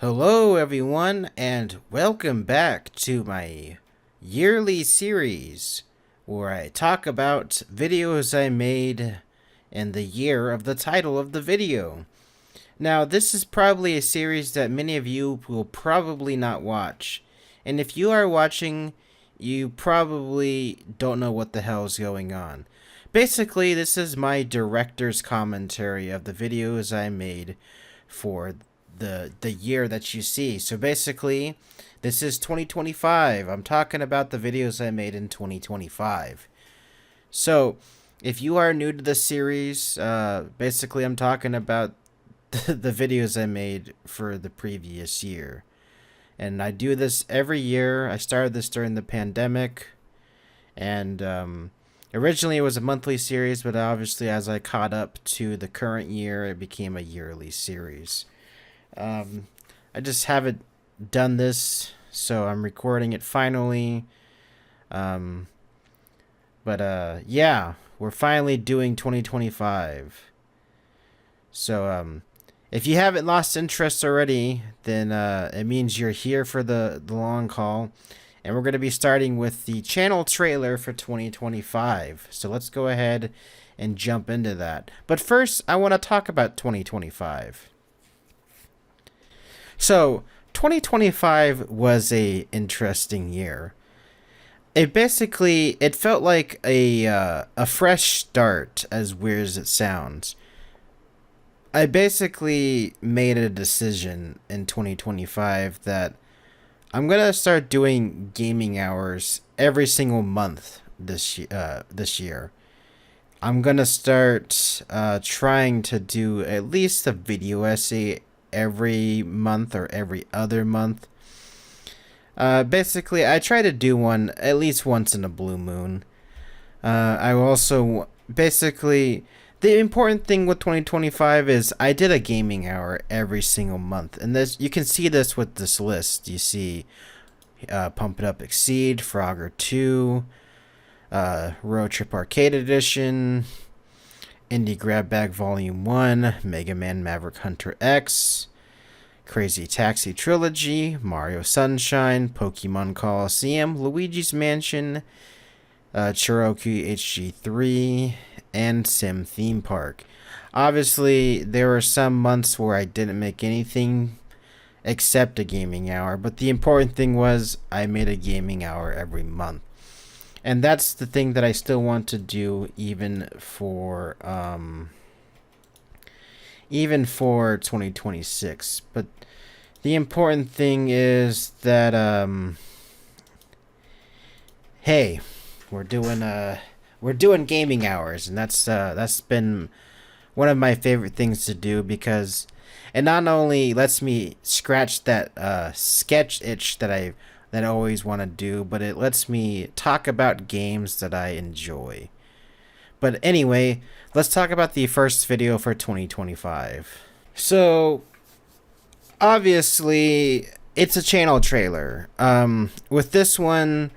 Hello everyone, and welcome back to my yearly series where I talk about videos I made in the year of the title of the video. Now, this is probably a series that many of you will probably not watch, and if you are watching, you probably don't know what the hell is going on. Basically, this is my director's commentary of the videos I made for the year that you see. So basically, this is 2025. I'm talking about the videos I made in 2025. So if you are new to the series, basically I'm talking about the videos I made for the previous year. And I do this every year. I started this during the pandemic, and originally it was a monthly series, but obviously as I caught up to the current year, it became a yearly series. I just haven't done this, so I'm recording it finally. Yeah, we're finally doing 2025. So, if you haven't lost interest already, then it means you're here for the long haul. And we're going to be starting with the channel trailer for 2025. So let's go ahead and jump into that. But first, I want to talk about 2025. So, 2025 was a interesting year. It felt like a fresh start, as weird as it sounds. I basically made a decision in 2025 that I'm gonna start doing gaming hours every single month this year. I'm gonna start trying to do at least a video essay every month or every other month. Basically, I try to do one at least once in a blue moon. I also basically the important thing with 2025 is I did a gaming hour every single month, and this you can see this with this list. You see, Pump It Up Exceed, Frogger 2, Road Trip Arcade Edition, Indie Grab Bag Volume 1, Megaman Maverick Hunter X, Crazy Taxi Trilogy, Mario Sunshine, Pokemon Colosseum, Luigi's Mansion, ChoroQHG3, and Sim Theme Park. Obviously, there were some months where I didn't make anything except a gaming hour, but the important thing was I made a gaming hour every month. And that's the thing that I still want to do even for 2026. But the important thing is that hey, we're doing gaming hours, and that's been one of my favorite things to do because it not only lets me scratch that sketch itch that I always want to do, but it lets me talk about games that I enjoy. But anyway, let's talk about the first video for 2025. So, obviously, it's a channel trailer. With this one,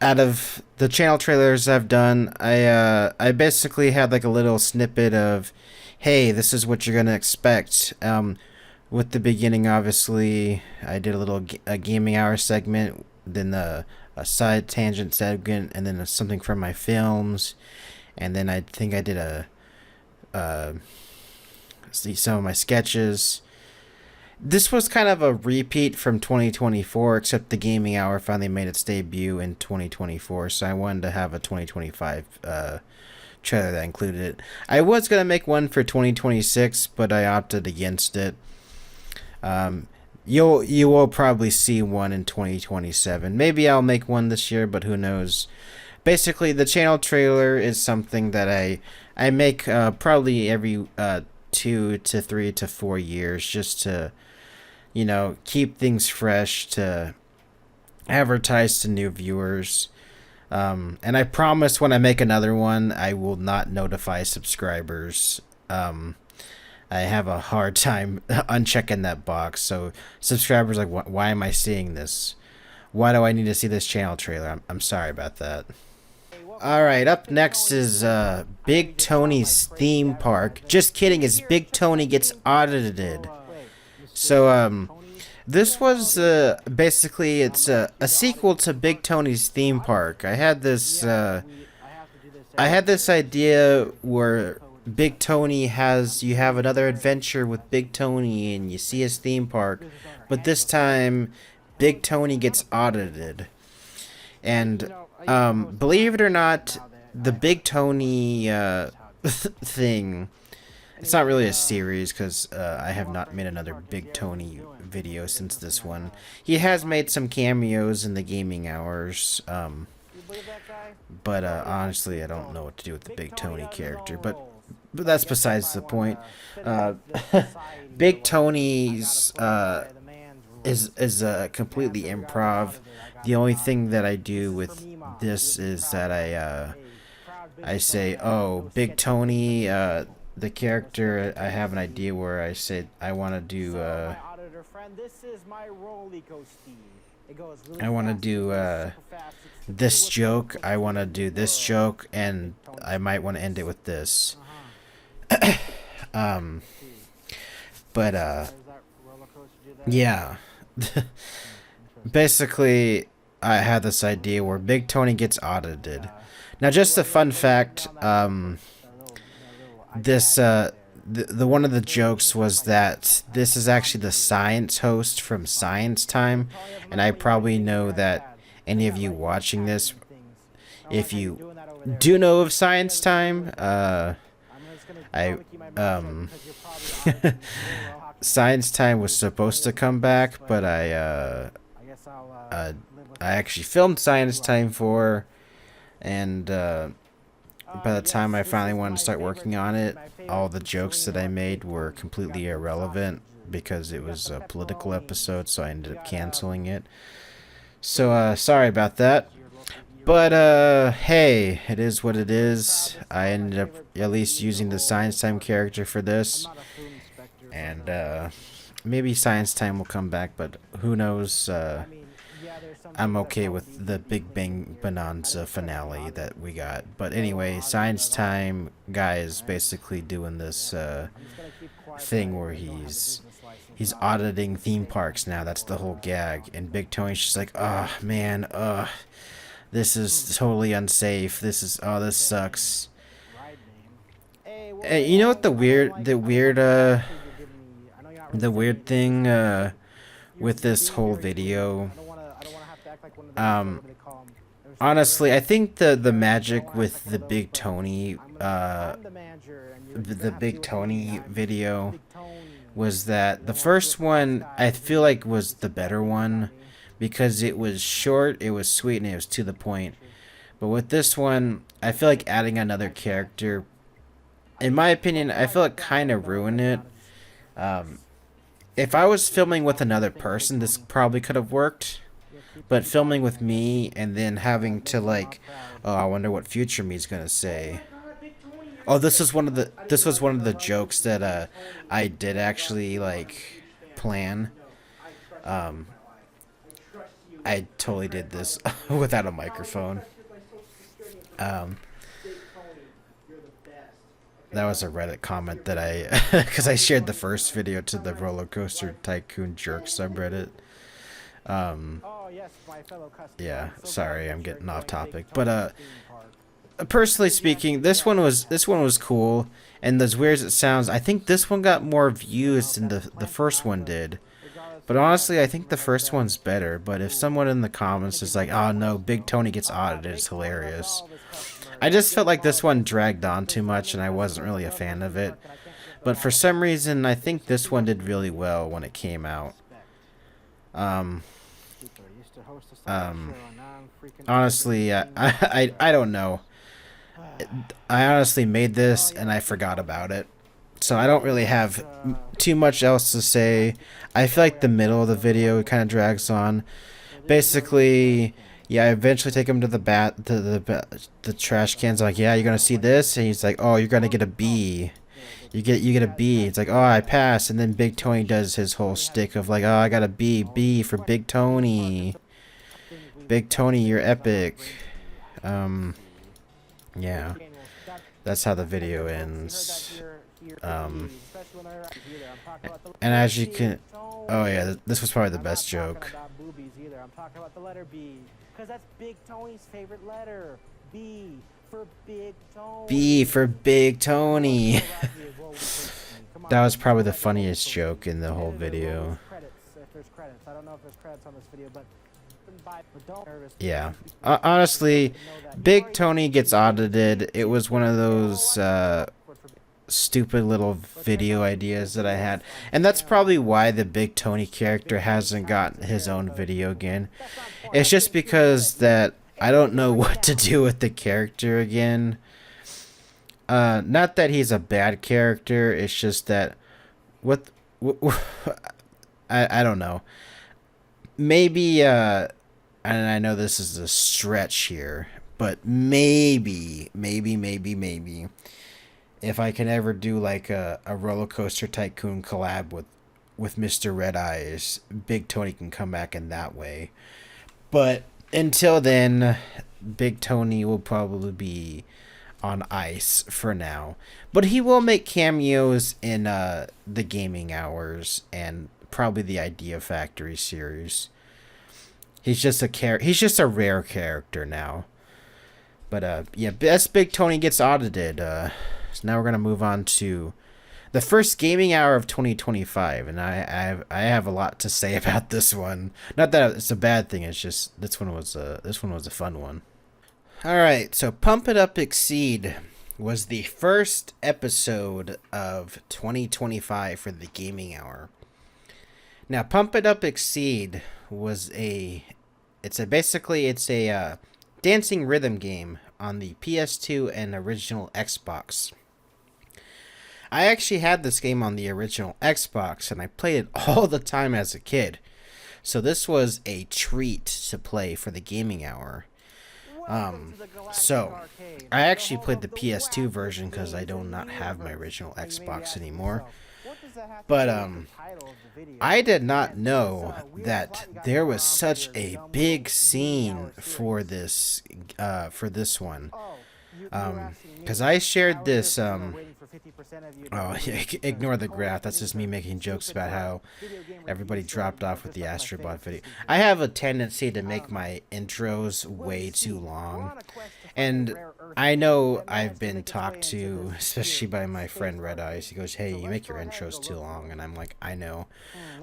out of the channel trailers I've done, I basically had like a little snippet of, hey, this is what you're gonna expect. With the beginning, obviously, I did a gaming hour segment, then a side tangent segment, and then something from my films, and then I think I did some of my sketches. This was kind of a repeat from 2024, except the gaming hour finally made its debut in 2024, so I wanted to have a 2025 trailer that included it. I was going to make one for 2026, but I opted against it. You will probably see one in 2027. Maybe I'll make one this year, but who knows. Basically, the channel trailer is something that I make probably every 2 to 3 to 4 years, just to, keep things fresh, to advertise to new viewers. And I promise when I make another one, I will not notify subscribers. I have a hard time unchecking that box. So subscribers like, why am I seeing this? Why do I need to see this channel trailer? I'm sorry about that. Alright, up next is Big Tony's Theme Park. Just kidding, it's Big Tony Gets Audited. So, this was basically it's a sequel to Big Tony's Theme Park. I had this idea where Big Tony you have another adventure with Big Tony and you see his theme park, but this time Big Tony gets audited. And believe it or not, the Big Tony thing, it's not really a series because I have not made another Big Tony video since this one. He has made some cameos in the gaming hours, but honestly I don't know what to do with the Big Tony character, but that's besides the point. Big Tony's is completely improv. The only thing that I do with this is that I say, oh, Big Tony, the character, I have an idea where I say I want to do this joke, I want to do this joke, and I might want to end it with this. But yeah. Basically, I had this idea where Big Tony gets audited. Now, just a fun fact, this the one of the jokes was that this is actually the science host from Science Time, and I probably know that any of you watching this, if you do know of Science Time, Science Time was supposed to come back, but I actually filmed Science Time 4, and by the time I finally wanted to start working on it, all the jokes that I made were completely irrelevant because it was a political episode, so I ended up canceling it. So, sorry about that. But, hey, it is what it is. I ended up at least using the Science Time character for this. And, maybe Science Time will come back, but who knows, I'm okay with the Big Bang Bonanza finale that we got. But anyway, Science Time guy is basically doing this thing where he's auditing theme parks now. That's the whole gag. And Big Tony's just like, oh man, this is totally unsafe. This sucks. You know what the weird thing with this whole video, honestly, I think the magic with the Big Tony video was that the first one I feel like was the better one because it was short, it was sweet, and it was to the point. But with this one, I feel like adding another character, in my opinion, I feel it kind of ruined it. If I was filming with another person, this probably could have worked. But filming with me and then having to like, oh, I wonder what future me's gonna say. Oh, this was one of the jokes that I did actually like plan. I totally did this without a microphone. That was a Reddit comment that because I shared the first video to the Roller Coaster Tycoon Jerk subreddit. Yeah, sorry, I'm getting off topic. But personally speaking, this one was cool, and as weird as it sounds, I think this one got more views than the first one did. But honestly, I think the first one's better. But if someone in the comments is like, oh no, Big Tony gets audited, it's hilarious. I just felt like this one dragged on too much, and I wasn't really a fan of it. But for some reason, I think this one did really well when it came out. Honestly, I don't know. I honestly made this, and I forgot about it. So I don't really have too much else to say. I feel like the middle of the video kind of drags on. Basically, yeah, I eventually take him to the trash cans. I'm like, yeah, you're gonna see this, and he's like, oh, you're gonna get a B. You get a B. It's like, oh, I passed, and then Big Tony does his whole shtick of like, oh, I got a B for Big Tony. Big Tony, you're epic. Yeah, that's how the video ends. And as you can, Oh yeah, this was probably the best joke. I'm not talking about boobies either. I'm talking about the letter B, because that's Big Tony's favorite letter. B for Big Tony. B for Big Tony. That was probably the funniest joke in the whole video. If there's credits, I don't know if there's credits on this video, but yeah. Honestly, Big Tony gets audited. It was one of those stupid little video ideas that I had, and that's probably why the Big Tony character hasn't gotten his own video again. It's just because that I don't know what to do with the character again. Not that he's a bad character, it's just that I don't know. Maybe and I know this is a stretch here, but maybe if I can ever do like a roller coaster tycoon collab with Mr. Red Eyes, Big Tony can come back in that way. But until then, Big Tony will probably be on ice for now. But he will make cameos in the Gaming Hours and probably the Idea Factory series. He's just a rare character now. But yeah, best Big Tony gets audited. So now we're gonna move on to the first gaming hour of 2025, and I have a lot to say about this one. Not that it's a bad thing. It's just this one was a fun one. All right, so Pump It Up Exceed was the first episode of 2025 for the gaming hour. Now, Pump It Up Exceed was basically a dancing rhythm game on the PS2 and original Xbox. I actually had this game on the original Xbox, and I played it all the time as a kid. So this was a treat to play for the gaming hour. So I actually played the PS2 version because I do not have my original Xbox anymore. But I did not know that there was such a big scene for this one. Because I shared this ignore the graph. That's just me making jokes about how everybody dropped off with the Astrobot video. I have a tendency to make my intros way too long, and I know I've been talked to, especially by my friend Red Eyes. He goes, "Hey, you make your intros too long," and I'm like, "I know,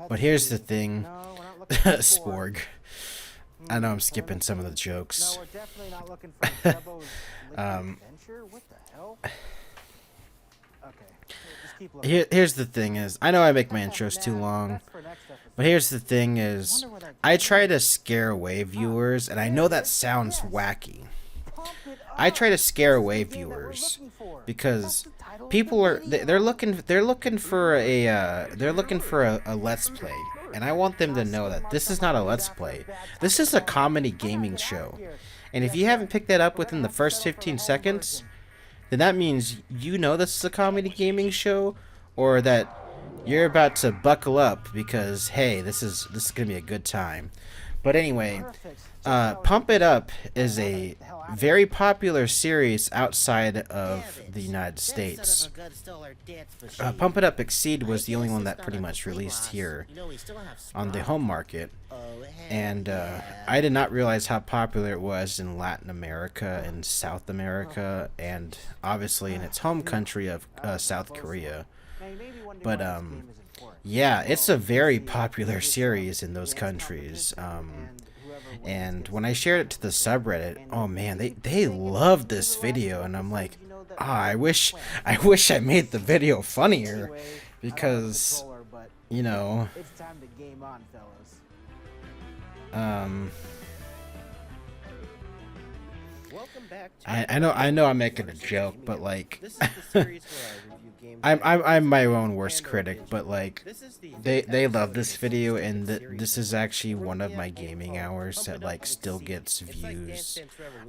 but here's the thing, Sporg. I know I'm skipping some of the jokes." What the hell? Here's the thing is, I know I make my intros too long, but here's the thing is, I try to scare away viewers, and I know that sounds wacky. I try to scare away viewers because people they're looking for a let's play, and I want them to know that this is not a let's play. This is a comedy gaming show. And if you haven't picked that up within the first 15 seconds, then that means you know this is a comedy gaming show, or that you're about to buckle up because, hey, this is going to be a good time. But anyway, Pump It Up is a very popular series outside of the United States. Pump It Up Exceed was the only one that pretty much released here on the home market. And I did not realize how popular it was in Latin America and South America, and obviously in its home country of South Korea. But yeah, it's a very popular series in those countries. And when I shared it to the subreddit, oh man, they loved this video, and I'm like, I wish I made the video funnier, because you know, it's time to game on, fellas. I know I'm making a joke, but like, I'm my own worst critic, but like, they love this video, and this is actually one of my gaming hours that like still gets views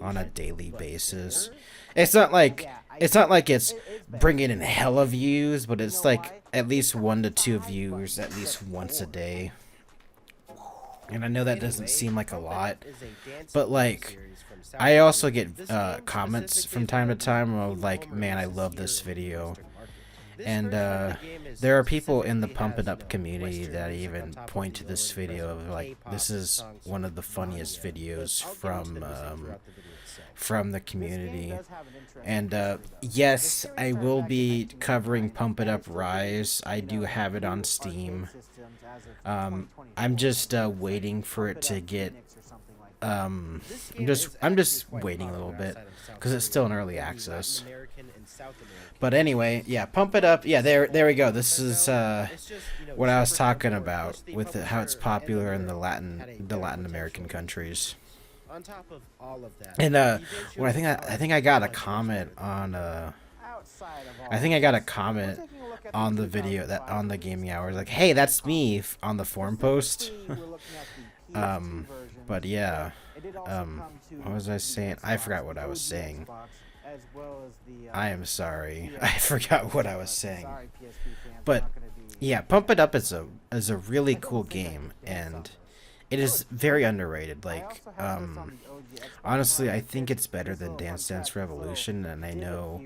on a daily basis. It's not like it's bringing in hella views, but it's like at least 1 to 2 views at least once a day. And I know that doesn't seem like a lot, but like, I also get comments from time to time of like, man, I love this video. And there are people in the Pump It Up community that even point to this video of like, this is one of the funniest videos from the community. And yes, I will be covering Pump It Up Rise. I do have it on Steam. I'm just waiting for it to get. I'm just waiting a little bit because it's still in early access. But anyway, yeah, Pump It Up. Yeah, there we go. This is what I was talking about with how it's popular in the Latin American countries. On top of all of that, And well, I think I got a comment on on the video that on the gaming hours, like, hey, that's me on the forum post. But yeah, what was I saying? I forgot what I was saying. I am sorry. I forgot what I was saying. But yeah, Pump It Up is a really cool game, and it is very underrated. Like, honestly, I think it's better than Dance Dance Revolution, and I know.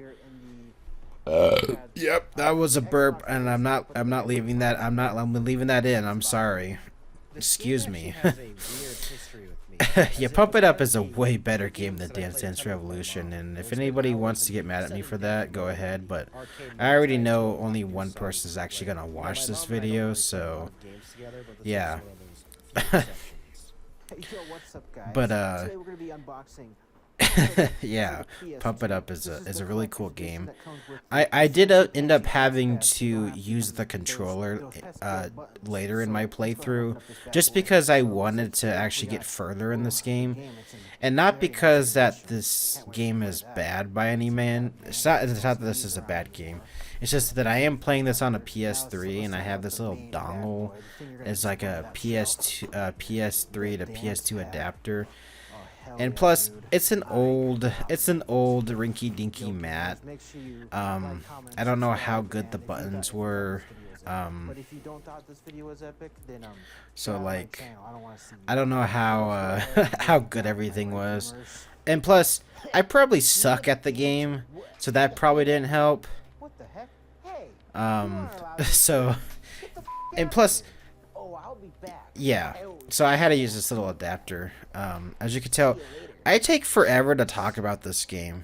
Yep, that was a burp, and I'm not leaving that. I'm leaving that in. I'm sorry. Excuse me. Yeah, Pump It Up is a way better game than Dance Dance Revolution, and if anybody wants to get mad at me for that, go ahead, but I already know only one person is actually gonna watch this video, so yeah. But yeah, Pump It Up is a really cool game. I did end up having to use the controller later in my playthrough, just because I wanted to actually get further in this game, and not because that this game is bad by any man. It's not that this is a bad game. It's just that I am playing this on a PS3, and I have this little dongle. It's like a PS3 to PS2 adapter. And plus, it's an old rinky-dinky mat. I don't know how good the buttons were. So like, I don't know how how good everything was. And plus, I probably suck at the game, so that probably didn't help. So, and plus, yeah. So I had to use this little adapter. As you can tell, I take forever to talk about this game.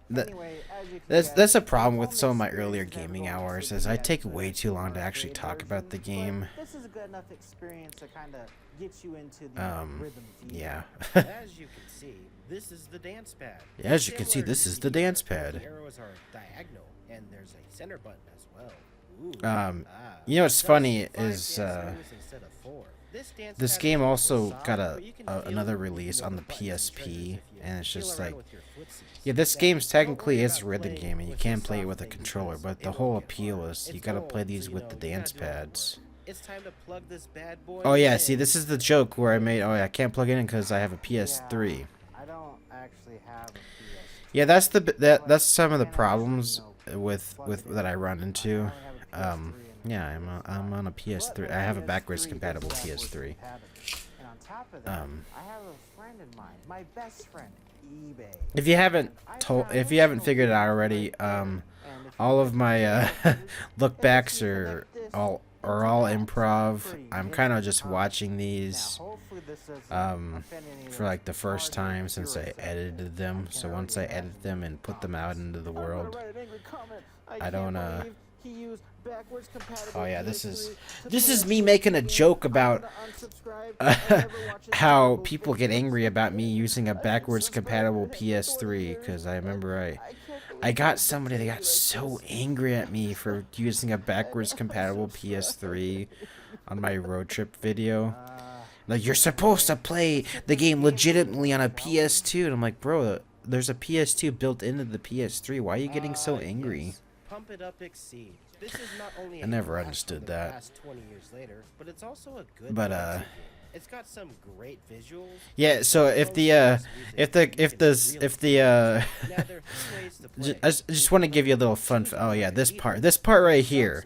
That's a problem with some of my earlier gaming hours, is I take way too long to actually talk about the game. This is a good enough experience to kind of get you into the rhythm. Yeah. as you can see, this is the dance pad. As you can see, this is the dance pad. The arrows are diagonal, and there's a center button as well. You know what's funny is this game also got another release on the PSP, and it's just like, yeah, this game's technically is a rhythm game, and you can play it with a controller, but the whole appeal is you gotta play these with the dance pads. It's time to plug this bad boy. Oh yeah, see, this is the joke where I made. Oh yeah, I can't plug it in because I have a PS3. I don't actually have a PS3. Yeah, that's some of the problems with that I run into. Yeah, I'm on a PS3. I have a backwards compatible PS3. And on top of that, I have a friend in mind, my best friend, eBay. If you haven't figured it out already, all of my lookbacks are all improv. I'm kind of just watching these for like the first time since I edited them. So once I edit them and put them out into the world, I don't oh yeah, this is me making a joke about how people get angry about me using a backwards compatible PS3, because I remember I got somebody that got so angry at me for using a backwards compatible PS3 on my road trip video. Like, you're supposed to play the game legitimately on a PS2, and I'm like, bro, there's a PS2 built into the PS3. Why are you getting so angry? Pump It Up Exceed. This is not only I never understood that. Past 20 years later, but it's also a good. But it's got some great visuals. Yeah. So if the I just want to give you a little fun. Oh yeah, this part right here.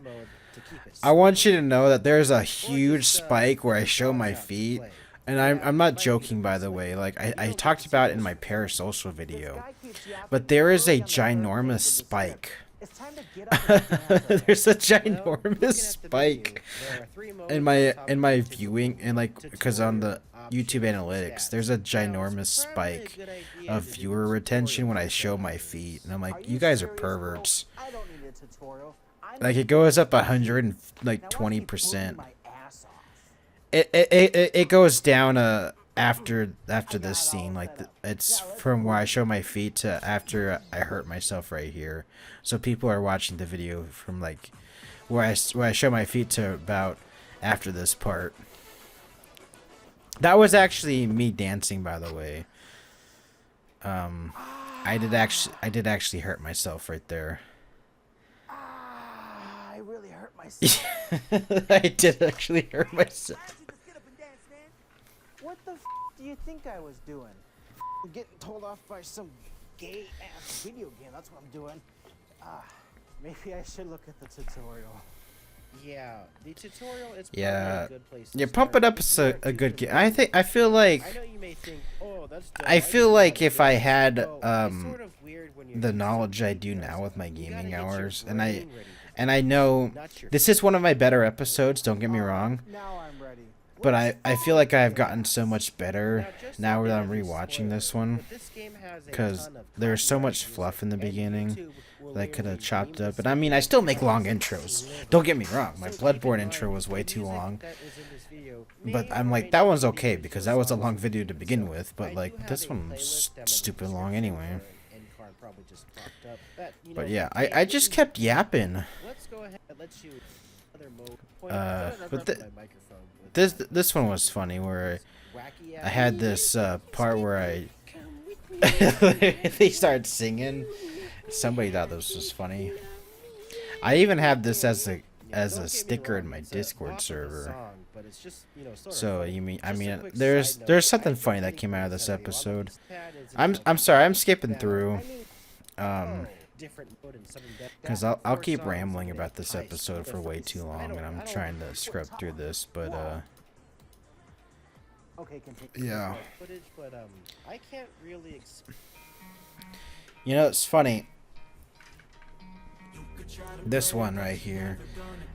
I want you to know that there's a huge spike where I show my feet, and I'm not joking, by the way. Like I talked about it in my Parasocial video, but there is a ginormous spike It's time to get up and dance. Already. There's a Well, ginormous looking at the spike menu, there are 3 in modes my at the top in of my the viewing, and like because on the YouTube analytics there's a ginormous spike of viewer retention when I show my feet, and I'm like, you guys are perverts. I don't need a tutorial. Like it goes up 120%. It goes down after this scene, like it's from where I show my feet to after I hurt myself right here. So people are watching the video from like where I show my feet to about after this part. That was actually me dancing, by the way. I did actually hurt myself right there. I really hurt myself. I did actually hurt myself. What the f do you think I was doing? Getting told off by some gay ass video game. That's what I'm doing. Maybe I should look at the tutorial. Yeah, the tutorial is Yeah. probably a good place to Yeah, start. Pump It Up is a good game. I feel like I know you may think, oh, that's dumb. I feel just like got if I this." had Well, it's sort of weird when you're the using knowledge I something do because now with my you gotta gaming get your hours, brain ready to and I know not your this is one of my better episodes, don't get me wrong, Now I'm ready. but I feel like I've gotten so much better just now a that bit I'm of a rewatching spoiler, this one, but this game has a because ton of there's so much copyrighted fluff in the music, and beginning YouTube will that I could have literally chopped deem up. this And I mean, I still make long intros. deliberate. Don't get me wrong, my So keep Bloodborne in intro mind, was way the too music long. that is in this video But may I'm or like, may that not one's be okay the because original that was a songs long of video the to game. begin So with. I But do like, have this a one's playlist that stupid was long searching anyway. for an end card probably just popped up. That, you But know, yeah, may I just be- kept yapping. Let's go ahead and let you other mode. Point out- But interrupt my microphone with this one was funny where wacky I had this part where they started singing. Somebody thought this was funny. I even have this as a sticker in my Discord server. So there's something funny that came out of this episode. I'm sorry, I'm skipping through. Because I'll keep rambling about this episode for way too long, and I'm trying to scrub through this, but Okay, continue. yeah. Footage, but I can't really You know, it's funny. This one right here,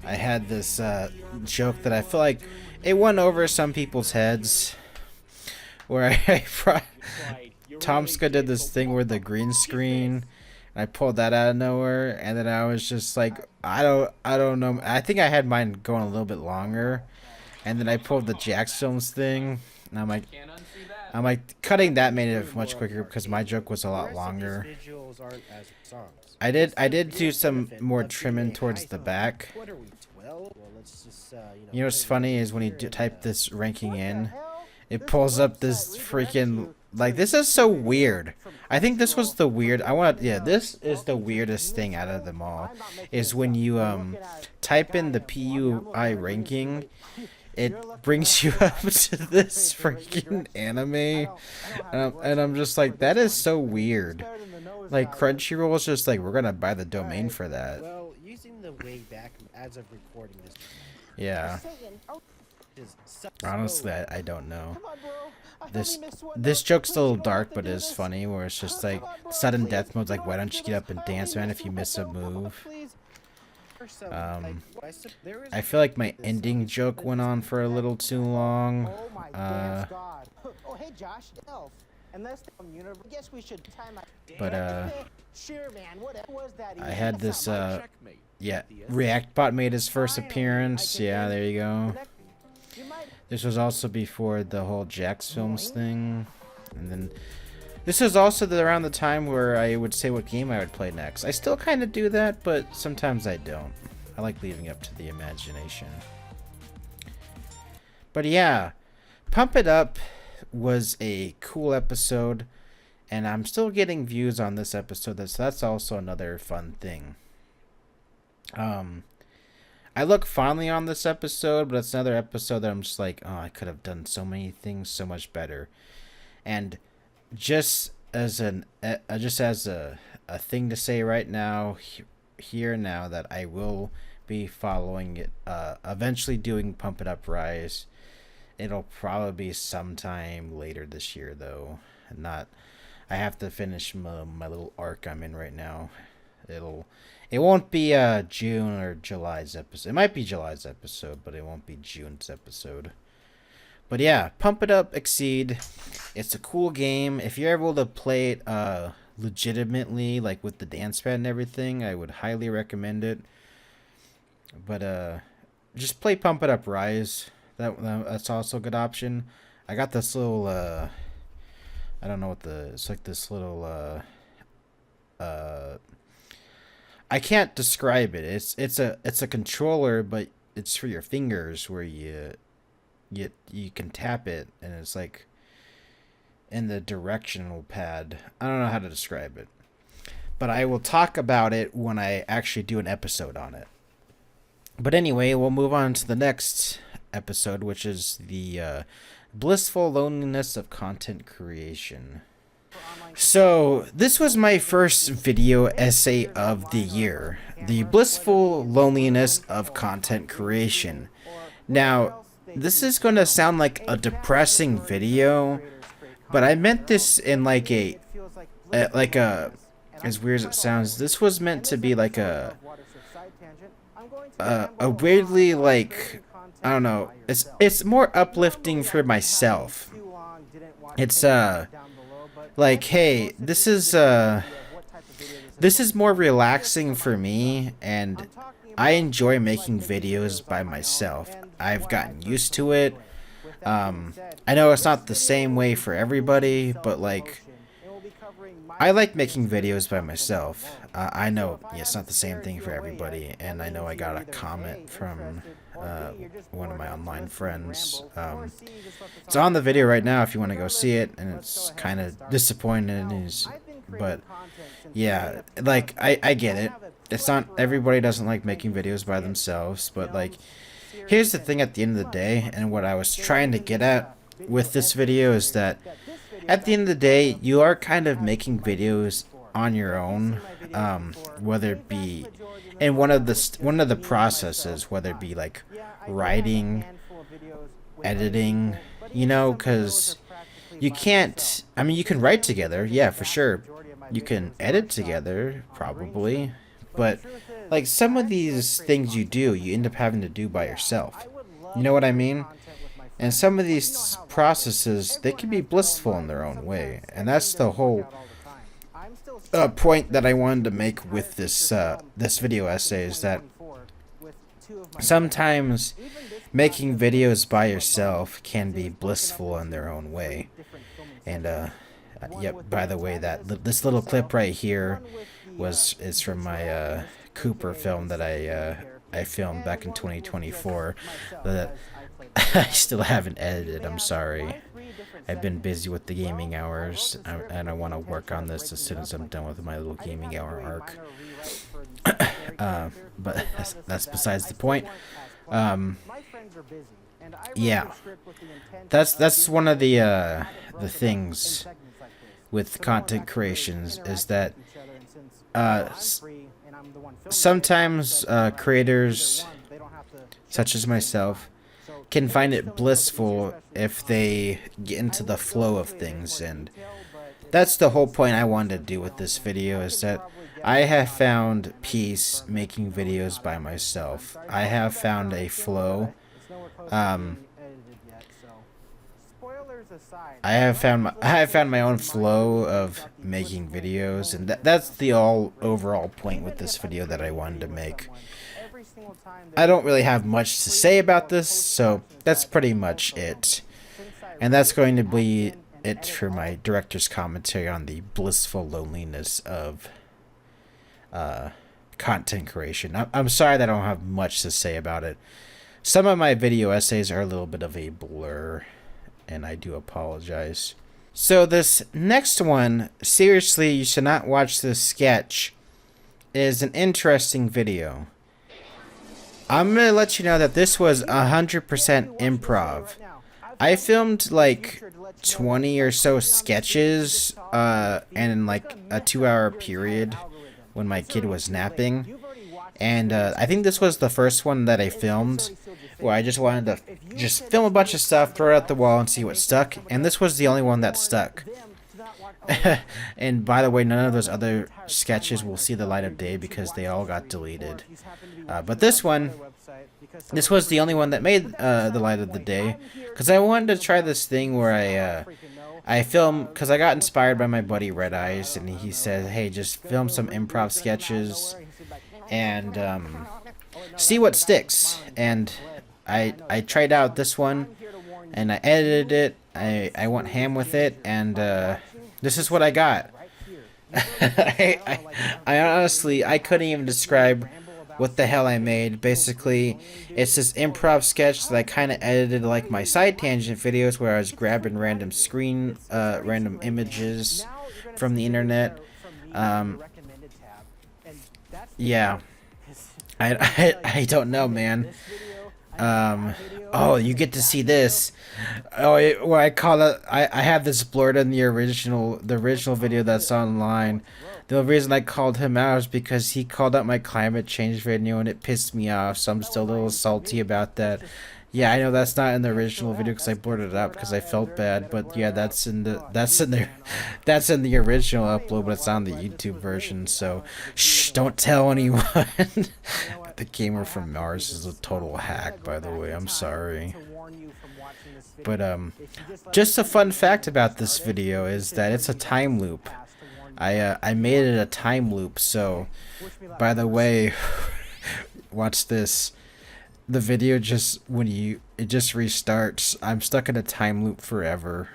I had this joke that I feel like it went over some people's heads, where Tomska did this thing where the green screen, and I pulled that out of nowhere, and then I was just like, I don't know. I think I had mine going a little bit longer, and then I pulled the Jax Films thing, and I'm like, cutting that made it much quicker because my joke was a lot longer. I did do some more trimming towards the back. You know what's funny is when you type this ranking in, it pulls up this freaking, like, this is so weird. I think this was the weird, this is the weirdest thing out of them all, is when you type in the PUI ranking, it brings you up to this freaking anime, and I'm just like, that is so weird. Like, Crunchyroll is just like, we're gonna buy the domain for that. Well, using the way back as of recording this. Yeah. Is Honestly, I don't know. This joke's a little dark, but it is funny, where it's just like, sudden death mode's like, why don't you get up and dance, man, if you miss a move? I feel like my ending joke went on for a little too long. Oh my dance god. Oh hey Josh, Elf. Unless I guess we should time out. But Sure man, whatever was that? I had this yeah, Reactbot made his first appearance. Yeah, there you go. This was also before the whole Jax Films thing, and then this was also around the time where I would say what game I would play next. I still kind of do that, but sometimes I don't. I like leaving up to the imagination. But yeah, Pump It Up was a cool episode, and I'm still getting views on this episode, so that's also another fun thing. I look fondly on this episode, but it's another episode that I'm just like, oh, I could have done so many things so much better. And just as a thing to say right now, here now, that I will be following it, eventually doing Pump It Up Rise. It'll probably be sometime later this year, though. I have to finish my little arc I'm in right now. It won't be June or July's episode. It might be July's episode, but it won't be June's episode. But yeah, Pump It Up Exceed. It's a cool game. If you're able to play it legitimately, like with the dance pad and everything, I would highly recommend it. But just play Pump It Up Rise. That's also a good option. I got this little I don't know what it's like this little I can't describe it. It's a controller, but it's for your fingers where you can tap it, and it's like in the directional pad. I don't know how to describe it, but I will talk about it when I actually do an episode on it. But anyway, we'll move on to the next episode, which is the Blissful Loneliness of Content Creation. So, this was my first video essay of the year, the Blissful Loneliness of Content Creation. Now, this is going to sound like a depressing video, but I meant this in like a as weird as it sounds, this was meant to be like a weirdly, like, I don't know, it's more uplifting for myself. It's like, hey, this is more relaxing for me, and I enjoy making videos by myself. I've gotten used to it. I know it's not the same way for everybody, but like, I like making videos by myself. I know it's not the same thing for everybody, and I know I got a comment from one of my online friends. It's on the video right now if you want to go see it, and it's kind of disappointing, but yeah, like, I get it. It's not, everybody doesn't like making videos by themselves, but like, here's the thing at the end of the day, and what I was trying to get at with this video is that at the end of the day, you are kind of making videos on your own, whether it be in one of the processes, whether it be like writing, editing, you know, because you can't, I mean, you can write together, yeah, for sure. You can edit together, probably, but like some of these things you end up having to do by yourself. You know what I mean? And some of these processes, they can be blissful in their own way. And that's the whole point that I wanted to make with this this video essay, is that sometimes making videos by yourself can be blissful in their own way. And yep, by the way, this little clip right here is from my Cooper film that I filmed back in 2024 that I still haven't edited. I'm sorry. I've been busy with the gaming hours, and I want to work on this as soon as I'm done with my little gaming hour arc. But that's besides the point. Yeah, that's one of the things with content creations, is that sometimes creators such as myself can find it blissful if they get into the flow of things, and that's the whole point I wanted to do with this video, is that I have found peace making videos by myself. I have found a flow. I have found my own flow of making videos, and that's the overall point with this video that I wanted to make. I don't really have much to say about this, so that's pretty much it. And that's going to be it for my director's commentary on the blissful loneliness of content creation. I'm sorry that I don't have much to say about it. Some of my video essays are a little bit of a blur, and I do apologize. So this next one, seriously, you should not watch this sketch, is an interesting video. I'm going to let you know that this was 100% improv. I filmed like 20 or so sketches and in like a 2-hour period when my kid was napping. And I think this was the first one that I filmed, where I just wanted to just film a bunch of stuff, throw it at the wall, and see what stuck. And this was the only one that stuck. And by the way, none of those other sketches will see the light of day because they all got deleted. But this one, this was the only one that made the light of the day, because I wanted to try this thing where I film, because I got inspired by my buddy Red Eyes, and he said, hey, just film some improv sketches and see what sticks. And I tried out this one, and I edited it. I went ham with it, and this is what I got. I honestly, I couldn't even describe what the hell I made. Basically, it's this improv sketch that I kind of edited like my side tangent videos, where I was grabbing random random images from the internet. Yeah, I don't know, man. Oh, you get to see this. Oh, what I call it. I have this blurred in the original video that's online. The reason I called him out is because he called out my climate change video and it pissed me off, so I'm still a little salty about that. Yeah, I know that's not in the original video because I blurred it up because I felt bad, but yeah, that's in the original upload, but it's on the YouTube version. So, shh, don't tell anyone. The gamer from Mars is a total hack, by the way. I'm sorry. But just a fun fact about this video is that it's a time loop. I made it a time loop, so by the way, watch this. The video just it just restarts. I'm stuck in a time loop forever.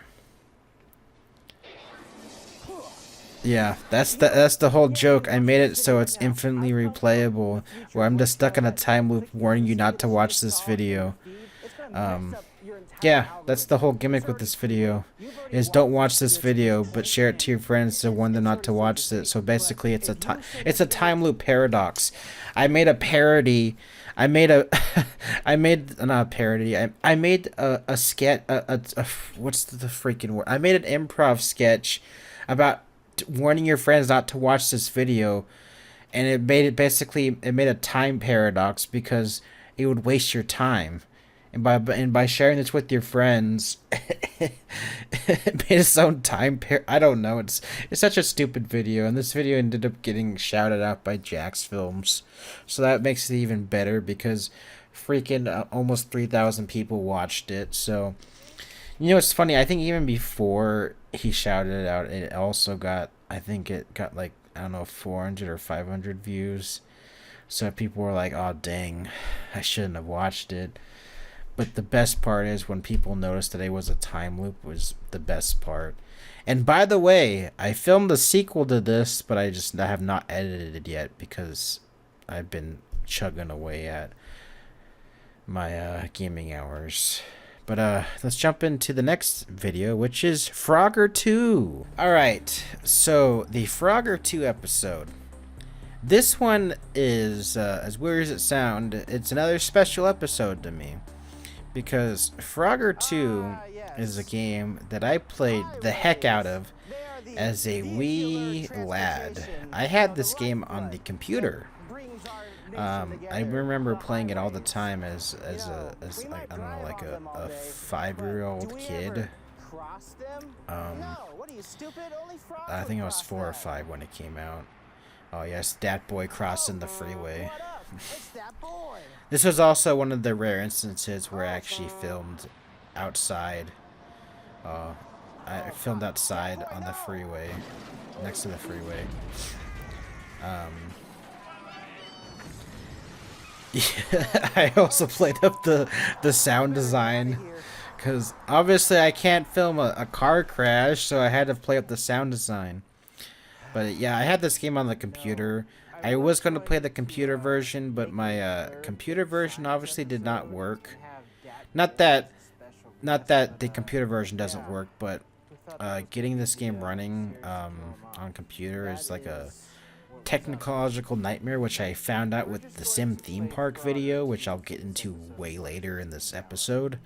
Yeah, that's the whole joke. I made it so it's infinitely replayable, where I'm just stuck in a time loop warning you not to watch this video. Yeah, that's the whole gimmick with this video, is don't watch this video, but share it to your friends to warn them not to watch it. So basically, it's a time loop paradox. I made a parody. I made a not a parody. I made a sketch. What's the freaking word? I made an improv sketch about warning your friends not to watch this video, and it made a time paradox because it would waste your time. And by sharing this with your friends, it made its own time I don't know. It's such a stupid video, and this video ended up getting shouted out by Jax Films, so that makes it even better because freaking almost 3,000 people watched it. So, you know, it's funny. I think even before he shouted it out, it also got, I think it got like, I don't know, 400 or 500 views. So people were like, "Oh dang, I shouldn't have watched it." But the best part is when people noticed that it was a time loop was the best part. And by the way, I filmed the sequel to this, but I have not edited it yet because I've been chugging away at my gaming hours. But let's jump into the next video, which is Frogger 2. Alright, so the Frogger 2 episode. This one is, as weird as it sounds, it's another special episode to me. Because Frogger 2 is a game that I played the heck out of as a wee lad. I had this game on the computer. I remember playing it all the time as like, I don't know, like a 5-year-old kid. I think I was 4 or 5 when it came out. Oh yes, that boy crossing the freeway. This was also one of the rare instances where I actually filmed outside. I filmed outside on the freeway, next to the freeway. Yeah, I also played up the sound design, because obviously I can't film a car crash, so I had to play up the sound design. But yeah, I had this game on the computer. I was going to play the computer version, but my computer version obviously did not work. Not that the computer version doesn't work, but getting this game running on computer is like a technological nightmare, which I found out with the Sim Theme Park video, which I'll get into way later in this episode.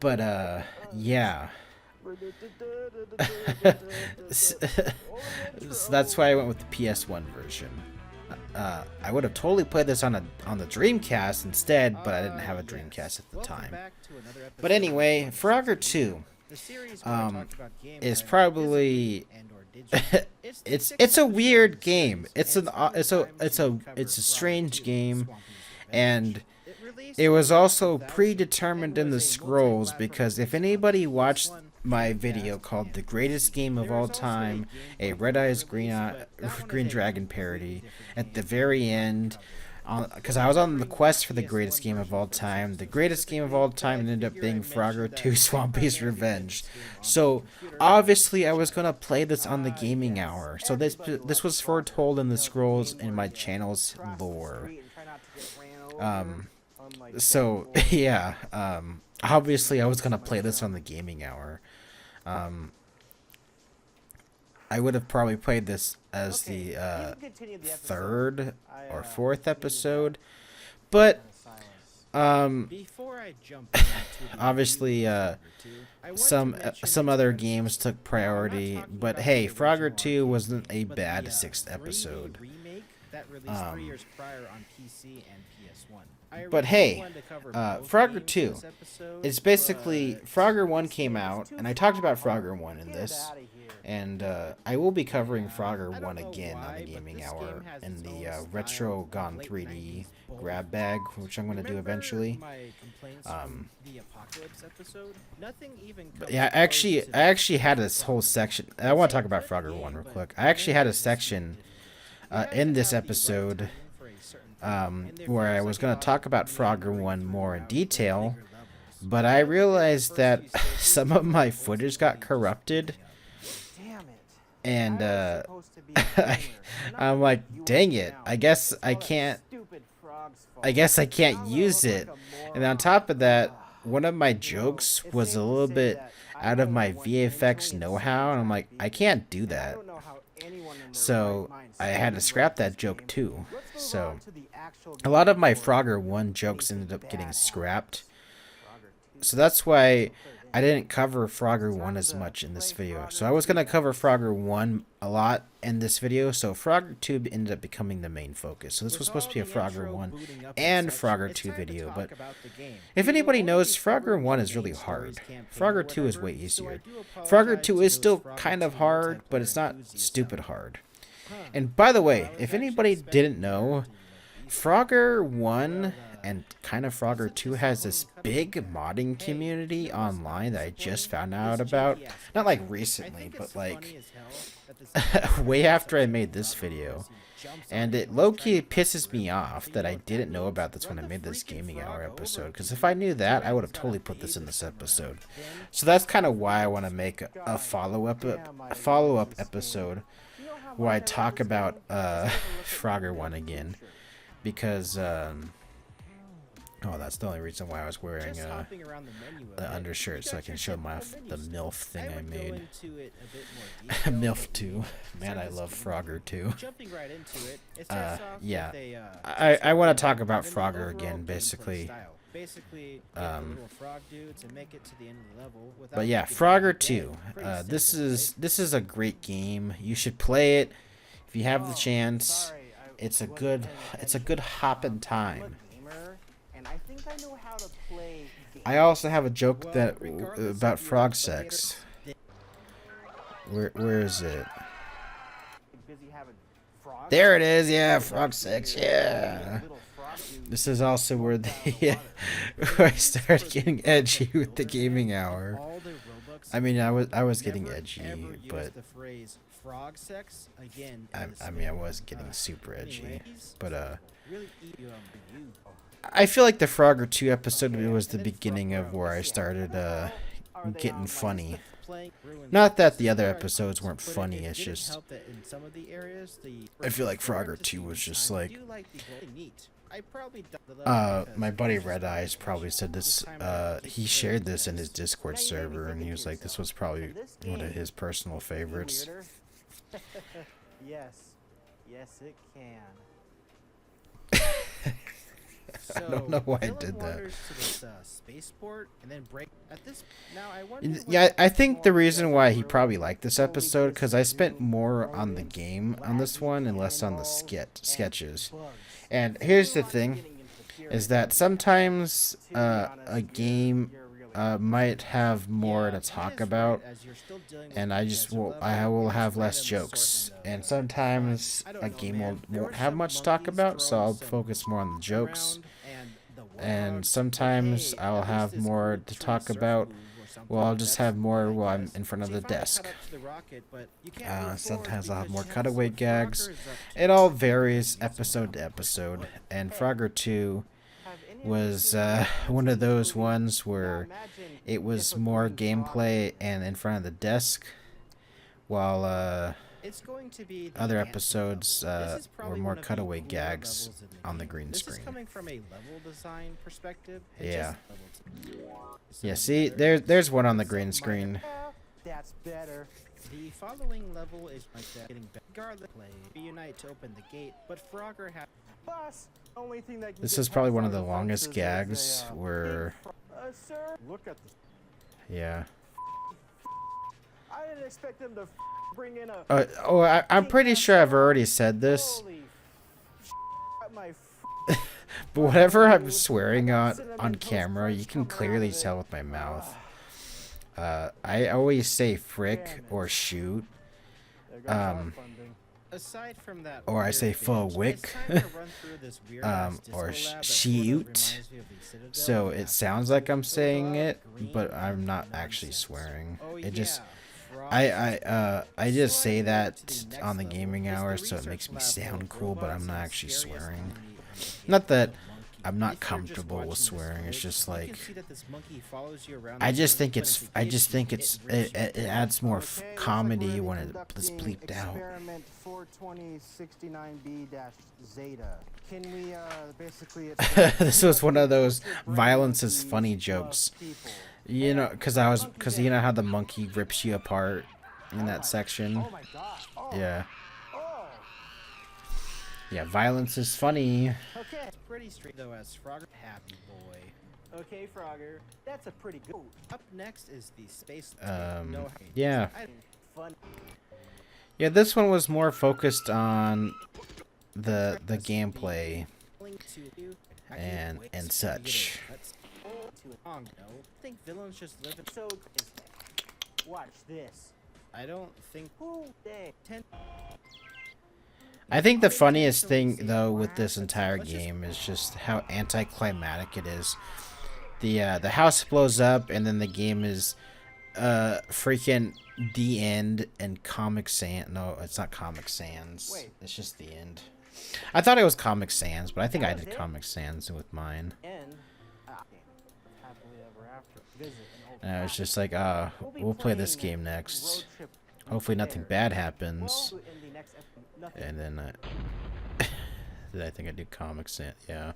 But yeah. So that's why I went with the PS1 version. I would have totally played this on the Dreamcast instead, but I didn't have a Dreamcast at the time. But anyway, Frogger 2. The series where I talk about games is that are probably physical and or digital. it's a weird game. It's a strange game, and it was also predetermined in the scrolls because if anybody watched my video called "The Greatest Game of All Time," a Red Eyes Green Dragon parody, at the very end, because I was on the quest for the greatest game of all time. The greatest game of all time ended up being Frogger 2 Swampy's Revenge. So obviously I was gonna play this on the gaming hour. So this was foretold in the scrolls in my channel's lore. So yeah, obviously I was gonna play this on the gaming hour. I would have probably played this as the third or fourth episode, but Before I jump into the obviously some other games took priority. But hey, Frogger 2 wasn't a bad sixth episode. remake that released 3 years prior on PC and PS1. I But originally hey, wanted to cover both Frogger games 2, this episode, it's basically but Frogger 1 came out, and I talked about Frogger 1 in this. And I will be covering Frogger 1 again on the gaming hour in the Retro Gone 3D grab bag, which I'm going to do eventually. The Apocalypse episode, nothing even But yeah, I actually had this whole section. I want to talk about Frogger 1 real quick. I actually had a section in this episode where I was going to talk about Frogger 1 more in detail, but I realized that some of my footage got corrupted. And I'm like, dang it, I guess I can't use it. And on top of that, one of my jokes was a little bit out of my VFX know-how, and I'm like, I can't do that. So I had to scrap that joke too. So a lot of my Frogger 1 jokes ended up getting scrapped. So that's why I didn't cover Frogger 1 as much in this video. So I was going to cover Frogger 1 a lot in this video, so Frogger 2 ended up becoming the main focus. So this was supposed to be a Frogger 1 and Frogger 2 video, but if anybody knows, Frogger 1 is really hard. Frogger 2 is way easier. Frogger 2 is still kind of hard, but it's not stupid hard. And by the way, if anybody didn't know, Frogger 1 and kind of Frogger 2 has this big modding community online that I just found out about. Not like recently, but like way after I made this video. And it low-key pisses me off that I didn't know about this when I made this gaming hour episode, because if I knew that, I would have totally put this in this episode. So that's kind of why I want to make a follow-up episode where I talk about Frogger 1 again, because oh, that's the only reason why I was wearing the undershirt, so I can show the MILF thing I made. MILF 2. Man, I love Frogger 2. Yeah. I want to talk about Frogger again, basically. But yeah, Frogger 2. This is a great game. You should play it if you have the chance. It's a good hopping time. I also have a joke about frog sex. Where is it? There it is. Yeah, frog sex. Yeah. This is also where where I started getting edgy with the gaming hour. I mean, I was getting edgy, but I mean, I was getting super edgy, but I feel like the Frogger 2 episode was the beginning of where I started getting funny. Not that the other episodes weren't funny, it's just I feel like Frogger 2 was just like my buddy Red Eyes probably said this, he shared this in his Discord server, and he was like, this was probably one of his personal favorites. Yes, it can. I don't know why I did that. Yeah, I think the reason why he probably liked this episode, because I spent more on the game on this one and less on the sketches. And here's the thing, is that sometimes a game might have more to talk about, and I will have less jokes. And sometimes a game won't have much to talk about, so I'll focus more on the jokes. And sometimes I'll have more to talk about. Well, I'll just have more while I'm in front of the desk. Sometimes I'll have more cutaway gags. It all varies episode to episode. And Frogger 2 was one of those ones where it was more gameplay and in front of the desk, while other episodes were more cutaway gags on the green screen. This is coming from a level design perspective. Yeah. Yeah, see, there's one on the green screen. That's better. The following level is like that, getting better. Regardless, play reunite to open the gate, but Frogger has. Boss, only thing that This is probably one of the longest gags where. Sir, look at this. Yeah. I didn't expect them to bring in a. I'm pretty sure I've already said this. My But whatever I'm swearing on camera, you can clearly tell with my mouth. I always say frick or shoot. Aside from that, Or I say full wick. Or shoot. So it sounds like I'm saying it, but I'm not actually swearing. It just I just say that on the gaming hour so it makes me sound cool, but I'm not actually swearing. Not that I'm not comfortable with swearing. It's just like I just think it adds more comedy when it's bleeped out. Experiment 42069B-Zeta. Can we basically? This was one of those violence is funny jokes. You know, because you know how the monkey rips you apart in that section. Oh my God. Oh. Yeah. Oh. Yeah, violence is funny. Okay. It's pretty straight though, as Frogger happy boy. Okay, Frogger. That's a pretty good. Up next is the space. Yeah. Fun. Yeah, this one was more focused on the gameplay and such. I think villains just live in. So watch this. I don't think. I think the funniest thing though with this entire game is just how anticlimactic it is. The house blows up and then the game is freaking the end and Comic Sans. No, it's not Comic Sans. Wait. It's just the end. I thought it was Comic Sans, but I think I did Comic Sans with mine. And I was just like, we'll play this game next. Hopefully nothing bad happens. And then did I think I do Comic Sans? Yeah.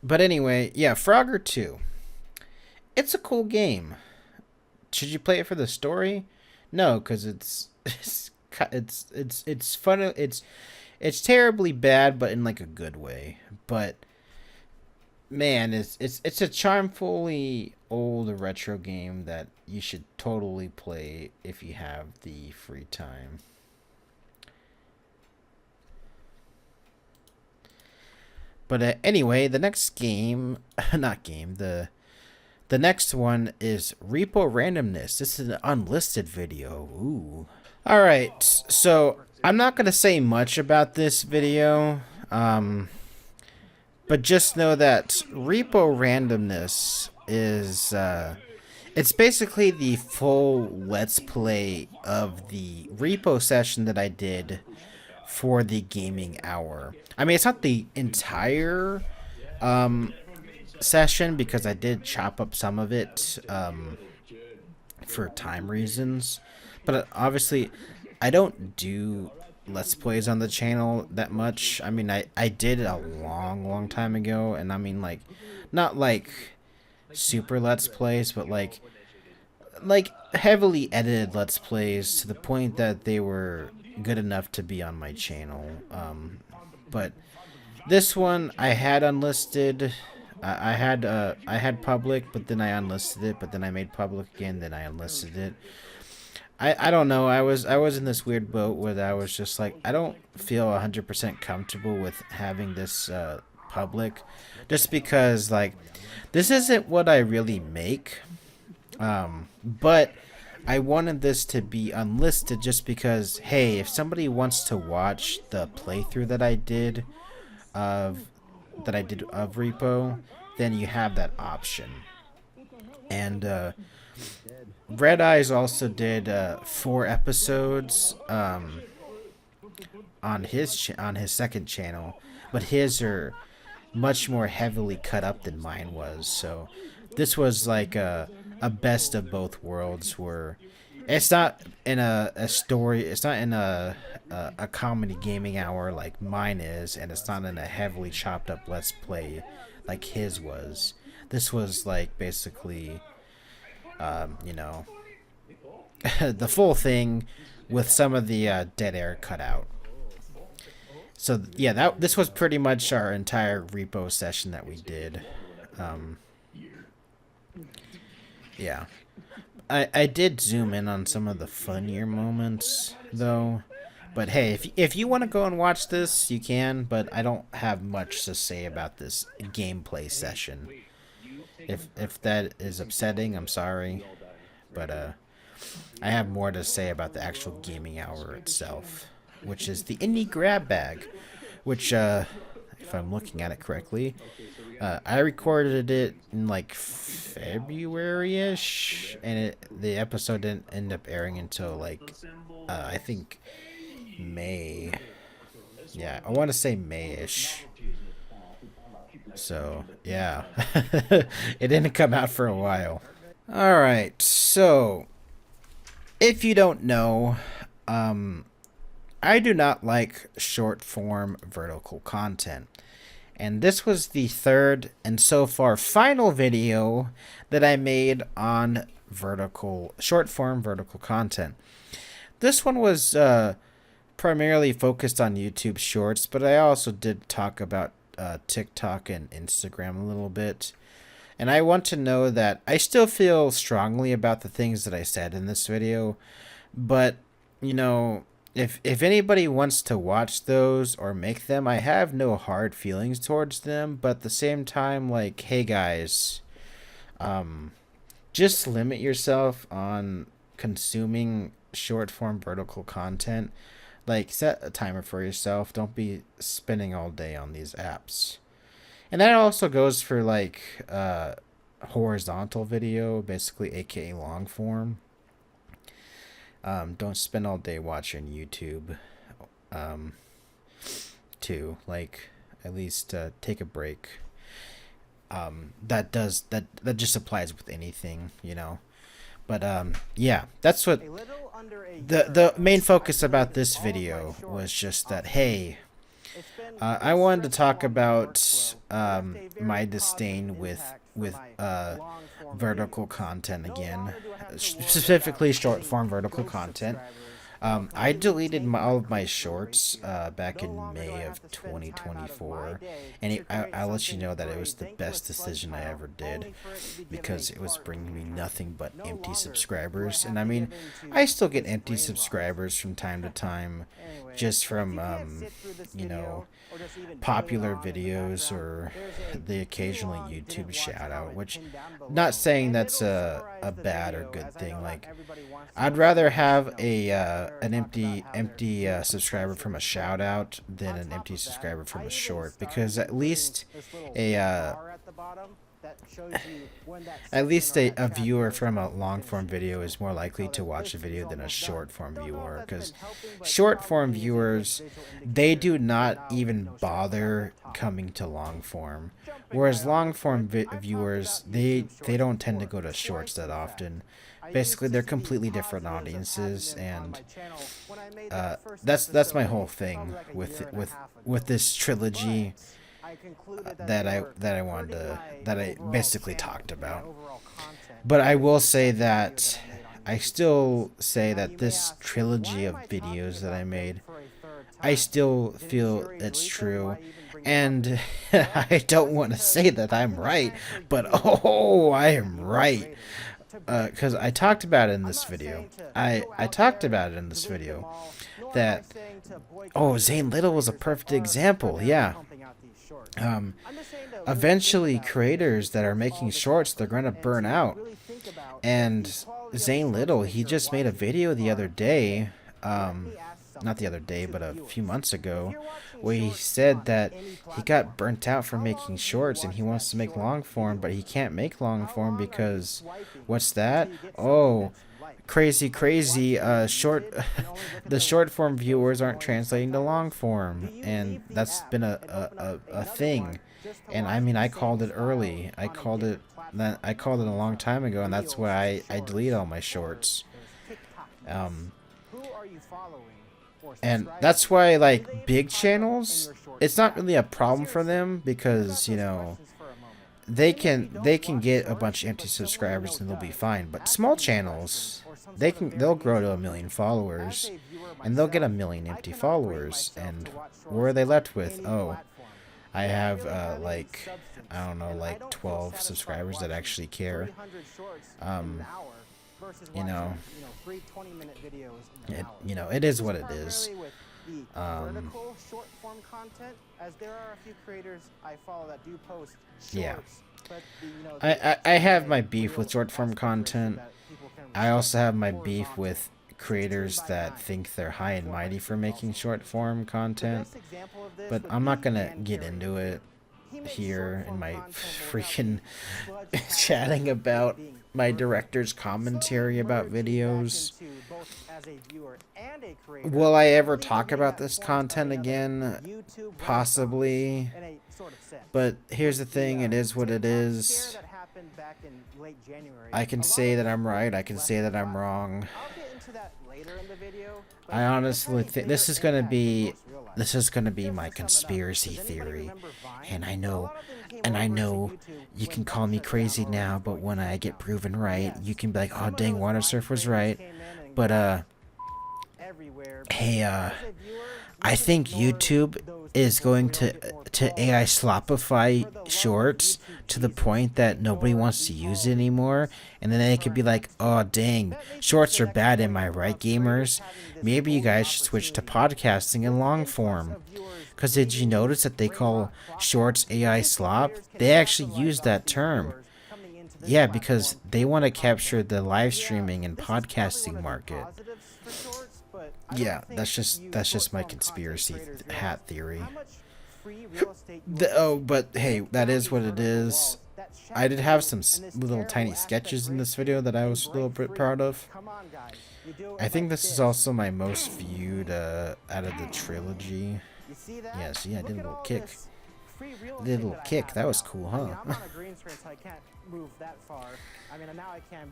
But anyway, yeah, Frogger 2. It's a cool game. Should you play it for the story? No, because it's fun. It's terribly bad, but in like a good way. But man, it's a charmfully old retro game that you should totally play if you have the free time. But anyway, the next game, the next one is REPO Randomness. This is an unlisted video. Ooh. All right, so I'm not gonna say much about this video, but just know that REPO Randomness is it's basically the full Let's Play of the repo session that I did for the gaming hour. I mean, it's not the entire session because I did chop up some of it for time reasons, but obviously I don't do Let's Plays on the channel that much. I mean, I did a long time ago, and I mean, like, not like super Let's Plays, but like heavily edited Let's Plays to the point that they were good enough to be on my channel. But this one I had unlisted. I had public, but then I unlisted it, but then I made public again, then I unlisted it. I don't know. I was in this weird boat where I was just like, I don't feel 100% comfortable with having this public, just because like this isn't what I really make, but I wanted this to be unlisted just because, hey, if somebody wants to watch the playthrough that I did of Repo, then you have that option. And Red Eyes also did 4 episodes on his second channel, but his are much more heavily cut up than mine was. So this was like a best of both worlds, where it's not in a story, it's not in a comedy gaming hour like mine is, and it's not in a heavily chopped up let's play like his was. This was like basically you know, the full thing with some of the dead air cut out. So yeah, this was pretty much our entire repo session that we did. Yeah, I did zoom in on some of the funnier moments though, but hey, if you want to go and watch this, you can. But I don't have much to say about this gameplay session. If that is upsetting, I'm sorry, but I have more to say about the actual gaming hour itself, which is the indie grab bag, which if I'm looking at it correctly, I recorded it in like February-ish, and the episode didn't end up airing until like I think May. Yeah, I want to say May-ish. So yeah, it didn't come out for a while. All right, so if you don't know, I do not like short form vertical content. And this was the third and so far final video that I made on short form vertical content. This one was primarily focused on YouTube Shorts, but I also did talk about TikTok and Instagram a little bit. And I want to know that I still feel strongly about the things that I said in this video, but you know, if anybody wants to watch those or make them, I have no hard feelings towards them. But at the same time, like, hey guys, just limit yourself on consuming short form vertical content. Like, set a timer for yourself. Don't be spending all day on these apps. And that also goes for like horizontal video, basically aka long form. Don't spend all day watching YouTube. Too, like, at least take a break. That just applies with anything, you know. But yeah, that's what the main focus about this video was. Just that, hey, I wanted to talk about my disdain with vertical content again, specifically short form vertical content. I deleted all of my shorts back in May of 2024, and I'll let you know that it was the best decision I ever did, because it was bringing me nothing but empty subscribers. And I mean, I still get empty subscribers from time to time, just from you know, popular videos or the occasional YouTube shout out, which, not saying that's a bad or good thing. Like, I'd rather have an empty subscriber from a shout out than an empty subscriber from a short, because at least a viewer from a long form video is more likely to watch a video than a short form viewer, because short form viewers, they do not even bother coming to long form, whereas long form viewers, they don't tend to go to shorts that often. Basically, they're completely different audiences, and that's my whole thing with this trilogy that I basically talked about. But I will say that I still say that this trilogy of videos that I made, I still feel it's true. And I don't want to say that I'm right, but oh, I am right. Because I talked about it in this video. I talked about it in this video that, oh, Zane Little was a perfect example. Yeah. short. I'm just saying to really eventually think about creators that are all making the shorts, they're content gonna and burn to out. really think about And the quality of Zane shorts Little, that he you're just made a watching video the are other day, Let me ask not the something other day, to but the a viewers. few months If ago, you're watching where he shorts said on that any he platform, got burnt out from how making long do you shorts and watch he wants that to make short long form, but video he for? can't make long How form long are you because swiping what's until that? you get something Oh, that you like? crazy, Are you crazy, watching it short, muted and only look at the the short form with those viewers aren't annoying translating to long subtitles? form, Do you and leave the that's app been and open up a another thing. one just to And I watch mean, the I same called it style early. I on a called it different that. I platform? called it a long time ago, and that's Reels, why I shorts, delete all my or shorts. there's TikTok. Who are you following or And subscribing that's to? why, Do they like, even big pop up in channels, your shorts it's not tab? really a problem for Seriously, them think about because, you those know, questions for a moment. they Say maybe they don't can watch get a shorts, bunch of empty but someone you subscribers know and they'll be does. fine. But Ask small them these questions channels, or some sort of they'll grow to variation a of million them. As followers, a viewer and they'll get a myself, million I empty cannot bring followers. myself And to watch where are shorts they on left with? any Oh, platform. I They don't have really have any like, substance, I don't know, and I like don't feel 12 satisfied subscribers that watching actually care. 300 shorts in an hour versus You watching, know, 3 20-minute videos in an hour. you know, it is This what is it is. primarily with the vertical short form content, as there are a few creators I follow that do post shorts. Yeah. But the, I have my beef with short form content. I also have my beef horizontal. with creators that think they're high and mighty for making short form content, but I'm not gonna get into it here in my freaking chatting about my director's commentary about videos. Will I ever talk about this content again? Possibly. But here's the thing, it is what it is. I can say that I'm right, I can say that I'm wrong. I honestly think this is gonna be my conspiracy theory. And I know you can call me crazy now, but when I get proven right, you can be like, oh dang, Watersurf was right. But hey, I think YouTube is going to AI slopify shorts to the point that nobody wants to use it anymore, and then they could be like, oh dang, shorts are bad, am I right, gamers? Maybe you guys should switch to podcasting in long form. Because did you notice that they call shorts AI slop? They actually use that term. Yeah, because they want to capture the live streaming and podcasting market. Yeah, that's just my conspiracy hat theory. But hey, that is what it is. I did have some little tiny sketches in this video that I was a little bit proud of. I think this is also my most viewed out of the trilogy. Yeah, see, I did a little kick. That was cool, huh?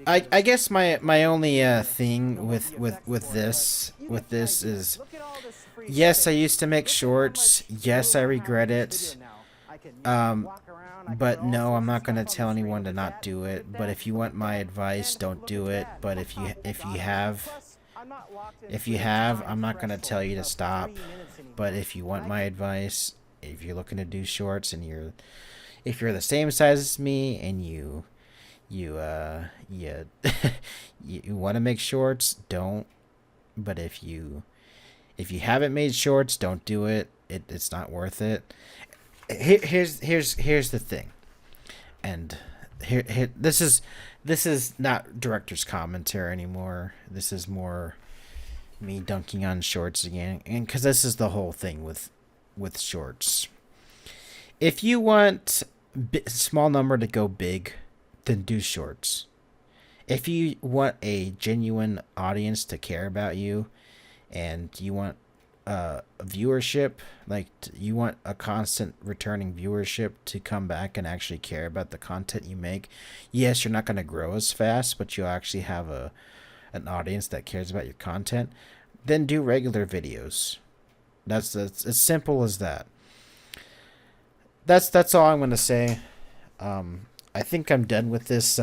I guess my only thing with this is, yes, I used to make shorts. Yes, I regret it. But no, I'm not gonna tell anyone to not do it. But if you want my advice, don't do it. But if you have, I'm not gonna tell you to stop. But if you want my advice, if you're looking to do shorts and if you're the same size as me and you want to make shorts, don't. But if you haven't made shorts, don't do it. It's not worth it. Here's the thing, and here this is not director's commentary anymore. This is more me dunking on shorts again, and because this is the whole thing with shorts. If you want small number to go big, then do shorts. If you want a genuine audience to care about you, and you want viewership, like you want a constant returning viewership to come back and actually care about the content you make, yes, you're not going to grow as fast, but you'll actually have an audience that cares about your content, then do regular videos. That's as simple as that. That's all I'm going to say. I think I'm done with this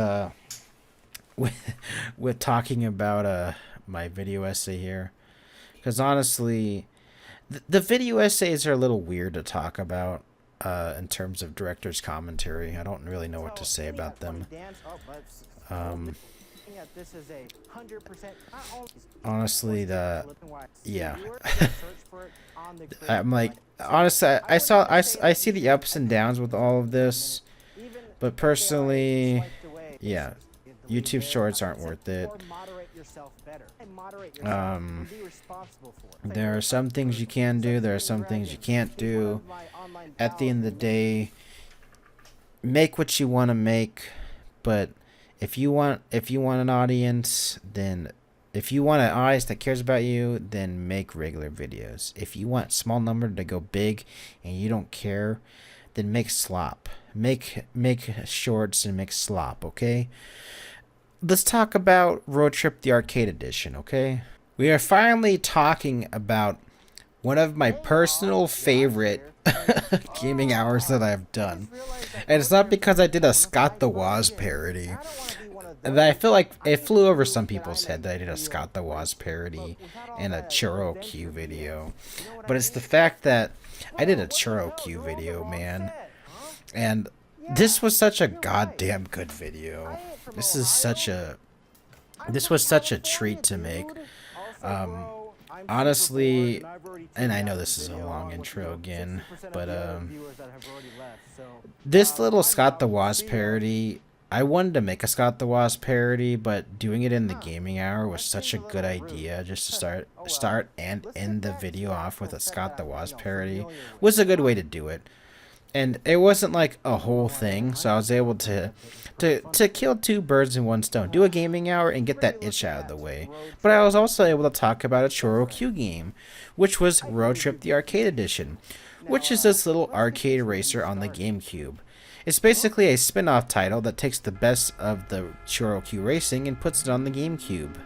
with talking about my video essay here, because honestly, the video essays are a little weird to talk about in terms of director's commentary. I don't really know what to say about them. looking at this as a 100%. Not only Honestly, yeah. search for it on the I'm like, honestly, I see the ups and downs with all of this, but personally, yeah, YouTube Shorts aren't worth it. There are some things you can do, there are some things you can't do. At the end of the day, make what you want to make, but if you want an audience, then if you want an audience that cares about you, then make regular videos. If you want small number to go big and you don't care, then make slop. Make shorts and make slop, okay? Let's talk about Road Trip the Arcade Edition, okay? We are finally talking about one of my personal favorite gaming hours that I've done. And it's not because I did a Scott the Woz parody. And I feel like it flew over some people's head that I did a Scott the Woz parody and a ChoroQ video. But it's the fact that I did a ChoroQ video, man. And this was such a goddamn good video. This was such a treat to make. Honestly, and I know this is a long intro again, but this little Scott the Woz parody, I wanted to make a Scott the Woz parody, but doing it in the gaming hour was such a good idea. Just to start and end the video off with a Scott the Woz parody was a good way to do it. And it wasn't like a whole thing, so I was able to kill two birds in one stone. Do a gaming hour and get that itch out of the way. But I was also able to talk about a ChoroQ game, which was Road Trip the Arcade Edition, which is this little arcade racer on the GameCube. It's basically a spin-off title that takes the best of the ChoroQ racing and puts it on the GameCube.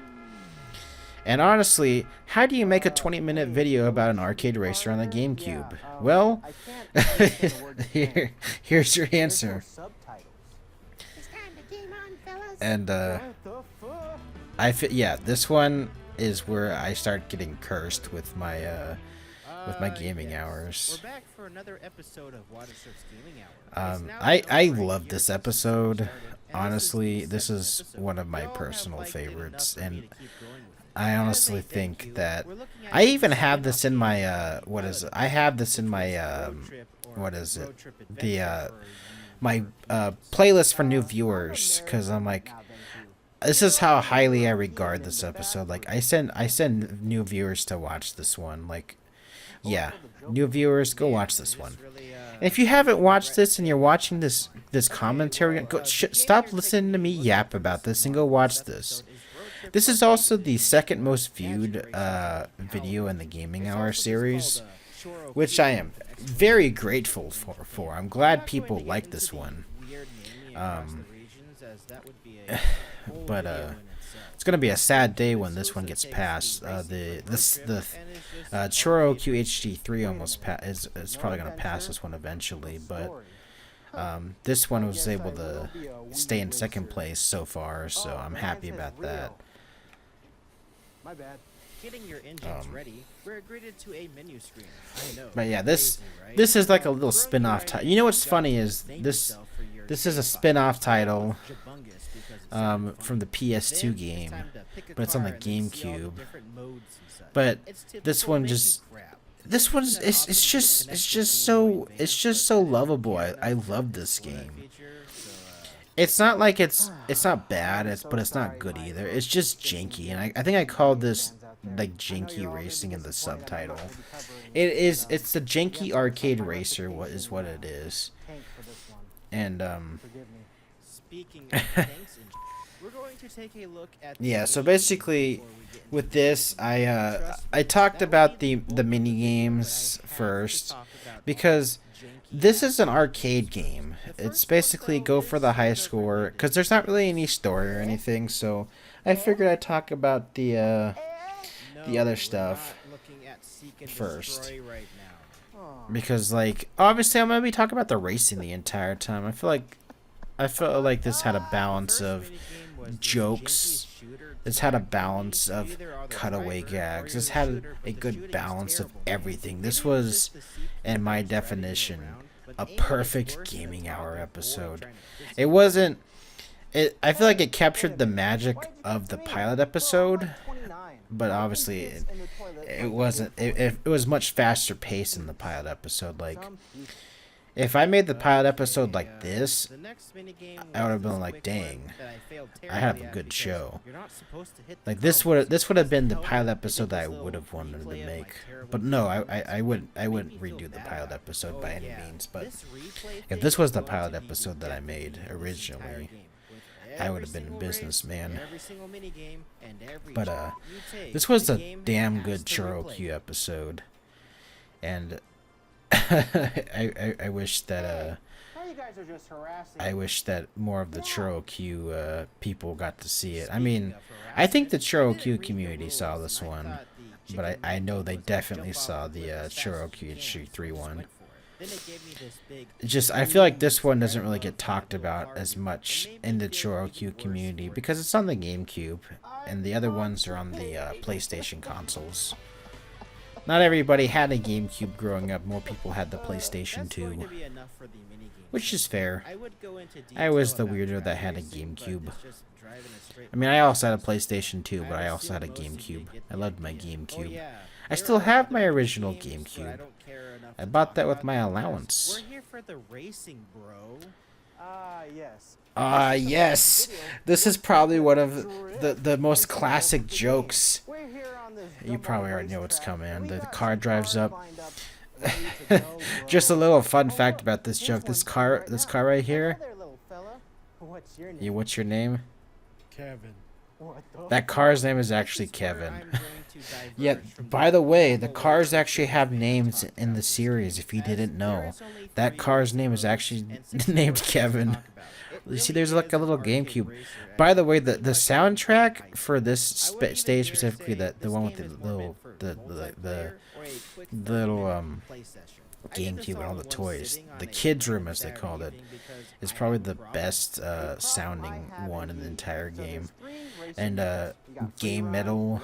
And honestly, how do you make a 20-minute video about an arcade racer on the GameCube? Well, here's your answer. And yeah, this one is where I start getting cursed with my gaming hours. We're back for another episode of Watersurf's Gaming Hour. I love this episode. Honestly, this is one of my personal favorites, and I honestly think that I even have this in my I have this in my my playlist for new viewers, because I'm like, this is how highly I regard this episode. Like, I send new viewers to watch this one. Like, yeah, new viewers, go watch this one. And if you haven't watched this and you're watching this commentary, stop listening to me yap about this and go watch this. This is also the second most viewed video in the Gaming Hour series, which I am very grateful for. I'm glad people like this one. But it's gonna be a sad day when this one gets passed. The ChoroQHG3 almost is probably gonna pass this one eventually, but this one was able to stay in second place so far, so I'm happy about that. My bad. Getting your engines ready, we're greeted to a menu screen. I know. But yeah, this is like a little spin-off title. You know what's funny is this is a spin-off title from the PS2 game, but it's on the GameCube. But this one it's just so lovable. I love this game. It's not like it's not bad, but it's not good either. It's just janky, and I think I called this like janky racing in the subtitle. It's the janky arcade racer. What it is. And Speaking of thanks, we're going to take a look at yeah. So basically, with this, I talked about the mini games first, because this is an arcade game. It's basically go for the high score, because there's not really any story or anything, so I figured I'd talk about the other stuff first. Because, like, obviously I'm going to be talking about the racing the entire time. I felt like this had a balance of jokes. This had a balance of cutaway gags. This had a good balance of everything. This was, in my definition, a perfect gaming hour episode. It wasn't I feel like it captured the magic of the pilot episode, but obviously it wasn't. It was much faster paced in the pilot episode. Like, if I made the pilot episode like this, I would have been like, dang, I have a good show. Like, this would have been the pilot episode that I would have wanted to make. But no, I wouldn't redo the pilot episode by any means. But if this was the pilot episode that I made originally, I would have been a businessman. But this was a damn good ChoroQ episode, and I wish that more of the ChoroQ people got to see it. I mean, I think the ChoroQ community saw this one, but I know they definitely saw the ChoroQHG3 one. Just, I feel like this one doesn't really get talked about as much in the ChoroQ community because it's on the GameCube, and the other ones are on the PlayStation consoles. Not everybody had a GameCube growing up. More people had the PlayStation 2, which is fair. I was the weirdo that had a GameCube. I mean, I also had a PlayStation 2, but I also had a GameCube. I loved my GameCube. I still have my original GameCube. I bought that with my allowance. We're here for the racing, bro. Yes. Yes. This is probably one of the most classic jokes. You probably already know what's coming. The car drives up. Just a little fun fact about this joke. This car right here. What's your name? Kevin. That car's name is actually Kevin. Yeah, by the way, the cars actually have names in the series, if you didn't know. That car's name is actually named Kevin. You see, there's like a little GameCube. By the way, the soundtrack for this stage specifically, the one with the little GameCube and all the toys, the kids room as they called it, is probably the best sounding one in the entire game. And Game Metal,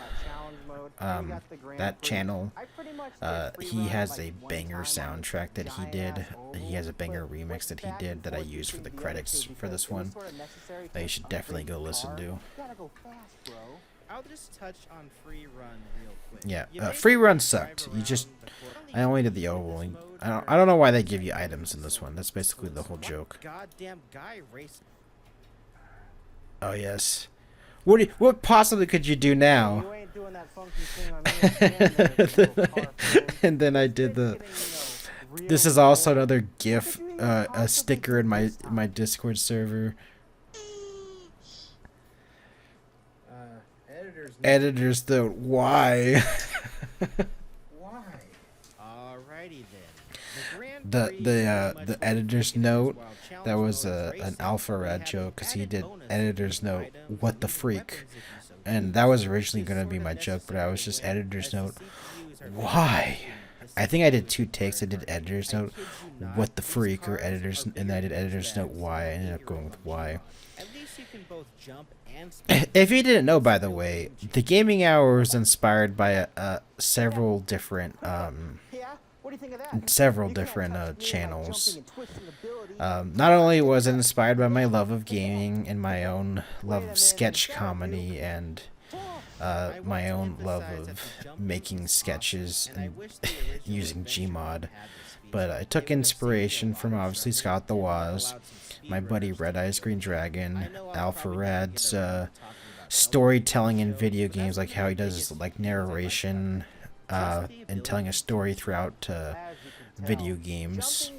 that channel, he has a banger soundtrack that he did. He has a banger remix that he did that I used for the credits for this one that you should definitely go listen to. I'll just touch on free run real quick. Yeah, free run sucked. I only did the overall. I don't know why they give you items in this one. That's basically the whole joke. Goddamn guy racing. Oh yes. What possibly could you do now? You ain't doing that funky thing on me again, little car phone. And then I did the. This is also another GIF, a sticker in my Discord server. Editors note, why? Why? Alrighty then. The editor's note, that was an alpha rad joke because he did editor's note, what the freak, and that was originally going to be my joke, but I was just editor's note, why? I think I did 2 takes. I did editor's note, what the freak, or editor's, and I did editor's note, why. I ended up going with why. At least you can both jump and if you didn't know, by the way, the gaming hour was inspired by several different channels. Not only was it inspired by my love of gaming and my own love of sketch comedy and my own love of making sketches and using Gmod, but I took inspiration from obviously Scott the Woz, my buddy Red Eyes Green Dragon, Alpha Rad's storytelling in video games, like how he does like narration and telling a story throughout video games.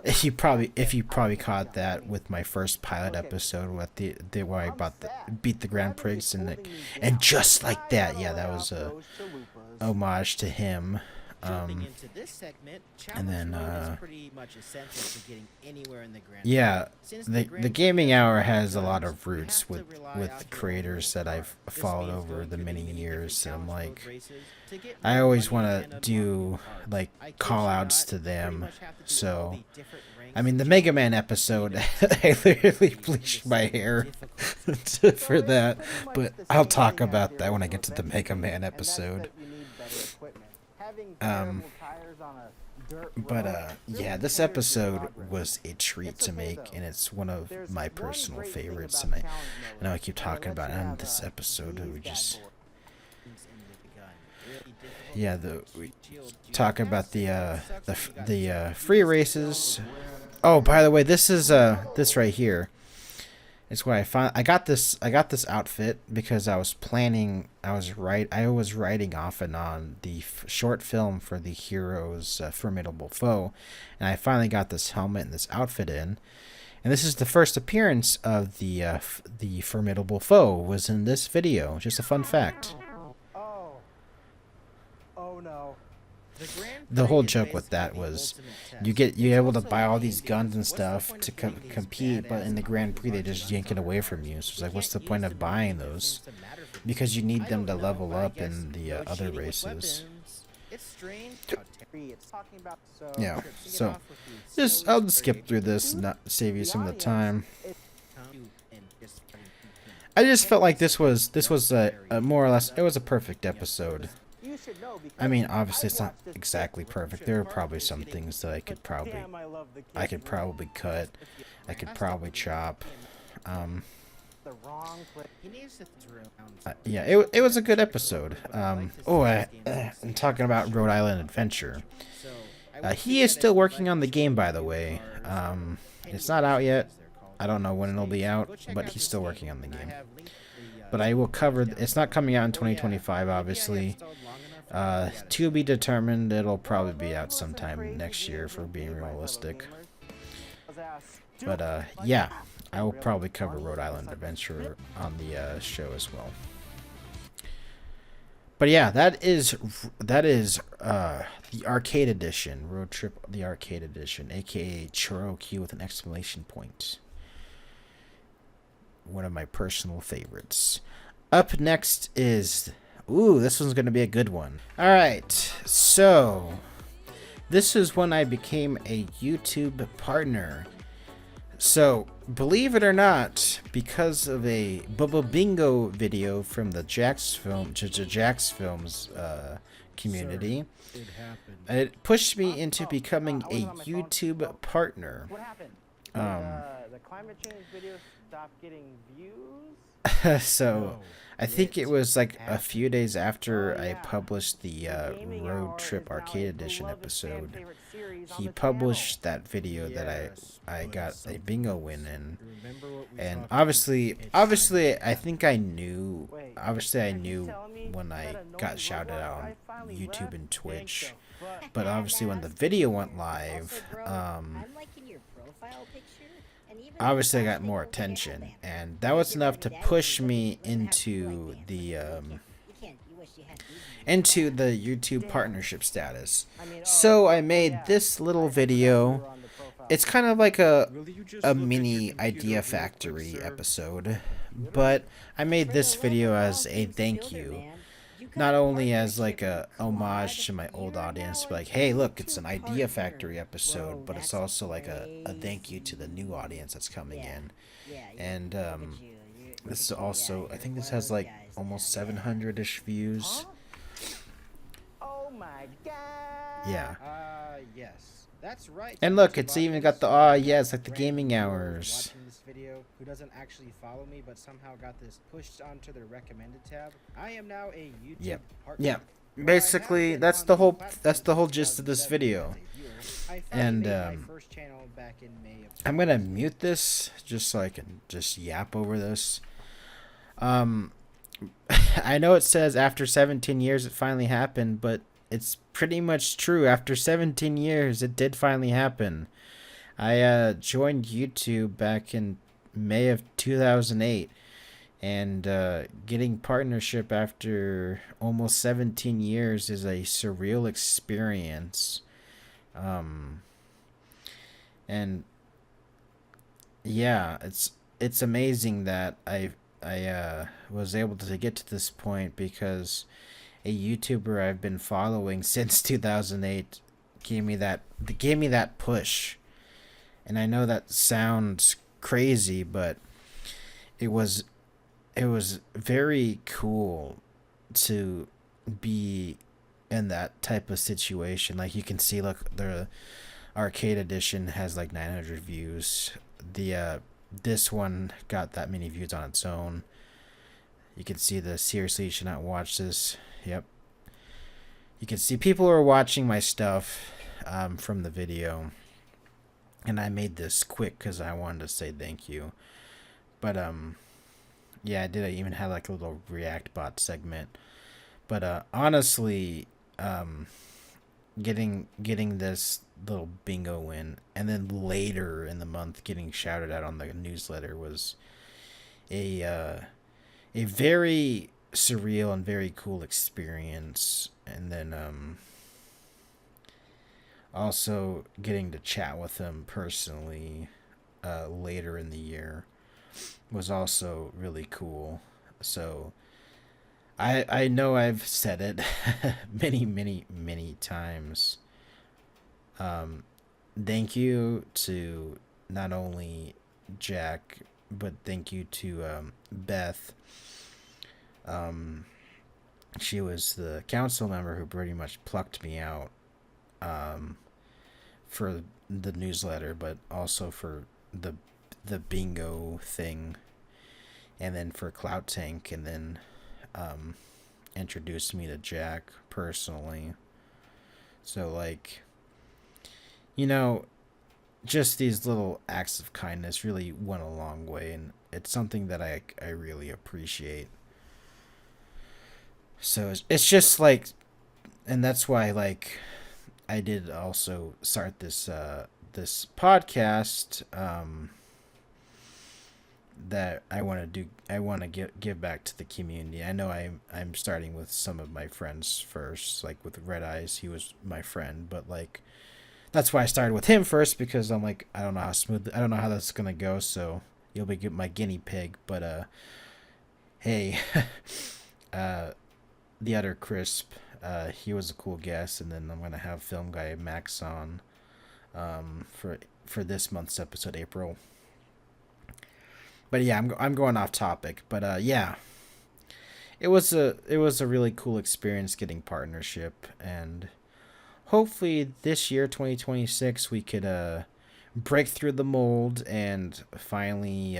If you probably caught that with my first pilot episode with the where I beat the Grand Prix and just like that, yeah, that was a homage to him. And then yeah, the gaming hour has a lot of roots with creators that I've followed over the many years, and I'm like, I always want to do like call outs to them. So I mean, the Megaman episode, I literally bleached my hair for that, but I'll talk about that when I get to the Megaman episode. dirt But road. yeah, Really this caters to episode progress. was a treat It's to okay, make, though. and it's one of There's my one personal great thing favorites. about And challenge I know I mode. keep They talking let about you it on have, this episode. these We bad just boys. yeah, we talk about the free races. Oh, by the way, this is this right here. It's where I got this outfit because I was writing off and on the short film for the hero's formidable foe, and I finally got this helmet and this outfit in. And this is the first appearance of the formidable foe was in this video. Just a fun fact. Oh. Oh no. The whole joke with that was you're able to buy all these guns and stuff to compete, but in the Grand Prix they just yank it away from you. So it's like, what's the point of buying those? Because you need them to level up in the other races. It's strange. It's talking about Yeah. So I'll just skip through this and not save you some of the time. I just felt like this was a more or less, it was a perfect episode. You should know because I mean, obviously it's I not watched this exactly clip perfect. with There are the probably some things that I could probably Damn, I love the kids room. cut. I could probably chop. The wrong place. He needs to Yeah, it was a good episode. I'm talking about Rhode Island Adventure. He is still working on the game, by the way. It's not out yet. I don't know when it'll be out, but he's still working on the game. But I will cover. It's not coming out in 2025, obviously. To be determined. It'll probably be out sometime next year, if we're being realistic. But yeah, I will probably cover Rhode Island Adventure on the show as well. But yeah, that is the arcade edition, Road Trip, the arcade edition, aka ChoroQ with an exclamation point. One of my personal favorites. Up next is, this one's gonna be a good one. All right, so this is when I became a YouTube partner. So, believe it or not, because of a Bubba Bingo video from the Jax Films community, it pushed me into becoming a YouTube partner. What happened? The climate change videos stopped getting views? So, I think it was like a few days after I published the Road Trip Arcade Edition episode. He published that video that I got a bingo win in, and obviously I think I knew. Obviously, I knew when I got shouted out on YouTube and Twitch, but obviously when the video went live, obviously I got more attention, and that was enough to push me into the YouTube partnership status. So I made this little video. It's kind of like a mini Idea Factory episode, but I made this video as a thank you. Not only as like a homage to my old audience, but like, hey, look, it's an Idea Factory episode, but it's also like a thank you to the new audience that's coming in. And this is also, I think this has like almost 700-ish views. Oh my god. Yeah. Yes. That's right. And look, it's even got the yes, like the gaming hours. Watching this video, who doesn't actually follow me but somehow got this pushed onto their recommended tab. I am now a YouTube partner. Yeah. Basically, that's the whole gist of this video. And I'm gonna mute this just so I can just yap over this. I know it says after 17 years it finally happened, but it's pretty much true. After 17 years, it did finally happen. I joined YouTube back in May of 2008, and getting partnership after almost 17 years is a surreal experience. And yeah, it's amazing that I was able to get to this point because a YouTuber I've been following since 2008 gave me that push. And I know that sounds crazy, but it was very cool to be in that type of situation. Like you can see, look, the arcade edition has like 900 views. The this one got that many views on its own. You can see the seriously you should not watch this. Yep. You can see people are watching my stuff from the video. And I made this quick because I wanted to say thank you. But yeah, I even have like a little Reactbot segment. But honestly, getting this little bingo win, and then later in the month getting shouted out on the newsletter was a very surreal and very cool experience. And then also getting to chat with him personally later in the year was also really cool. So I know I've said it many times. Thank you to not only Jack, but thank you to Beth. She was the council member who pretty much plucked me out for the newsletter, but also for the bingo thing, and then for Clout Tank, and then introduced me to Jack personally. So like, you know, just these little acts of kindness really went a long way, and it's something that I really appreciate. So it's just like, and that's why like I did also start this this podcast that I want to do. I want to give back to the community. I know I'm starting with some of my friends first, like with Red Eyes. He was my friend, but like that's why I started with him first, because I'm like, I don't know how that's gonna go. So you'll be my guinea pig. But hey, the other Crisp, he was a cool guest, and then I'm gonna have film guy Max on for this month's episode, April. But yeah, I'm going off topic. But yeah, it was a really cool experience getting partnership, and hopefully this year 2026 we could break through the mold and finally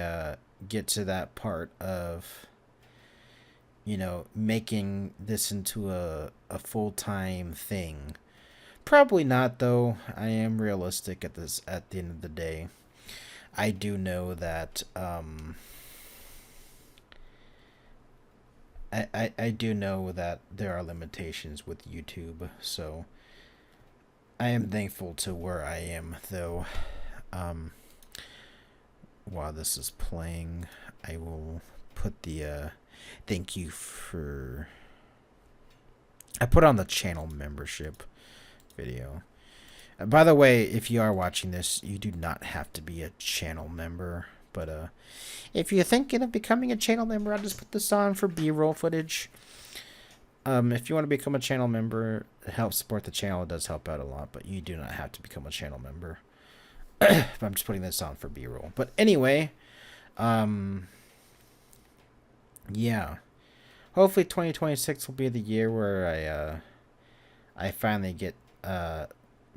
get to that part of, you know, making this into a full-time thing. Probably not, though. I am realistic at the end of the day. I do know that I do know that there are limitations with YouTube, so I am thankful to where I am, though. While this is playing, I will put the thank you for... I put on the channel membership video. By the way, if you are watching this, you do not have to be a channel member. But if you're thinking of becoming a channel member, I'll just put this on for B-roll footage. If you want to become a channel member, it helps support the channel. It does help out a lot, but you do not have to become a channel member. But I'm just putting this on for B-roll. But anyway, yeah. Hopefully 2026 will be the year where I finally get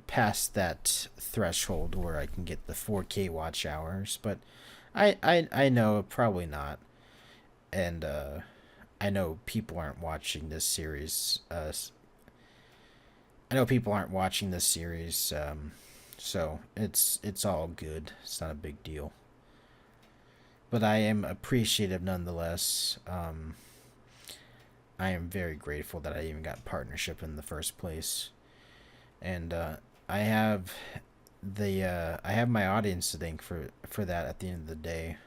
past that threshold where I can get the 4K watch hours, but I know probably not. And I know people aren't watching this series. So it's all good. It's not a big deal. But I am appreciative nonetheless. I am very grateful that I even got partnership in the first place. And I have my audience to thank for that at the end of the day.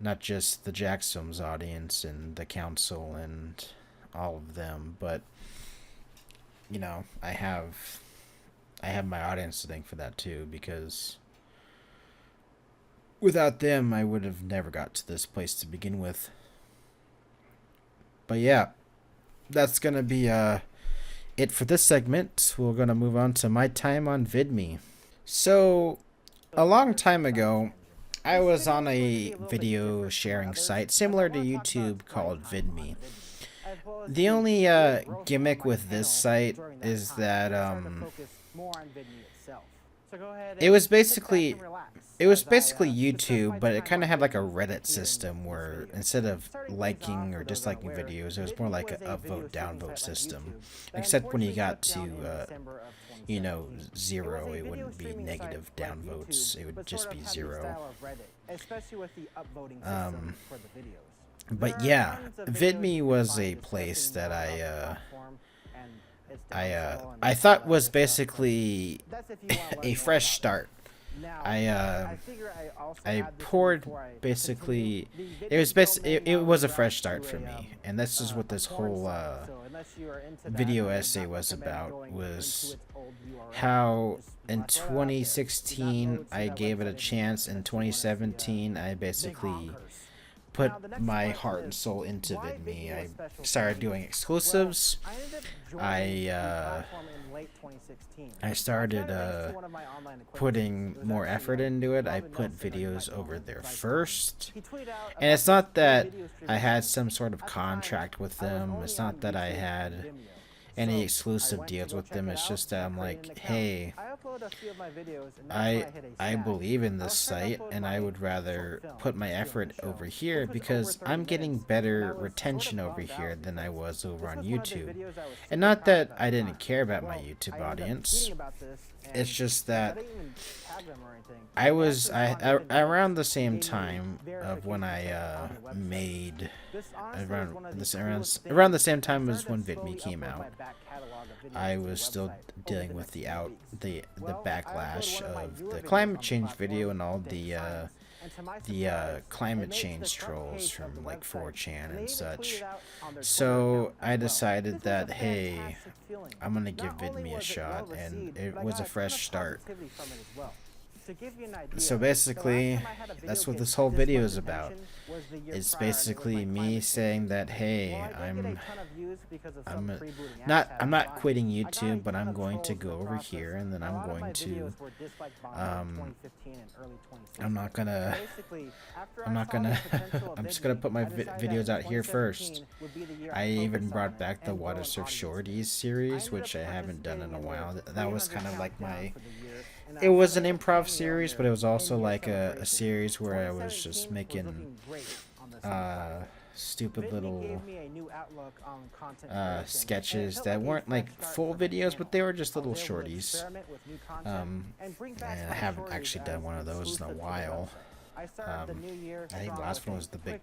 Not just the Jackson's audience and the council and all of them, but you know, I have my audience to thank for that too, because without them I would have never got to this place to begin with. But yeah, that's gonna be it for this segment. We're gonna move on to my time on Vidme. So a long time ago, I was on a video sharing site similar to YouTube called Vidme. the only gimmick with this site is that it was basically YouTube, but it kind of had like a Reddit system where instead of liking or disliking videos, it was more like a upvote downvote system. Except when you got to you know, 0, it wouldn't be negative downvotes, it would just be 0. But yeah, Vidme was a place that I thought was basically a fresh start. I poured basically it was a fresh start for me, and this is what this whole video essay was about, was how in 2016 I gave it a chance. In 2017 I basically put my heart and soul into Vidme. I started doing exclusives. I started putting more effort into it. I put videos over there first. And it's not that I had some sort of contract with them. It's not that I had any exclusive deals with them. It's just that I'm like, hey, I believe in this site, and I would rather put my effort over here because I'm getting better retention over here than I was over on YouTube. And not that I didn't care about my YouTube audience. It's just that I was around the same time of when I made around the same time as when Vidme came out. I was still dealing with the backlash of the climate change video and all the climate change trolls from like 4chan and such. So I decided that, hey, I'm gonna give Vidme a shot, and it was a fresh start. So basically, that's what this whole video is about. It's basically me saying that, hey, I'm not quitting YouTube, but I'm going to go over here, and then I'm going to I'm just gonna put my videos out here first. I even brought back the Watersurf Shorties series, which I haven't done in a while. That was kind of like it was an improv series, but it was also like a series where I was just making stupid little sketches that weren't like full videos, but they were just little shorties. And I haven't actually done one of those in a while. I think the last one was the Big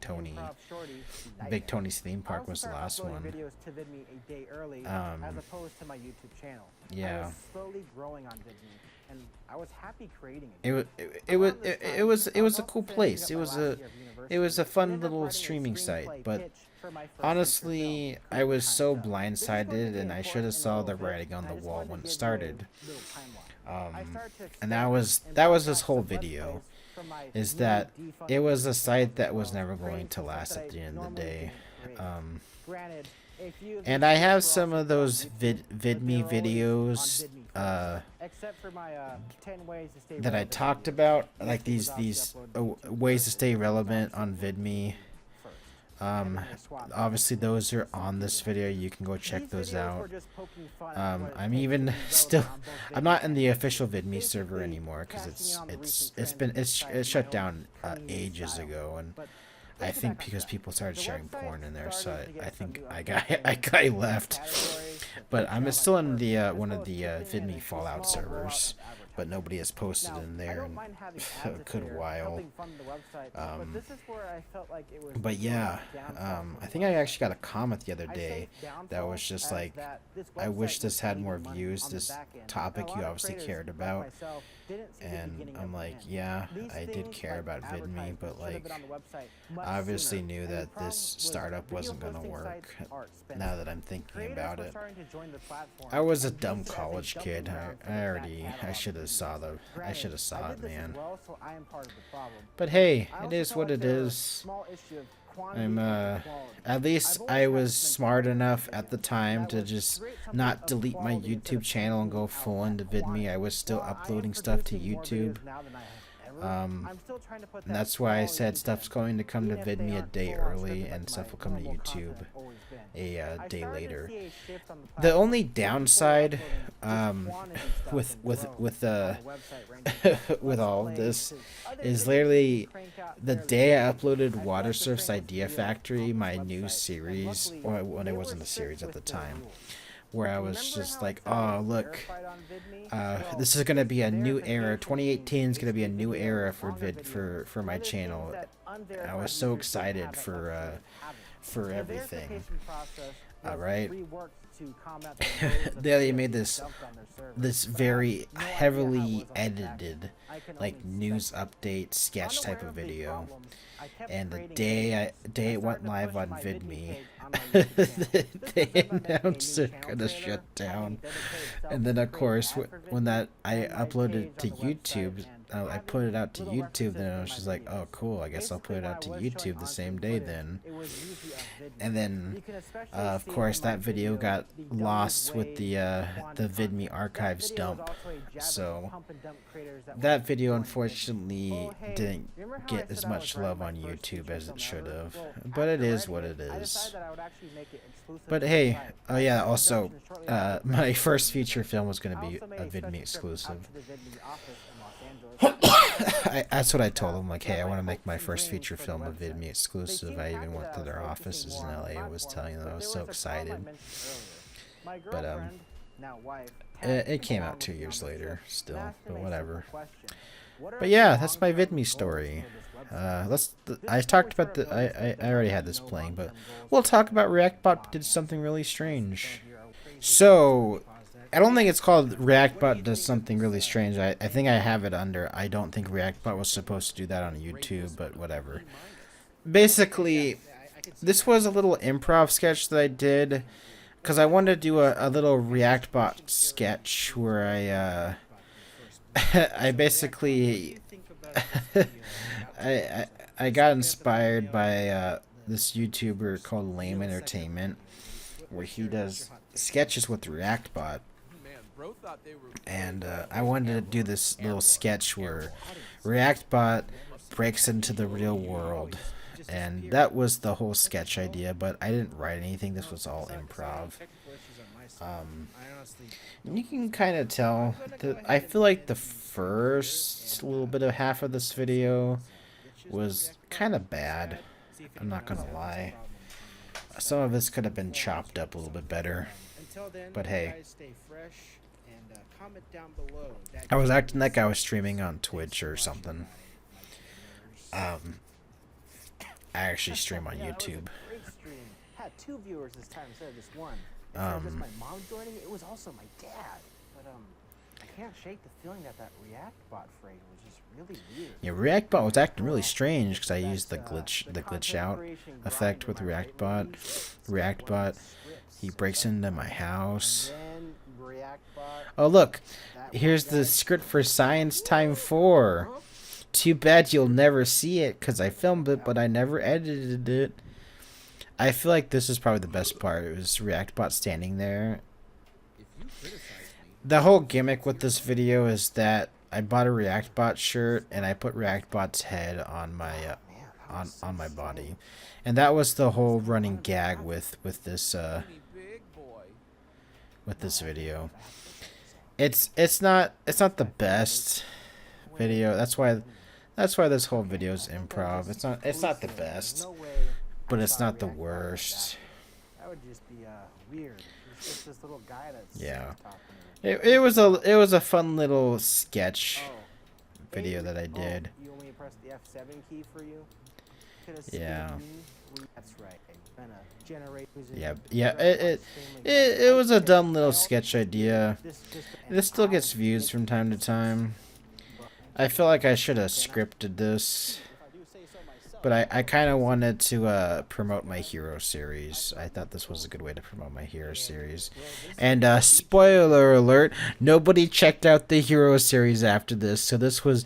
Tony's Theme Park was the last one. Yeah. And I was happy creating it. It was a cool place. It was a fun little streaming site, but honestly, I was so blindsided, and I should have saw the writing on the wall when it started. And that was this whole video, is that it was a site that was never going to last at the end of the day. And I have some of those Vidme videos that I talked about, like these ways to stay relevant on Vidme. Obviously those are on this video. You can go check those out. I'm even still, I'm not in the official Vidme server anymore because it's shut down ages ago, and I think because people started sharing porn in there, so I think I got left. But I'm still in the one of the Vidme Fallout servers, but nobody has posted in there in a good while. But yeah, I think I actually got a comment the other day that was just like, I wish this had more views, this topic you obviously cared about. And I'm like, yeah, I did care about Vidme, but like, obviously knew that this startup wasn't gonna work. Now that I'm thinking about it, I was a dumb college kid. I should have saw it, man. But hey, it is what it is. I'm at least I was smart enough at the time to just not delete my YouTube channel and go full into Vidme. I was still uploading stuff to YouTube. And that's why I said stuff's going to come to Vidme a day early and stuff will come to YouTube. a I day started to later. see a shift on the The only platform. downside Quantity stuff with and with growth with on uh the website ranging from with Let's all of Plays this to other is videos we literally crank out the fairly day I quickly. uploaded I feel like the Watersurf's train was Idea wheels Factory, on this my new website, and series, luckily, or when they it were wasn't a series strict at the with their time, rules. where I was Remember just how I like, said I oh was look, verified on Vidme? Well, this is gonna be a this new era. verification means 2018 is gonna be a HD new era videos, for longer videos, for and my other things channel. that I unverified was so users didn't have excited that luxury of having. for The everything. verification process was Alright. reworked to combat the loads of They videos made being this dumped on their servers, this but I very have no idea how it heavily was on the back end. edited, I can like only news speculate. update sketch type Unaware of the video. problem, I kept And the creating day videos. it I went started to live push on my Vidme, page on my YouTube channel. This they was as I met a announced new they're channel gonna trailer, shut down. having dedicated And then of self-created course ad for when Vidme, that I and my uploaded page to on the website, YouTube, and I having put it out to little YouTube. references Then I in was my just like, oh videos. cool, I guess I'll put Basically, it when out I to was YouTube showing the same on-screen day footage, then. it was usually of Vidme. And then You can especially of see course in my that video videos got the dumbest lost with way the to Vidme content. That archives video was dump. also a jab at the So pump and dump creators that that were video joining Vidme. unfortunately Oh, hey, didn't remember how I get said as I much was writing love my on first YouTube feature as film it should ever? have. Well, But it after is writing what it, it I is. decided that I would actually make it exclusive But to the hey, site. oh I yeah, started also production shortly after my Vidme first was feature released. film was going I to be also made a a Vidme special trip out exclusive. to the Vidme office in Los Angeles. That's what I told them, like, Get hey, I my want to make hopes my and first dreams feature for the film a website. Vidme They exclusive. seemed I happy even went that to I their was offices focusing in more on the LA and was platform, telling them I but was there so was a problem I excited. mentioned earlier. My But girlfriend, now wife, it came along out with 2 me on years the later trip, still, and asked but him a whatever. simple question. What are But the yeah, that's my long-term Vidme goals story. for this website? I This is talked where we about the sort of noticed that I there already might had be this no playing, but long-term goals we'll for talk the about website. Reactbot did something really strange. Crazy So I don't think it's called What do Reactbot you does think something of really this, strange. I think I have it under. I don't think Reactbot was supposed to do that on YouTube, but whatever. Basically, this was a little improv sketch that I did because I wanted to do a little Reactbot sketch where I basically I got inspired by this YouTuber called Lame Entertainment, where he does sketches with Reactbot. And I wanted to do this little sketch where Reactbot breaks into the real world. And that was the whole sketch idea, but I didn't write anything. This was all improv. You can kind of tell that I feel like the first little bit of half of this video was kind of bad. I'm not gonna lie. Some of this could have been chopped up a little bit better. But hey, I was acting like I was streaming on Twitch or something. I actually stream on YouTube. Had 2 viewers this time instead of just 1. Instead of just my mom joining, it was also my dad. But I can't shake the feeling that Reactbot phrase was just really weird. Yeah, Reactbot was acting really strange because I used the glitch out effect with Reactbot. Reactbot, he breaks into my house. Oh look, here's the script for Science Time 4. Too bad you'll never see it because I filmed it, but I never edited it. I feel like this is probably the best part. It was Reactbot standing there. The whole gimmick with this video is that I bought a Reactbot shirt and I put Reactbot's head on my on my body, and that was the whole running gag with this video. It's not the best video. That's why this whole video is improv. It's not the best, but it's not the worst. That would just be weird. It's just this little guy that's Yeah. talking. It was a fun little sketch video that I did. You want me to press the F7 key for you? Yeah. That's right. Yeah. It was a dumb little sketch idea. This still gets views from time to time. I feel like I should have scripted this, but I kind of wanted to promote my hero series. I thought this was a good way to promote my hero series. And spoiler alert, nobody checked out the hero series after this, so this was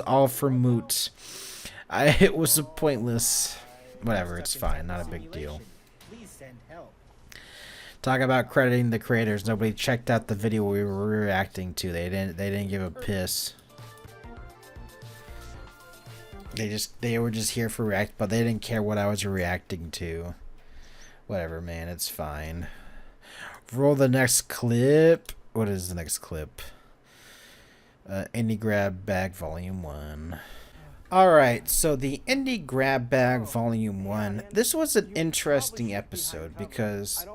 all for moot. It was pointless. Whatever, it's fine, not a big deal. Talk about crediting the creators. Nobody checked out the video we were reacting to. They didn't give a piss. They were just here for react, but they didn't care what I was reacting to. Whatever, man. It's fine. Roll the next clip. What is the next clip? Indie Grab Bag Volume 1. Alright, so the Indie Grab Bag Volume 1. This was an interesting episode because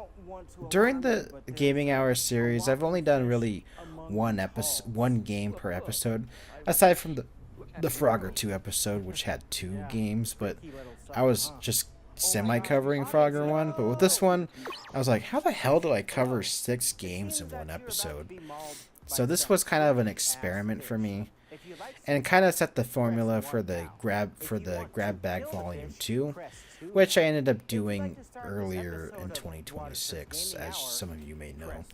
during the Gaming Hour series, I've only done really one game per episode, aside from the Frogger 2 episode, which had 2 games, but I was just semi-covering Frogger 1. But with this one, I was like, how the hell do I cover 6 games in one episode? So this was kind of an experiment for me, and kind of set the formula for the Grab Bag Volume 2, which I ended up doing earlier in 2026, as some of you may know.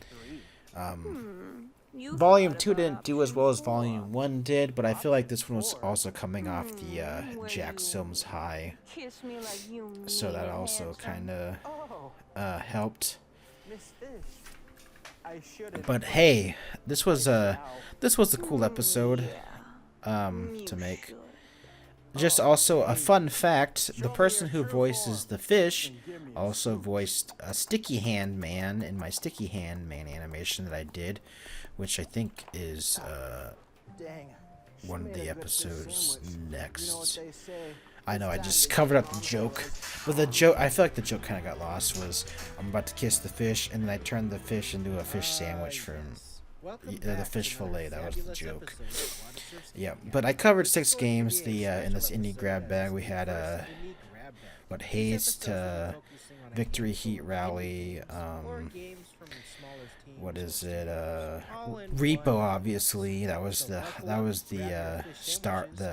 Volume 2 didn't do as well as Volume 1 did, but I feel like this one was also coming off the Jack Sims high, so that also kind of helped. But hey, this was a cool episode to make. Just also a fun fact, the person who voices the fish also voiced a Sticky Hand Man in my Sticky Hand Man animation that I did, which I think is one of the episodes next. I know, I just covered up the joke. But the joke, I feel like the joke kind of got lost, was I'm about to kiss the fish, and then I turned the fish into a fish sandwich from the fish fillet. That was the joke. Yeah, but I covered 6 games in this Indie Grab Bag. We had Haste, Victory Heat Rally, what is it? Repo, obviously. That was the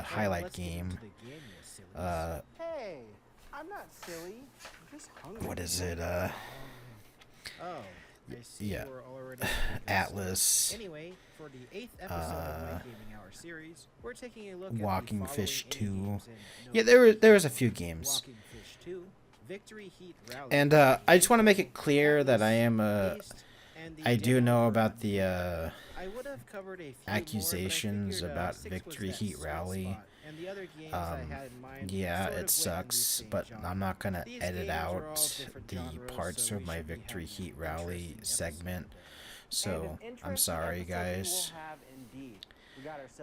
highlight game. Hey, I'm not silly. I'm just hungry. What is it? Yeah, Atlas. Anyway, for the 8th episode of my Gaming Hour series, we're taking a look at Walking the Fish 2. games Yeah, there was a few games. Walking Fish 2, Victory Heat Rally, And I just want to make it clear that I do know about the I would have covered a few accusations more, but I about figured, Victory was that Heat sweet Rally. spot. And the other games I had in mind Yeah, sort of it went sucks, in the but same I'm not gonna These edit games are all out different the genres, parts so of we my should be Victory having Heat an Rally interesting segment. episode. So I'm sorry, guys,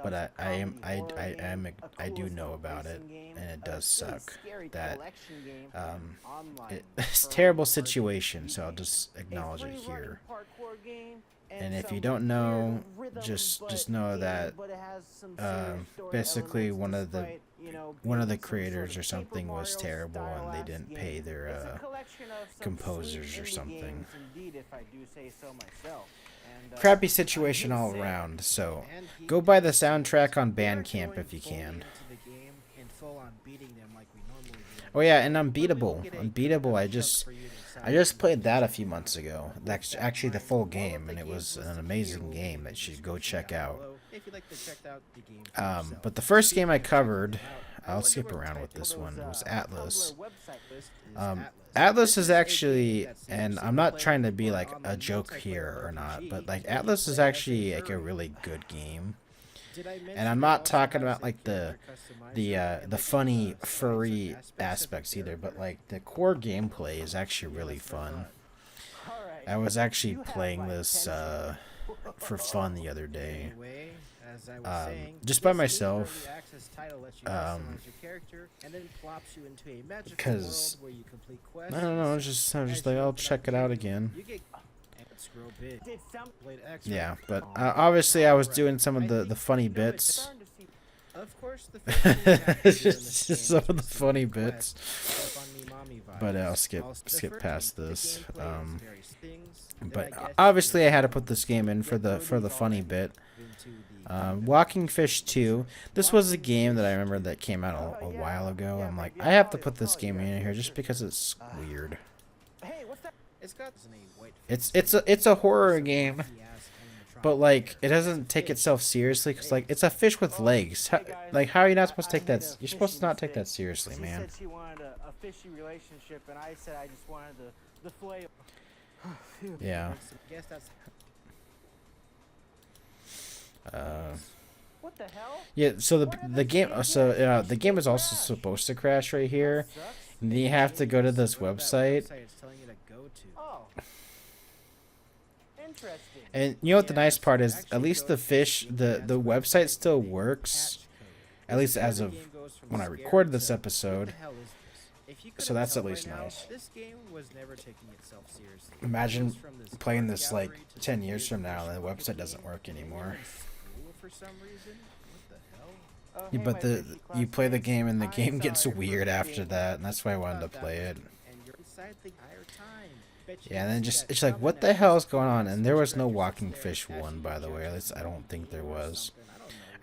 but I do know about it, and it does suck. That it's a terrible situation, so I'll just acknowledge it here. And if you don't know, just know that basically one of the creators or something was terrible, and they didn't pay their composers or something. Crappy situation all around. So go buy the soundtrack on Bandcamp if you can. Oh yeah, and Unbeatable. I just played that a few months ago. That's actually the full game, and it was an amazing game that you should go check out. But the first game I covered, I'll skip around with this one, was Atlas. Atlas is actually, and I'm not trying to be like a joke here or not, but like Atlas is actually like a really good game. And I'm not talking about like the funny furry aspects either, but like the core gameplay is actually really fun. I was actually playing this for fun the other day, just by myself, because I don't know, I was just like, I'll check it out again. Yeah, but obviously I was doing some of the funny bits. Just some of the funny bits. But I'll skip past this. But obviously I had to put this game in for the funny bit. Walking Fish 2. This was a game that I remember that came out a while ago. I'm like, I have to put this game in here just because it's weird. It's a horror game, but like it doesn't take itself seriously, because like it's a fish with legs. How are you not supposed to take that? You're supposed to not take that seriously, man. She said she wanted a fishy relationship, and I said I just wanted the fillet. Yeah. What the hell? Yeah. So the game is also supposed to crash right here, and then you have to go to this website, interesting. And you know what the nice part is? At least the fish, the website still works. At least as of when I recorded this episode. So that's at least nice. This game was never taking itself seriously. Imagine playing this like 10 years from now and the website doesn't work anymore. For some reason? What the hell? Yeah, but you play the game and the game gets weird after that, and that's why I wanted to play it. Yeah, and then it's like, what the hell is going on? And there was no Walking Fish 1, by the way. At least I don't think there was.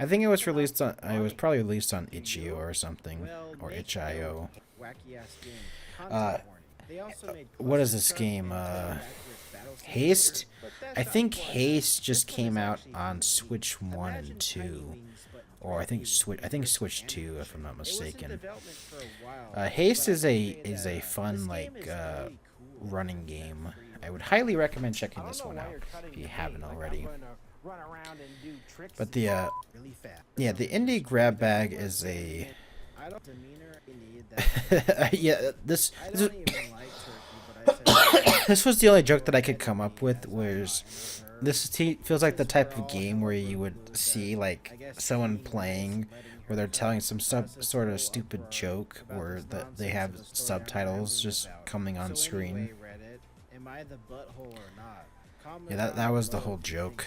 I think it was released on. It was probably released on itch.io or something, or itch.io. What is this game? Haste? I think Haste just came out on Switch 1 and 2. Or I think Switch 2, if I'm not mistaken. Haste is a fun like running game. I would highly recommend checking this one out if you haven't already. But the the indie grab bag is a yeah, this this was the only joke that I could come up with, whereas this feels like the type of game where you would see like someone playing where they're telling some sort of stupid joke, or that they have subtitles just coming on screen. Yeah, that was the whole joke.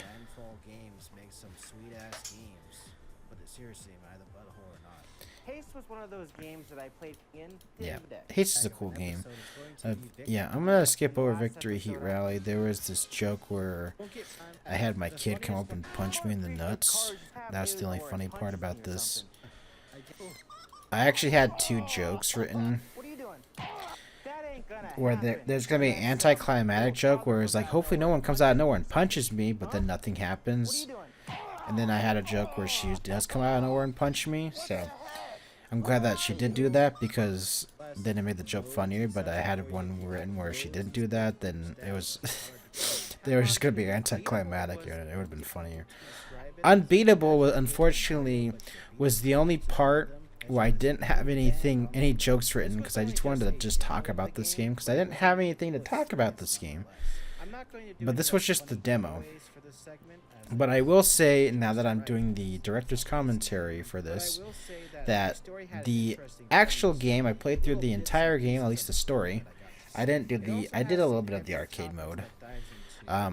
Haste was one of those games that I played in. Yeah, Haste is a cool game. Yeah, I'm gonna skip over Victory Heat Rally. There was this joke where I had my kid come up and punch me in the nuts. That's the only funny part about this. I actually had 2 jokes written. Where there's gonna be an anticlimactic joke where it's like, hopefully no one comes out of nowhere and punches me, but then nothing happens. And then I had a joke where she does come out of nowhere and punch me, so I'm glad that she did do that, because then it made the joke funnier. But I had one written where she didn't do that, then it was there was just gonna be anticlimactic, and it would have been funnier. Unbeatable, unfortunately, was the only part where I didn't have any jokes written, because I just wanted to just talk about this game, because I didn't have anything to talk about this game. But this was just the demo. But I will say, now that I'm doing the director's commentary for this, that the actual game, I played through the entire game, at least the story. I did a little bit of the arcade mode. I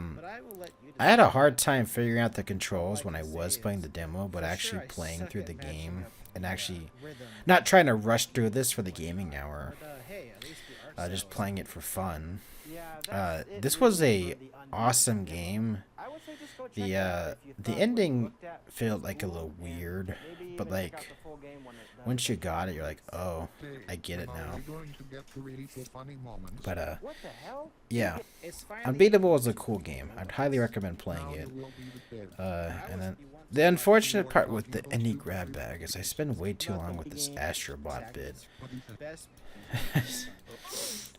had a hard time figuring out the controls when I was playing the demo, but actually playing through the game and actually not trying to rush through this for the gaming hour, just playing it for fun. This was a awesome game. The ending felt like a little weird, but like once you got it, you're like, oh, I get it now. But yeah, Unbeatable was a cool game. I'd highly recommend playing it. And then the unfortunate part with the indie grab bag is I spend way too long with this Astrobot bit.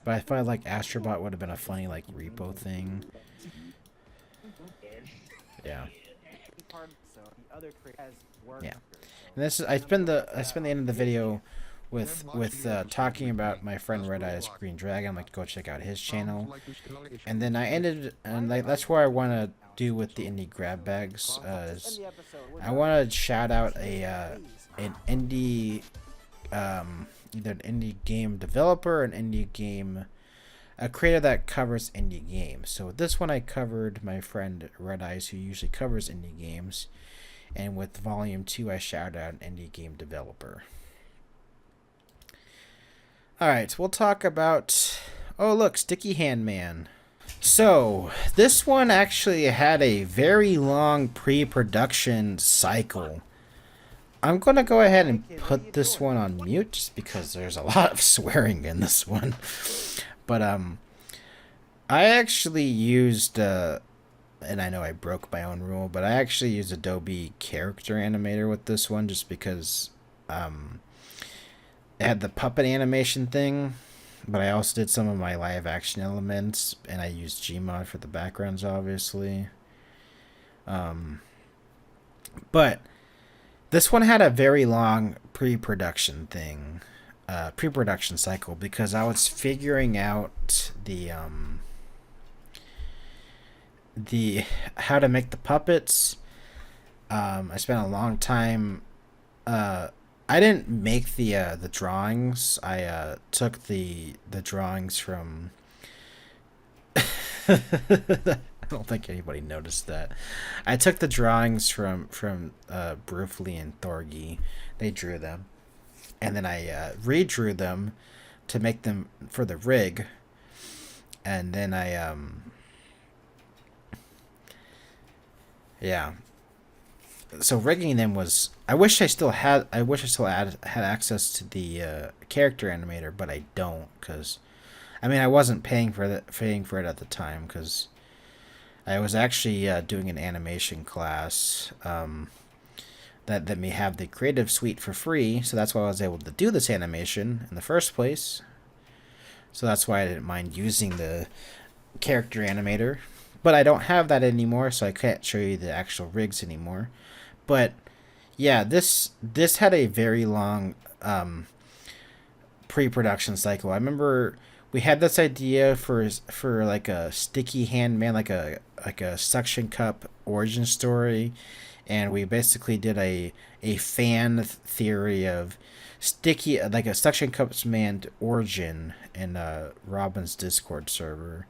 But I felt like Astrobot would have been a funny like repo thing. Yeah. Yeah. And this is I spend the end of the video with talking about my friend Red Eyes Green Dragon. I'm like, go check out his channel. And then I ended, and like that's where I want to do with the indie grab bags. I want to shout out an indie either an indie game developer, an indie game, a creator that covers indie games. So with this one, I covered my friend Red Eyes, who usually covers indie games, and with Volume 2, I shouted out an indie game developer. Alright, we'll talk about... Oh, look, Sticky Hand Man. So, this one actually had a very long pre-production cycle. I'm going to go ahead and put this one on mute, just because there's a lot of swearing in this one. But, I actually used, and I know I broke my own rule, but I actually used Adobe Character Animator with this one, just because, it had the puppet animation thing, but I also did some of my live action elements, and I used Gmod for the backgrounds, obviously. But this one had a very long pre-production thing, pre-production cycle, because I was figuring out how to make the puppets. I spent a long time. I didn't make the drawings. I took the drawings from. I don't think anybody noticed that. I took the drawings from Brufley and Thorgy. They drew them, and then I redrew them to make them for the rig, and then yeah. So rigging them was. I wish I still had access to the character animator, but I don't, because I mean I wasn't paying for it at the time, because I was actually doing an animation class that let me have the creative suite for free, so that's why I was able to do this animation in the first place. So that's why I didn't mind using the character animator, but I don't have that anymore, so I can't show you the actual rigs anymore. But yeah, this had a very long pre-production cycle. I remember we had this idea for like a sticky hand man, like a suction cup origin story, and we basically did a fan theory of sticky, like a suction cups man origin in Robin's Discord server.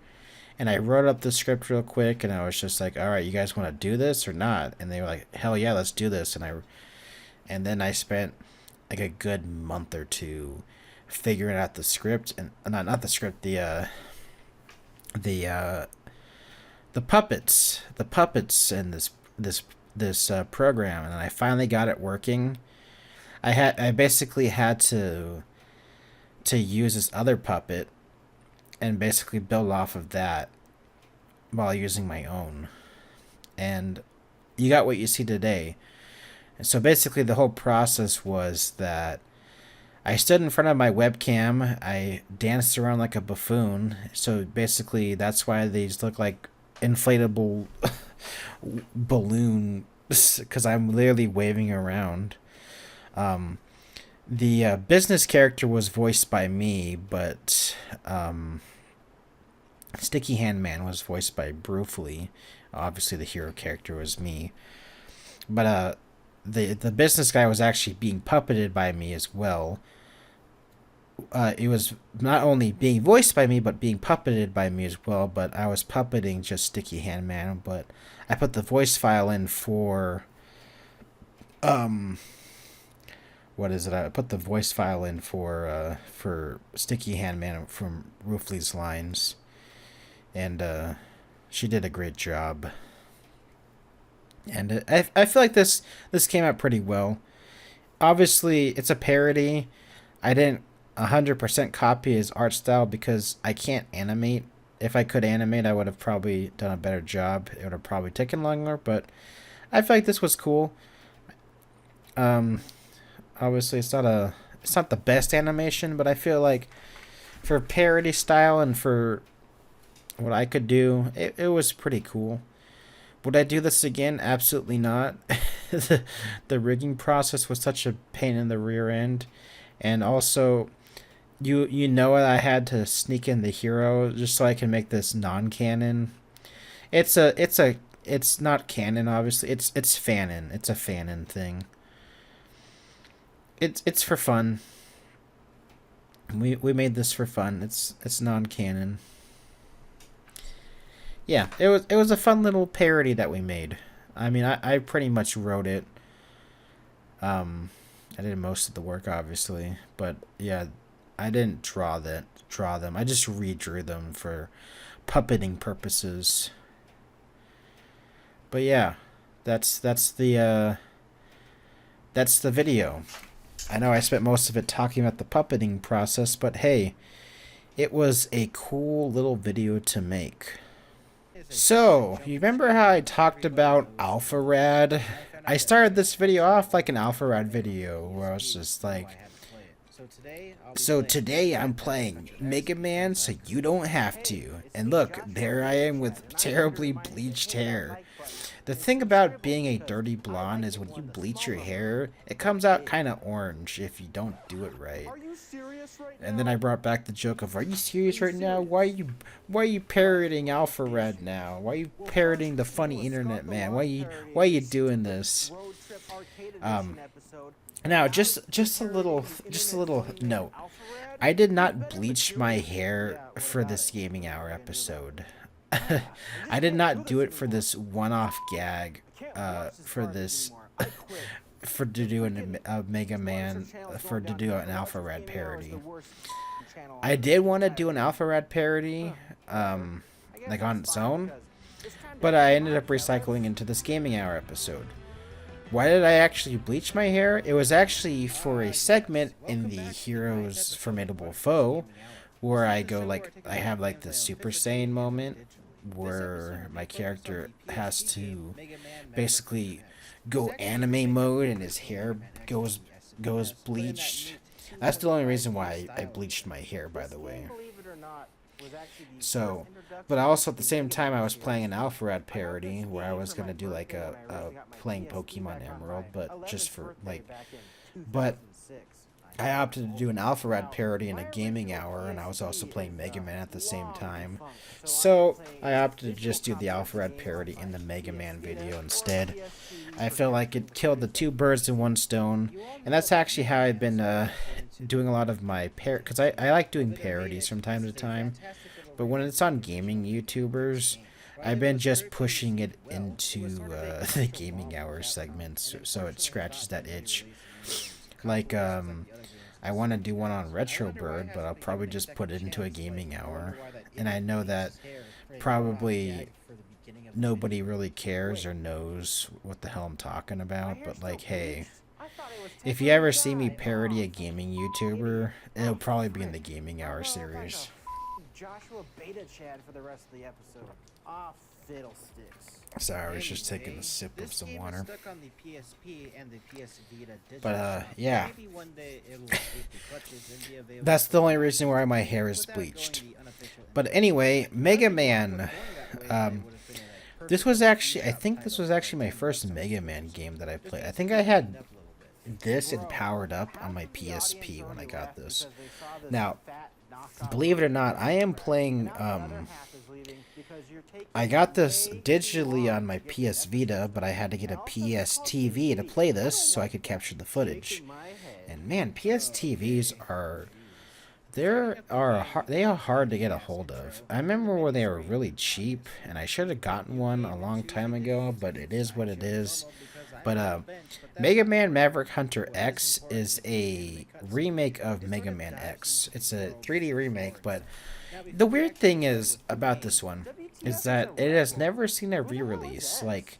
And I wrote up the script real quick, and I was just like, all right, you guys want to do this or not? And they were like, hell yeah, let's do this. And then I spent like a good month or two figuring out the script, and not the script, the puppets in this program, and I finally got it working. I basically had to use this other puppet and basically build off of that while using my own, and you got what you see today. And so basically the whole process was that I stood in front of my webcam, I danced around like a buffoon, so basically that's why these look like inflatable balloons, because I'm literally waving around. The business character was voiced by me, but Sticky Hand Man was voiced by Brufley. Obviously, the hero character was me. But the business guy was actually being puppeted by me as well. It was not only being voiced by me, but being puppeted by me as well. But I was puppeting just Sticky Hand Man. But I put the voice file in for what is it? I put the voice file in for Sticky Hand Man from Brufley's lines, and she did a great job. And I feel like this came out pretty well. Obviously, it's a parody. I didn't 100% copy his art style because I can't animate. If I could animate, I would have probably done a better job. It would have probably taken longer, but I feel like this was cool. Obviously, it's not the best animation, but I feel like for parody style and for what I could do, it was pretty cool. Would I do this again? Absolutely not. The rigging process was such a pain in the rear end, and also, you know, I had to sneak in the hero just so I can make this non-canon. It's not canon, obviously. It's fanon. It's a fanon thing. It's for fun. We made this for fun. It's non-canon. Yeah, it was a fun little parody that we made. I mean, I pretty much wrote it. I did most of the work, obviously, but yeah, I didn't draw them. I just redrew them for puppeting purposes. But yeah, that's the video. I know I spent most of it talking about the puppeting process, but hey, it was a cool little video to make. So, you remember how I talked about Alpha Rad? I started this video off like an Alpha Rad video, where I was just like, so today I'm playing Megaman so you don't have to. And look, there I am with terribly bleached hair. The thing about being a dirty blonde is when you bleach your hair, it comes out kind of orange if you don't do it right. And then I brought back the joke of, are you serious right now? Why are you parroting Alpha Red now? Why are you parroting the funny internet man? Why are you doing this? Now just a little note. I did not bleach my hair for this gaming hour episode. I did not do it for this one-off gag. For this, to do a Mega Man, to do an Alpha Red parody. I did want to do an Alpha Red parody, like on its own, but I ended up recycling into this gaming hour episode. Why did I actually bleach my hair? It was actually for a segment in the Hero's Formidable Foe, where I go like, I have like the Super Saiyan moment, where my character has to basically go anime mode and his hair goes bleached. That's the only reason why I bleached my hair, by the way. So, but also at the same time I was playing an Alpha Red parody where I was gonna do like a playing Pokemon Emerald, but just for like, but I opted to do an Alpha Red parody in a gaming hour, and I was also playing Mega Man at the same time. So I opted to just do the Alpha Red parody in the Mega Man video instead. I feel like it killed the two birds in one stone, and that's actually how I've been doing a lot of my because I like doing parodies from time to time, but when it's on gaming YouTubers, I've been just pushing it into the gaming hour segments so it scratches that itch. Like, I want to do one on Retro Bird, but I'll probably just put it into a gaming hour. And I know that probably nobody really cares or knows what the hell I'm talking about, but like, hey, if you ever see me parody a gaming YouTuber, it'll probably be in the gaming hour series. Joshua Beta Chad for the rest of the episode. Ah, fiddlesticks. Sorry, I was just taking a sip of some water. Stuck on the PSP and the PS Vita digital. But yeah. Maybe one day it'll escape the clutches and be available. That's the only reason why my hair is bleached. But anyway, Mega Man. This was actually, I think this was actually my first Mega Man game that I played. I think I had this and Powered Up on my PSP when I got this. Now, believe it or not, I am playing, I got this digitally on my PS Vita, but I had to get a PS TV to play this so I could capture the footage. And man, PS TVs are, they are hard to get a hold of. I remember when they were really cheap, and I should have gotten one a long time ago, but it is what it is. But Mega Man Maverick Hunter X is a remake of Mega Man X. It's a 3D remake, but the weird thing is about this one is that it has never seen a re-release. Like,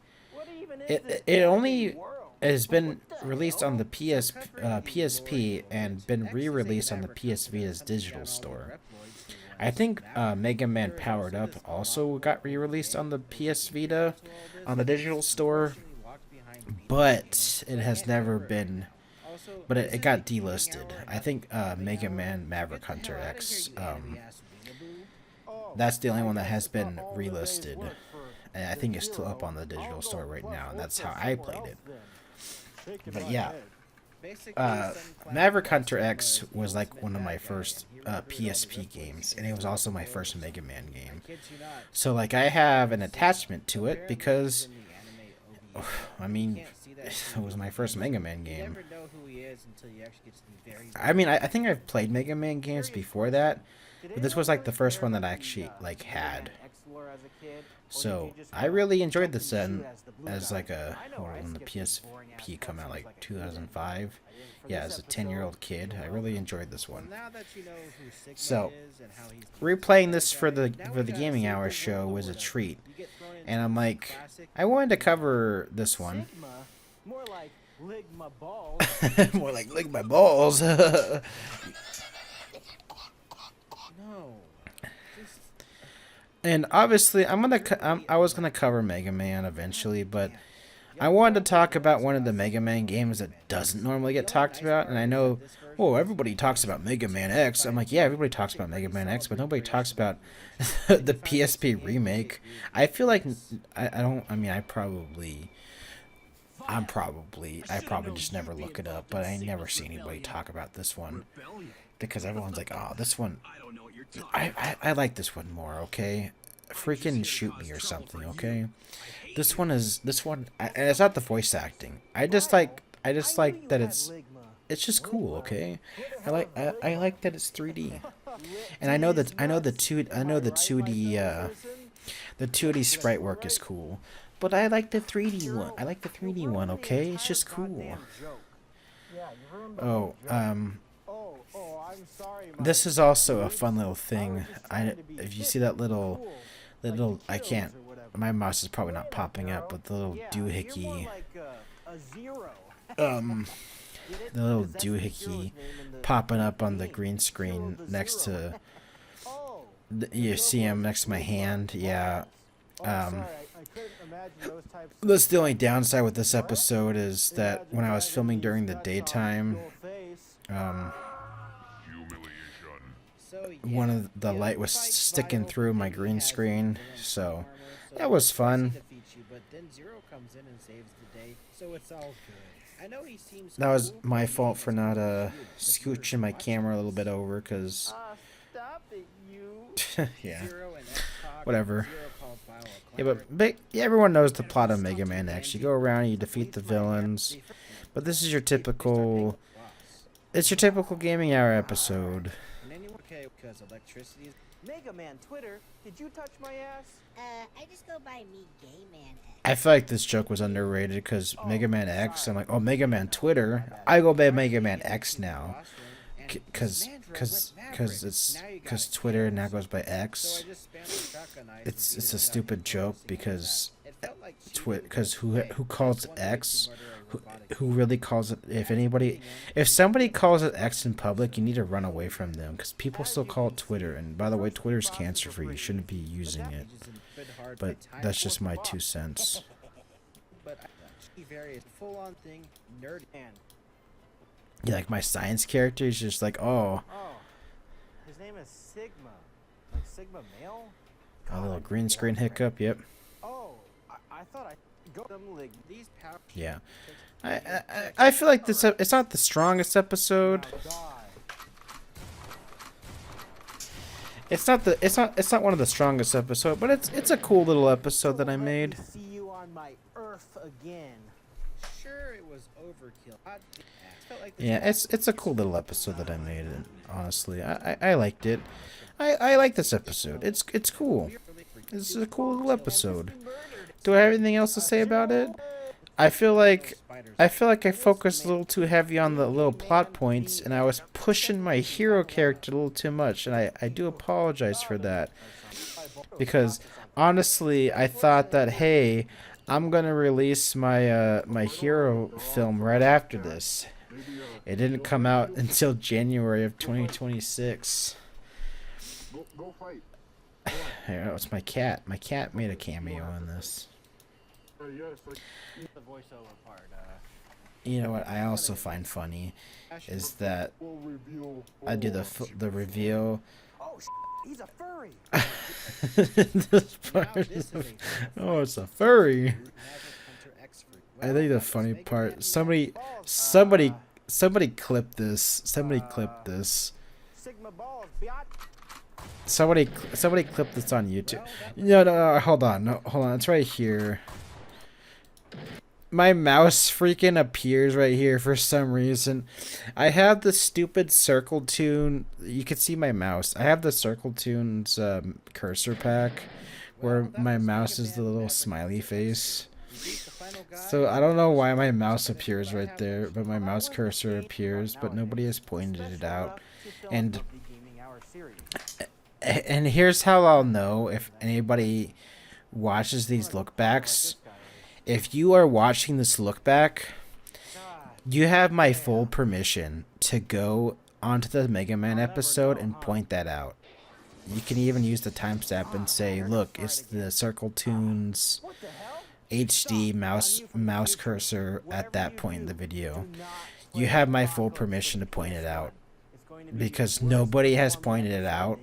it only has been released on the PSP and been re-released on the PS Vita's digital store. I think Mega Man Powered Up also got re-released on the PS Vita on the digital store, but it has never been, but it got delisted. I think Mega Man Maverick Hunter X, that's the only one that has been relisted. And I think it's still up on the digital store right now, and that's how I played it. But yeah, Maverick Hunter X was like one of my first PSP games, and it was also my first Mega Man game. So like I have an attachment to it because, I mean, it was my first Mega Man game. I mean, I think I've played Mega Man games before that, but this was like the first one that I actually like had. So I really enjoyed this as like a, when the PSP come out, like 2005. Yeah, as a 10-year-old kid, I really enjoyed this one. So replaying this for the Gaming Hour show was a treat, and I'm like, I wanted to cover this one. More like lick my balls. More like lick my balls. No. And obviously, I was gonna cover Mega Man eventually, but I wanted to talk about one of the Mega Man games that doesn't normally get talked about, and I know, oh, everybody talks about Mega Man X. I'm like, yeah, everybody talks about Mega Man X, but nobody talks about the PSP remake. I feel like I don't. I mean, I probably just never look it up, but I never see anybody talk about this one because everyone's like, oh, this one. I like this one more. Okay, freaking shoot me or something. Okay. This one, and it's not the voice acting. I just like that it's just cool, okay? I like that it's 3D, and I know the 2D sprite work is cool, but I like the 3D one. I like the 3D one, okay? It's just cool. Oh, this is also a fun little thing. If you see that little, I can't. My mouse is probably not popping up, but the little doohickey, the little doohickey popping up on the green screen next to, you see him next to my hand, yeah. That's the only downside with this episode is that when I was filming during the daytime, one of the light was sticking through my green screen, so that was fun. That was my fault for not scooching my camera a little bit over, because yeah, whatever. Yeah, but everyone knows the plot of Mega Man X. You go around, you defeat the villains, but this is your typical, it's your typical gaming hour episode. Mega Man Twitter, did you touch my ass? I just go by me, Gay Man X. I feel like this joke was underrated because Mega Man X, I'm like, oh, Mega Man Twitter. I go by Mega Man X now, because Twitter now goes by X. It's a stupid joke because who calls it X? Who really calls it? If somebody calls it X in public, you need to run away from them because people still call it Twitter. And by the way, Twitter's cancer free. You shouldn't be using it. But that's just my 2 cents. Yeah, like my science character is just like, oh. His name is Sigma. Like Sigma male? A little green screen hiccup, yep. Oh, I thought I got them like these powers. Yeah. I feel like this it's not the strongest episode. It's not one of the strongest episodes, but it's a cool little episode that I made. See you on my Earth again. Sure, it was overkill. Yeah, it's a cool little episode that I made, and honestly, I liked it. I like this episode. It's cool. It's a cool little episode. Do I have anything else to say about it? I feel like I focused a little too heavy on the little plot points, and I was pushing my hero character a little too much, and I do apologize for that. Because honestly, I thought that, hey, I'm gonna release my my hero film right after this. It didn't come out until January of 2026. Here, it's my cat. My cat made a cameo in this. You know what I also find funny is that I do the reveal. Oh, he's a furry. This part is oh, it's a furry. I think the funny part. Somebody clip this. Somebody clip this. Somebody clip this on YouTube. No, hold on. It's right here. My mouse freaking appears right here for some reason. I have the stupid Circle Tune. You can see my mouse. I have the Circle Tunes cursor pack where my mouse is the little smiley face. So I don't know why my mouse appears right there, but my mouse cursor appears, but nobody has pointed it out. And here's how I'll know if anybody watches these lookbacks. If you are watching this look back, you have my full permission to go onto the Mega Man episode and point that out. You can even use the timestamp and say, look, it's the Circle Tunes HD mouse cursor at that point in the video. You have my full permission to point it out, because nobody has pointed it out.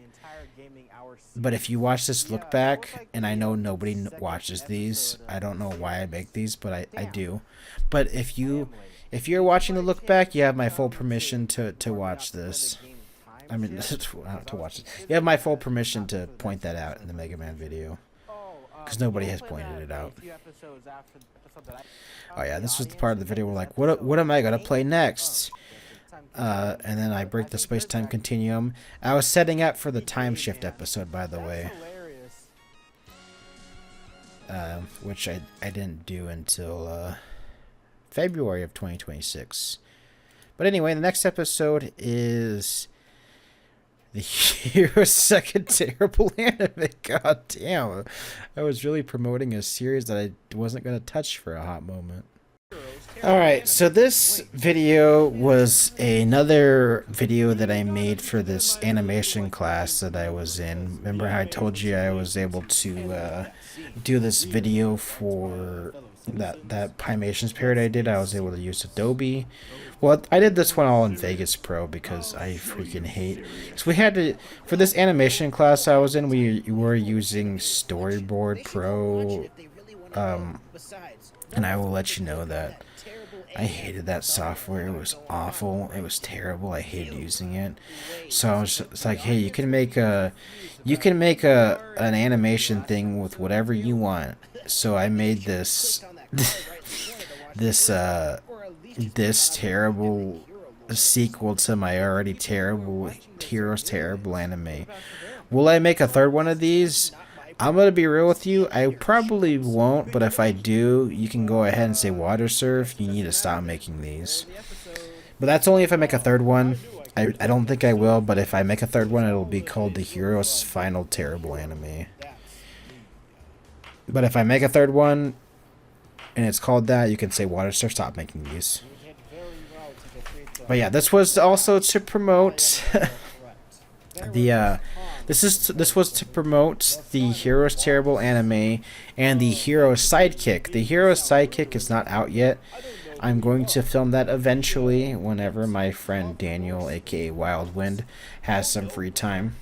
But if you watch this look back, and I know nobody watches these, I don't know why I make these, but I do. But if you're watching the look back, you have my full permission to watch this. I mean, to watch it. You have my full permission to point that out in the Megaman video, because nobody has pointed it out. Oh yeah, this was the part of the video where like, what am I gonna play next? And then I break the space-time continuum. I was setting up for the time shift episode, by the way, which I didn't do until February of 2026. But anyway, the next episode is the year's second terrible anime. God damn, I was really promoting a series that I wasn't going to touch for a hot moment. Alright, so this video was another video that I made for this animation class that I was in. Remember how I told you I was able to do this video for that Pimations period I did? I was able to use Adobe. Well, I did this one all in Vegas Pro because I freaking hate. So we had to, for this animation class I was in, we were using Storyboard Pro, and I will let you know that I hated that software. It was awful. It was terrible. I hated using it. So I was just like, hey, you can make an animation thing with whatever you want. So I made this this terrible sequel to my already terrible Heroes Terrible anime. Will I make a third one of these? I'm gonna be real with you, I probably won't, but if I do, you can go ahead and say, Watersurf, you need to stop making these. But that's only if I make a third one. I don't think I will, but if I make a third one, it'll be called the Heroes Final Terrible Anime. But if I make a third one, and it's called that, you can say, Watersurf, stop making these. But yeah, this was also to promote the this was to promote the Heroes Terrible anime and the Hero Sidekick. The Hero Sidekick is not out yet. I'm going to film that eventually whenever my friend Daniel, aka Wildwind, has some free time.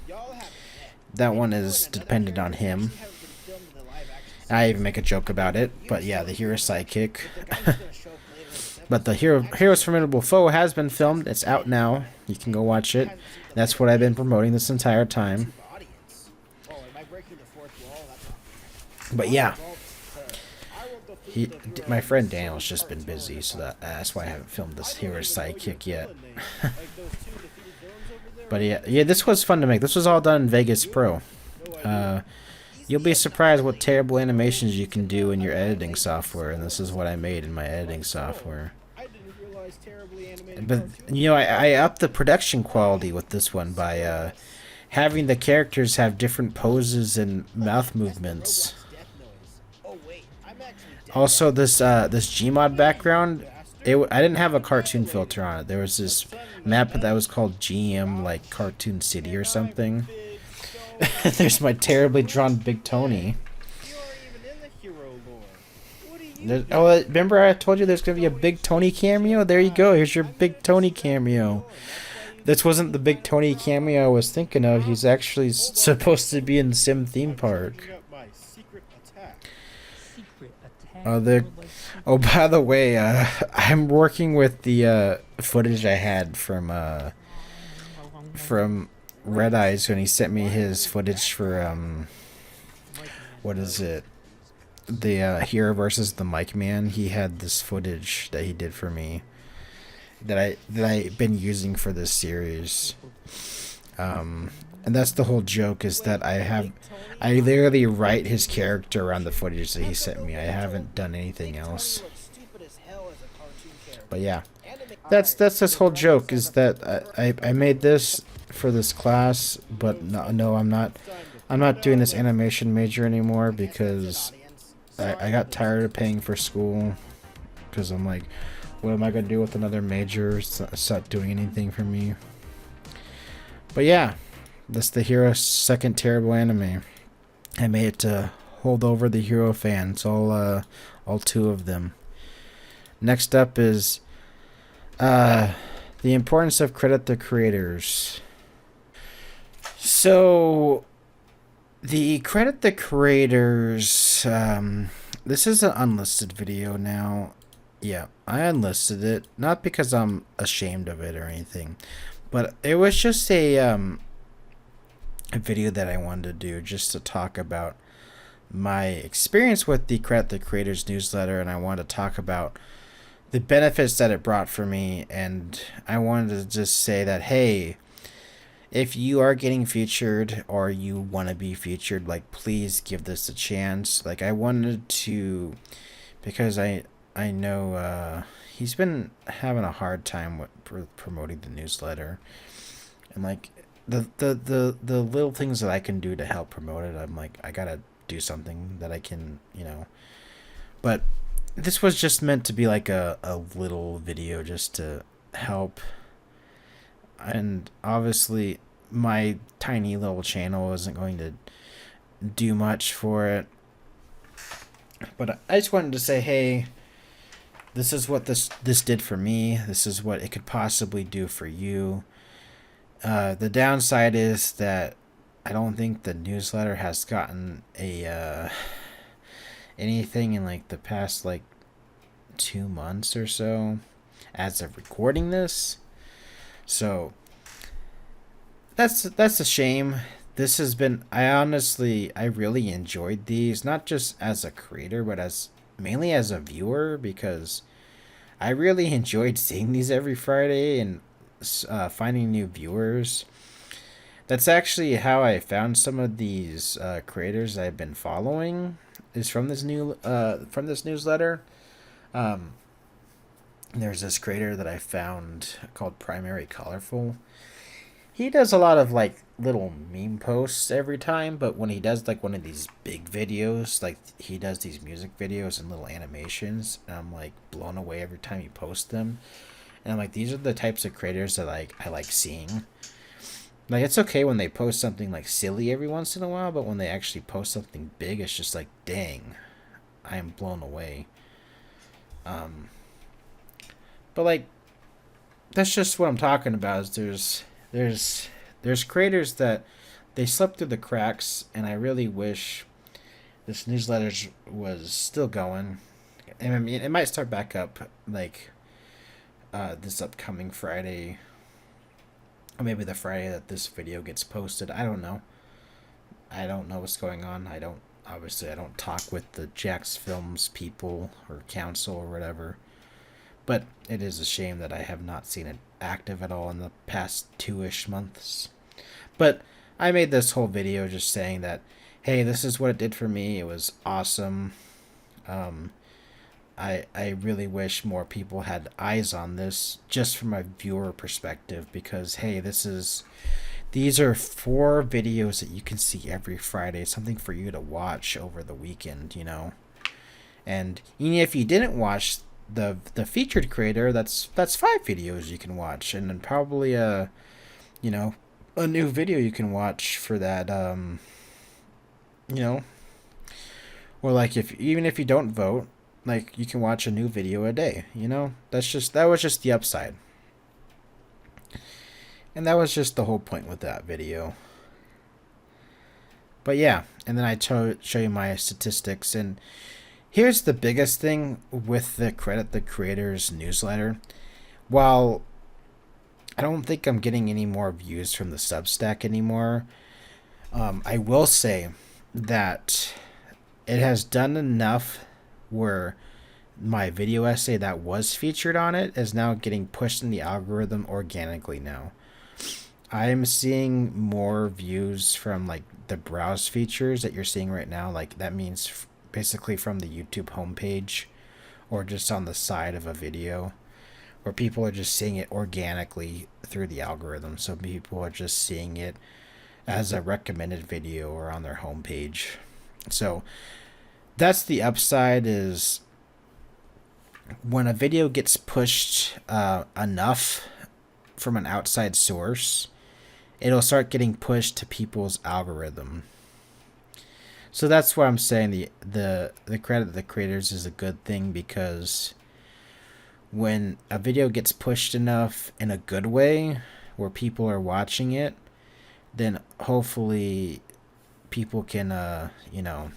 That one is dependent on him. I even make a joke about it, but yeah, the Hero Sidekick. But the Hero's Formidable Foe has been filmed. It's out now. You can go watch it. That's what I've been promoting this entire time. But yeah, my friend Daniel's just been busy, so that's why I haven't filmed this Hero's Sidekick yet. But yeah, this was fun to make. This was all done in Vegas Pro. You'll be surprised what terrible animations you can do in your editing software, and this is what I made in my editing software. But, you know, I upped the production quality with this one by having the characters have different poses and mouth movements. Also, this Gmod background, I didn't have a cartoon filter on it. There was this map that was called GM, like Cartoon City or something. There's my terribly drawn Big Tony. Remember I told you there's going to be a Big Tony cameo? There you go. Here's your Big Tony cameo. This wasn't the Big Tony cameo I was thinking of. He's actually supposed to be in Sim Theme Park. Oh, by the way, I'm working with the footage I had from Red Eyes when he sent me his footage for what is it? The Hero versus the Mike Man. He had this footage that he did for me that I've been using for this series. And that's the whole joke, is that I literally write his character around the footage that he sent me. I haven't done anything else. But yeah, that's this whole joke, is that I made this for this class, but no, I'm not doing this animation major anymore because I got tired of paying for school, because I'm like, what am I gonna do with another major? It's not doing anything for me. But yeah, that's the Hero's second terrible anime. I made it to hold over the hero fans, all two of them. Next up is the importance of credit the creators. So the credit the creators, this is an unlisted video now. Yeah, I unlisted it, not because I'm ashamed of it or anything, but it was just a video that I wanted to do just to talk about my experience with the Credit the Creators newsletter, and I wanted to talk about the benefits that it brought for me, and I wanted to just say that, hey, if you are getting featured or you want to be featured, like, please give this a chance. Like, I wanted to, because I know he's been having a hard time with promoting the newsletter, and like the little things that I can do to help promote it, I'm like, I gotta do something that I can, but this was just meant to be like a little video just to help. And obviously my tiny little channel isn't going to do much for it, but I just wanted to say, hey, this is what this did for me. This is what it could possibly do for you. The downside is that I don't think the newsletter has gotten a anything in like the past like 2 months or so as of recording this. So that's a shame. This has been, I really enjoyed these, not just as a creator, but mainly as a viewer, because I really enjoyed seeing these every Friday and finding new viewers. That's actually how I found some of these creators I've been following, is from this newsletter. There's this creator that I found called Primary Colorful. He does a lot of like little meme posts every time, but when he does like one of these big videos, like he does these music videos and little animations, and I'm like blown away every time he posts them. And I'm like, these are the types of creators that like I like seeing. Like, it's okay when they post something like silly every once in a while, but when they actually post something big, it's just like, dang, I am blown away. But like, that's just what I'm talking about. Is there's creators that they slip through the cracks, and I really wish this newsletter was still going. And I mean, it might start back up like this upcoming Friday, or maybe the Friday that this video gets posted. I don't know. I don't know what's going on. I don't talk with the Jax Films people or council or whatever. But it is a shame that I have not seen it active at all in the past 2-ish months. But I made this whole video just saying that, hey, this is what it did for me. It was awesome. I really wish more people had eyes on this, just from a viewer perspective, because hey, these are 4 videos that you can see every Friday, something for you to watch over the weekend, And even if you didn't watch the featured creator, that's 5 videos you can watch, and then probably a new video you can watch for that, or like even if you don't vote, like, you can watch a new video a day, that was just the upside. And that was just the whole point with that video. But yeah, and then I show you my statistics, and here's the biggest thing with the Credit the Creators newsletter. While I don't think I'm getting any more views from the Substack anymore, I will say that it has done enough where my video essay that was featured on it is now getting pushed in the algorithm organically now. I'm seeing more views from like the browse features that you're seeing right now. Like, that means basically from the YouTube homepage or just on the side of a video, where people are just seeing it organically through the algorithm. So people are just seeing it as a recommended video or on their homepage. So that's the upside, is when a video gets pushed enough from an outside source, it'll start getting pushed to people's algorithm. So that's why I'm saying the credit of the creators is a good thing, because when a video gets pushed enough in a good way where people are watching it, then hopefully people can you know,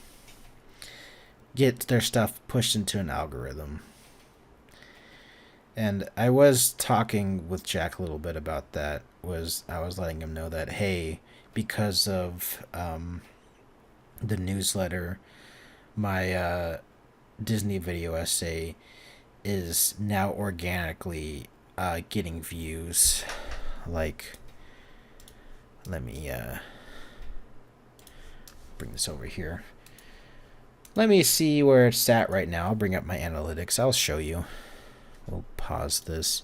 get their stuff pushed into an algorithm. And I was talking with Jack a little bit about that. I was letting him know that, hey, because of the newsletter, my Disney video essay is now organically getting views. Like, let me bring this over here. Let me see where it's at right now. I'll bring up my analytics. I'll show you. We'll pause this.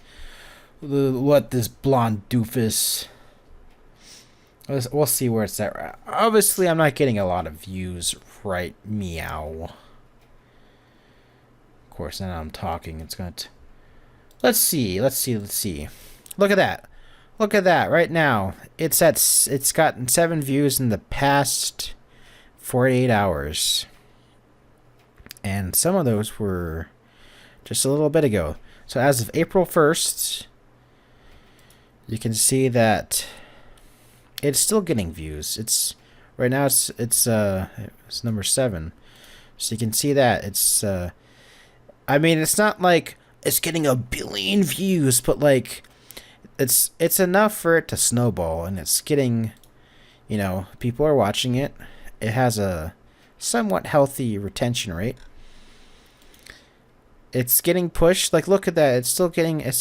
What, this blonde doofus? We'll see where it's at. Obviously, I'm not getting a lot of views, right? Meow. Of course, now I'm talking. It's going to... Let's see. Look at that. Look at that right now. It's gotten 7 views in the past 48 hours. And some of those were just a little bit ago. So as of April 1st, you can see that it's still getting views. It's right now it's number 7. So you can see that it's I mean, it's not like it's getting a billion views, but like it's enough for it to snowball, and it's getting, you know, people are watching it. It has a somewhat healthy retention rate. It's getting pushed. Like, look at that. It's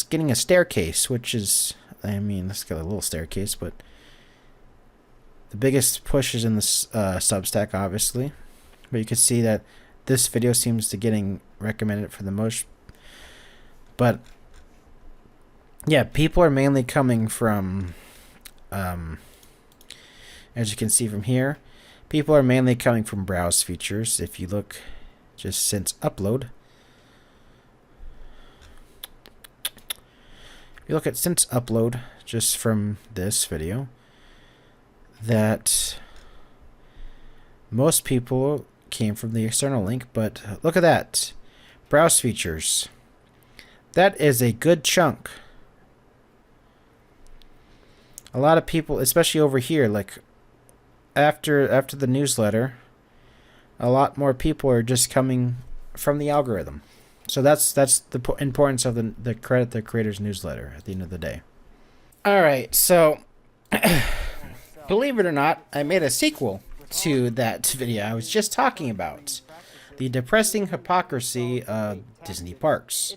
getting a staircase, which is, I mean, it's got a little staircase, but the biggest push is in the Substack, obviously. But you can see that this video seems to getting recommended for the most. But yeah, people are mainly coming from, as you can see from here, people are mainly coming from browse features. If you look just since upload, you look at since upload just from this video, that most people came from the external link. But look at that, browse features. That is a good chunk. A lot of people, especially over here, like after the newsletter, a lot more people are just coming from the algorithm. So that's the importance of the credit the creators newsletter at the end of the day. All right, so believe it or not, I made a sequel to that video I was just talking about, the depressing hypocrisy of Disney parks.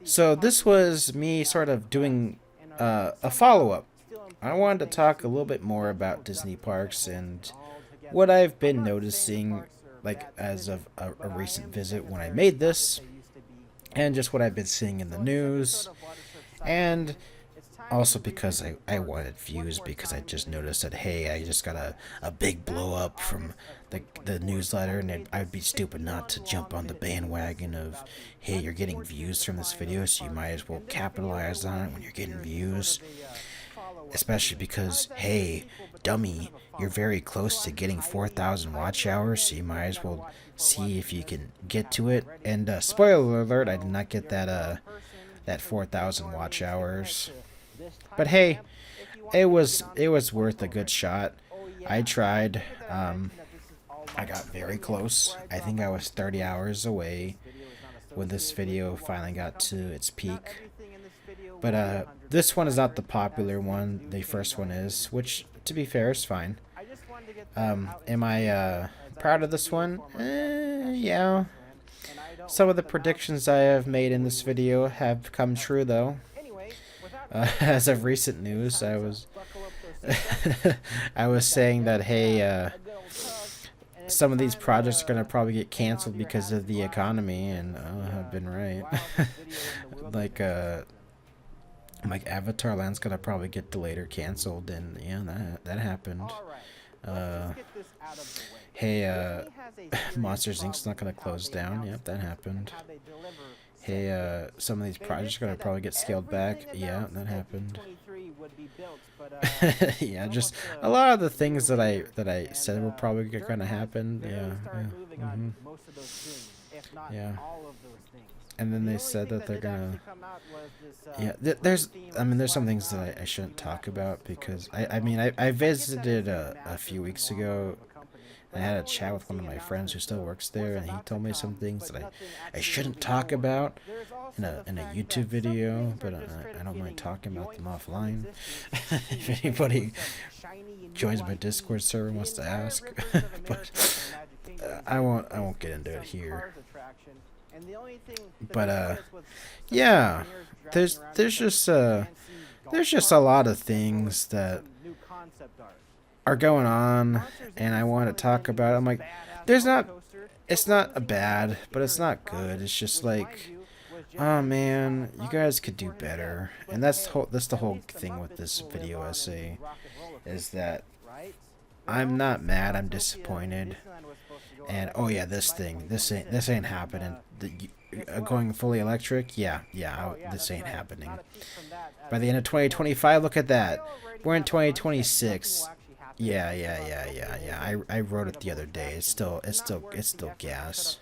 So this was me sort of doing a follow-up. I wanted to talk a little bit more about Disney parks and what I've been noticing, like as of a recent visit when I made this, and just what I've been seeing in the news, and also because I wanted views, because I just noticed that, hey, I just got a big blow up from the newsletter, and I'd be stupid not to jump on the bandwagon of, hey, you're getting views from this video, so you might as well capitalize on it when you're getting views. Especially because, hey, dummy, you're very close to getting 4,000 watch hours, so you might as well see if you can get to it. And spoiler alert, I did not get that 4,000 watch hours. But hey, it was worth a good shot. I tried. I got very close. I think I was 30 hours away when this video finally got to its peak. But this one is not the popular one. The first one is, which, to be fair, is fine. Am I proud of this one? Yeah. Some of the predictions I have made in this video have come true, though. As of recent news, I was saying that, hey, some of these projects are gonna probably get canceled because of the economy, and I've been right. Like Avatar Land's gonna probably get delayed or canceled, and yeah, that happened. Hey, Monsters Inc.'s not gonna close down. Yep, that happened. Hey, some of these projects are gonna probably get scaled back. Yeah, that happened. built, but yeah, just a lot of the things that I said were probably gonna happen. Yeah, moving on most of those things, if not all of those things. And then they said that they're gonna. There's some things that I shouldn't talk about because I visited a few weeks ago. I had a chat with one of my friends who still works there, and he told me some things that I shouldn't talk about in a YouTube video, but I don't mind talking about them offline. If anybody joins my Discord server and wants to ask, but I won't get into it here. But yeah, there's just a lot of things that are going on, and I want to talk about it. I'm like, it's not bad, but it's not good. It's just like, oh man, you guys could do better. And that's the whole thing with this video essay, is that I'm not mad, I'm disappointed. And oh yeah, this ain't happening. Going fully electric, this ain't happening. By the end of 2025, look at that. We're in 2026. Yeah. I wrote it the other day. It's still gas.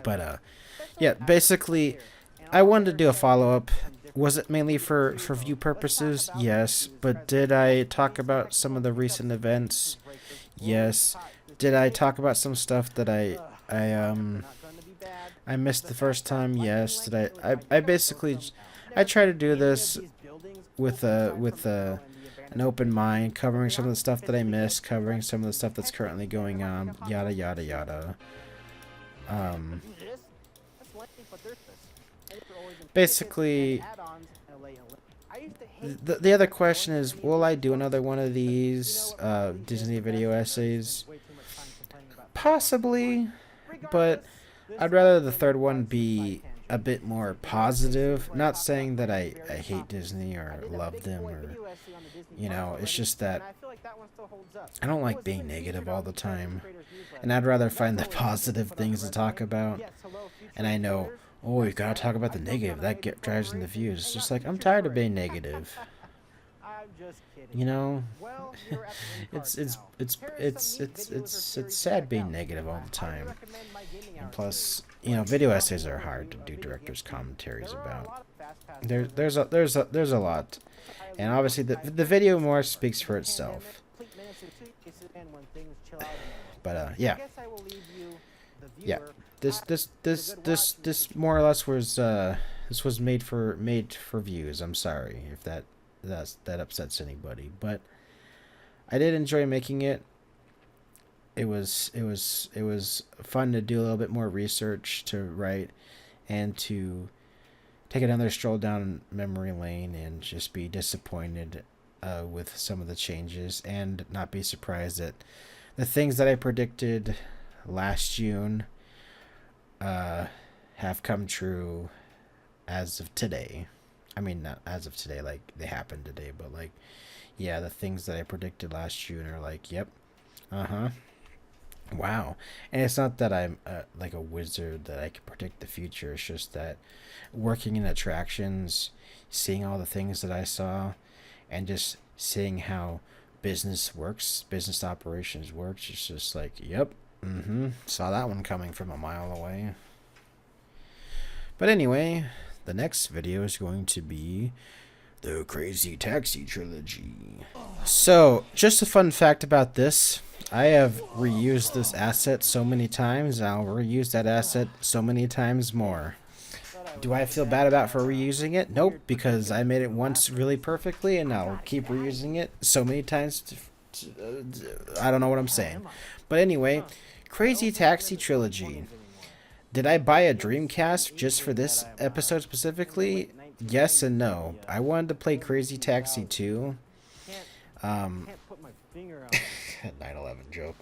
But yeah, basically, I wanted to do a follow-up. Was it mainly for view purposes? Yes. But did I talk about some of the recent events? Yes. Did I talk about some stuff that I missed the first time? Yes. Did I basically try to do this with an open mind, covering some of the stuff that I missed, covering some of the stuff that's currently going on, yada yada yada. Basically, the other question is, will I do another one of these Disney video essays? Possibly, but I'd rather the third one be a bit more positive. Not saying that I hate Disney or love them, or it's just that I don't like being negative all the time, and I'd rather find the positive things to talk about. And I know, oh, you gotta talk about the negative, that drives in the views. It's just like, I'm tired of being negative. It's sad being negative all the time. And plus, video essays are hard to do director's commentaries about. There's a lot, and obviously the video more speaks for itself. But yeah. This more or less was this was made for views. I'm sorry if that upsets anybody, but I did enjoy making it. It was fun to do a little bit more research, to write, and to take another stroll down memory lane and just be disappointed with some of the changes, and not be surprised that the things that I predicted last June have come true as of today. I mean, not as of today, like they happened today, but like, yeah, the things that I predicted last June are like, yep, wow. And it's not that I'm like a wizard that I can predict the future. It's just that working in attractions, seeing all the things that I saw, and just seeing how business operations works, it's just like, yep, saw that one coming from a mile away. But anyway, the next video is going to be the Crazy Taxi Trilogy. So, just a fun fact about this. I have reused this asset so many times, and I'll reuse that asset so many times more. Do I feel bad about for reusing it? Nope, because I made it once really perfectly, and I'll keep reusing it so many times. I don't know what I'm saying. But anyway, Crazy Taxi Trilogy. Did I buy a Dreamcast just for this episode specifically? Yes and no. I wanted to play Crazy Taxi 2. 9/11 joke.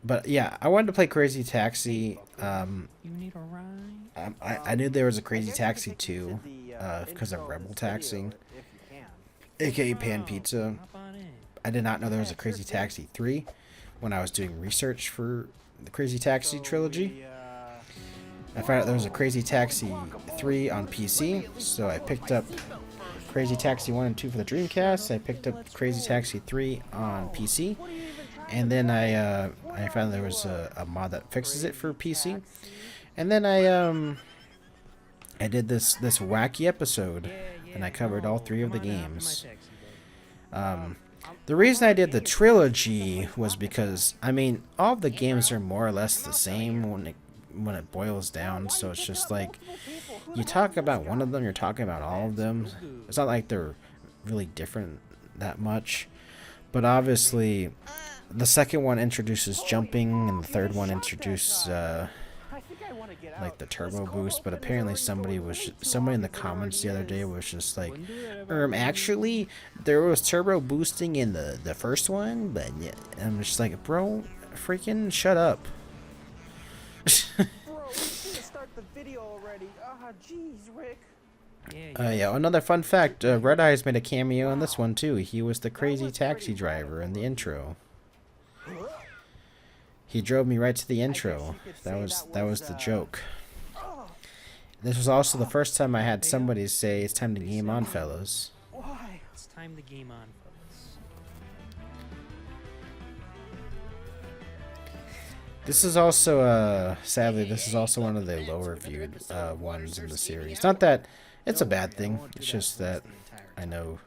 But yeah, I wanted to play Crazy Taxi. I knew there was a Crazy Taxi 2 because of Rebel Taxing, aka Pan Pizza. I did not know there was a Crazy Taxi 3 when I was doing research for the Crazy Taxi Trilogy. I found out there was a Crazy Taxi 3 on PC, so I picked up Crazy Taxi 1 and 2 for the Dreamcast. I picked up Crazy Taxi 3 on PC, and then I found there was a mod that fixes it for PC, and then I did this wacky episode, and I covered all 3 of the games. The reason I did the trilogy was because, I mean, all of the games are more or less the same when it boils down, so it's just like, you talk about one of them, you're talking about all of them. It's not like they're really different that much, but obviously the second one introduces jumping, and the third one introduced like the turbo boost, but apparently somebody in the comments the other day was just like, actually there was turbo boosting in the first one, but yeah. And I'm just like, bro, freaking shut up. Bro, we should start the video already. Ah, jeez, Rick. Yeah, another fun fact, Red Eyes made a cameo in this one too. He was the crazy taxi driver in the intro. He drove me right to the intro. That was the joke. This was also the first time I had somebody say, "It's time to game on, fellas." Why? It's time to game on, fellas. This is also, sadly, this is also one of the lower viewed ones in the series. Not that it's a bad thing. It's just that I know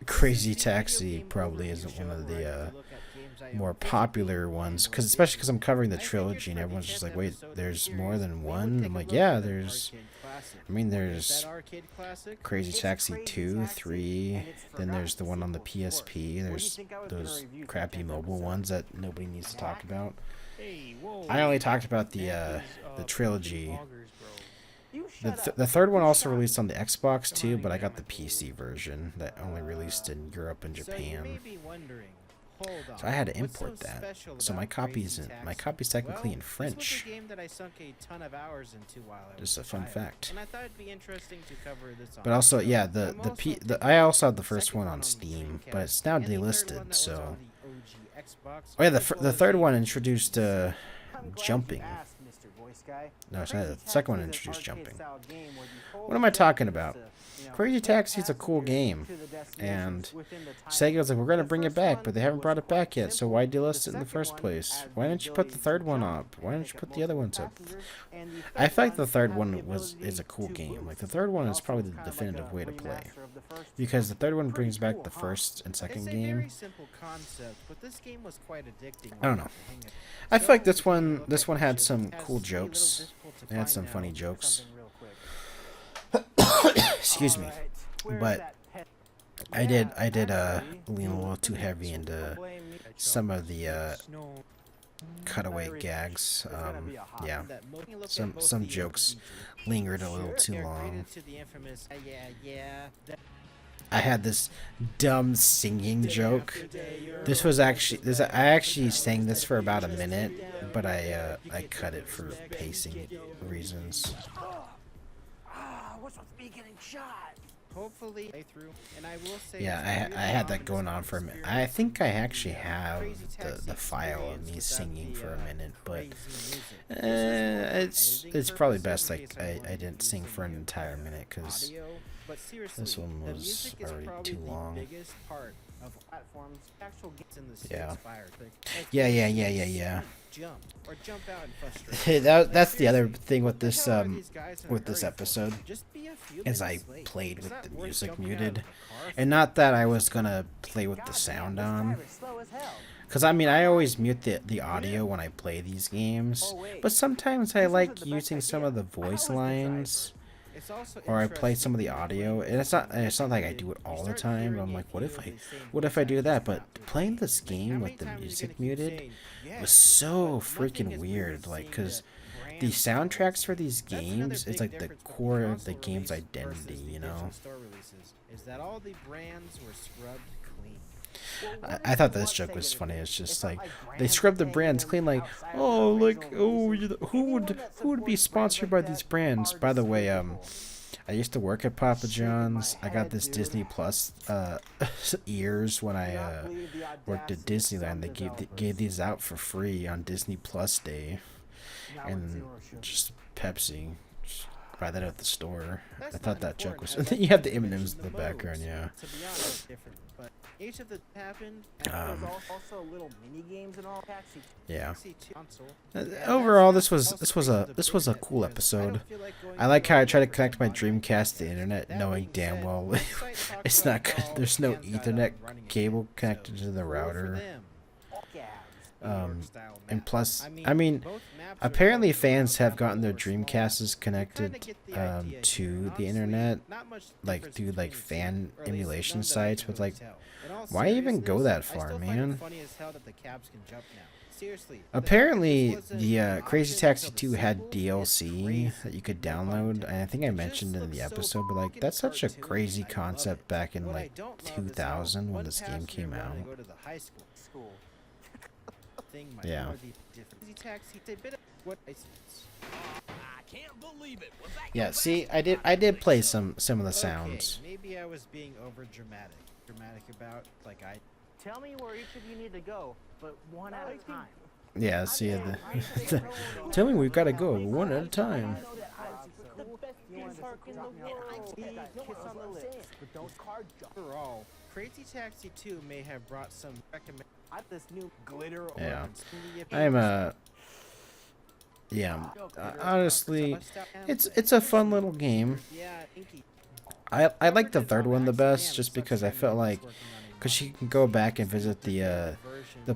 Crazy Taxi probably isn't one of the more popular ones, especially because I'm covering the trilogy and everyone's just like, wait, there's more than one? I'm like, yeah, there's Crazy Taxi 2, 3, then there's the one on the PSP, there's those crappy mobile ones that nobody needs to talk about. I only talked about the trilogy. The third one also released on the Xbox too, but I got the PC version that only released in Europe and Japan. So I had to import that. So my copy's technically in French. Just a fun fact. But also, yeah, I also had the first one on Steam, but it's now delisted. So, oh yeah, the third one introduced jumping. No, it's not. The second one introduced jumping. What am I talking about? Crazy Taxi is a cool game, and Sega's like, we're gonna bring it back, but they haven't brought it back yet. So why delist it in the first place? Why didn't you put the third one up? Why didn't you put the other ones up? I feel like the third one is a cool game. Like the third one is probably the definitive way to play, because the third one brings back the first and second game. I don't know. I feel like this one had some cool jokes. It had some funny jokes. Excuse me, but I did lean a little too heavy into some of the cutaway gags. Yeah, some jokes lingered a little too long. I had this dumb singing joke. I actually sang this for about a minute, but I cut it for pacing reasons. Hopefully, and I will say, yeah, I had that going on for a minute. I think I actually have the file of me singing for a minute, but it's probably best like I didn't sing for an entire minute, because this one was already too long. Yeah. That's the other thing with this episode, is I played with the music muted, and not that I was gonna play with the sound on, because I mean I always mute the audio when I play these games, but sometimes I like using some of the voice lines, or I play some of the audio, and it's not like I do it all the time. But I'm like, what if I do that? But playing this game with the music muted was so freaking weird, like, because the soundtracks for these games, it's like the core of the game's identity, you know. I thought this joke was funny. It's just like, they scrub the brands clean, like, who would be sponsored by these brands? By the way, I used to work at Papa John's. I got this Disney Plus ears when I worked at Disneyland. They gave these out for free on Disney Plus Day. and just Pepsi. Just buy that at the store. I thought that joke was. And then you have the M&Ms in the background, yeah. To be honest, different, but each of the happened. There's also little mini games and all. Yeah. Console. Overall, this was a cool episode. I like how I try to connect my Dreamcast to the internet, knowing damn well it's not good. There's no Ethernet cable connected to the router. And plus, I mean, apparently fans have gotten their Dreamcasts connected to the internet, like through like fan emulation sites. But like, why even go that far, man? Apparently, the Crazy Taxi 2 had DLC that you could download, and I think I mentioned in the episode, but like, that's such a crazy concept back in like 2000 when this game came out. Yeah. Yeah, see, I did play some of the sounds. Maybe I was being over dramatic about like I Tell me where each of you need to go, but one at a time. Yeah, see, tell me we've got to go one at a time. The best theme park in the world. Kiss on the lips, but don't card jump. overall, Crazy Taxi 2 may have brought some recommend. This new glitter. Yeah, I'm yeah. Honestly, it's a fun little game. I like the third one the best, just because I felt like, because you can go back and visit the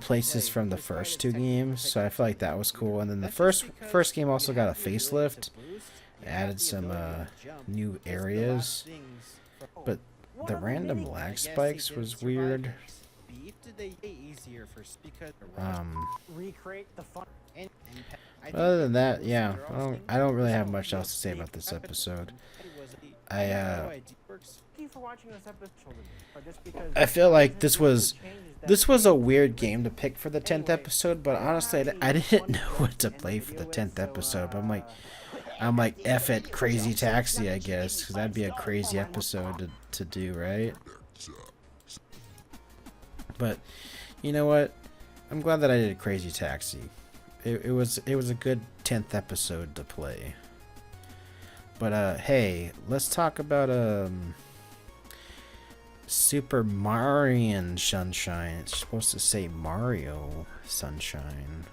places from the first two games, so I feel like that was cool. And then the first game also got a facelift, added some new areas, but the random lag spikes was weird. Recreate the fun. Other than that, yeah, I don't really have much else to say about this episode. I feel like this was a weird game to pick for the 10th episode, but honestly, I didn't know what to play for the 10th episode. But I'm like, F it, Crazy Taxi, I guess, because that'd be a crazy episode to do, right? But you know what? I'm glad that I did Crazy Taxi. It was a good 10th episode to play. But hey, let's talk about Super Mario Sunshine. It's supposed to say Mario Sunshine.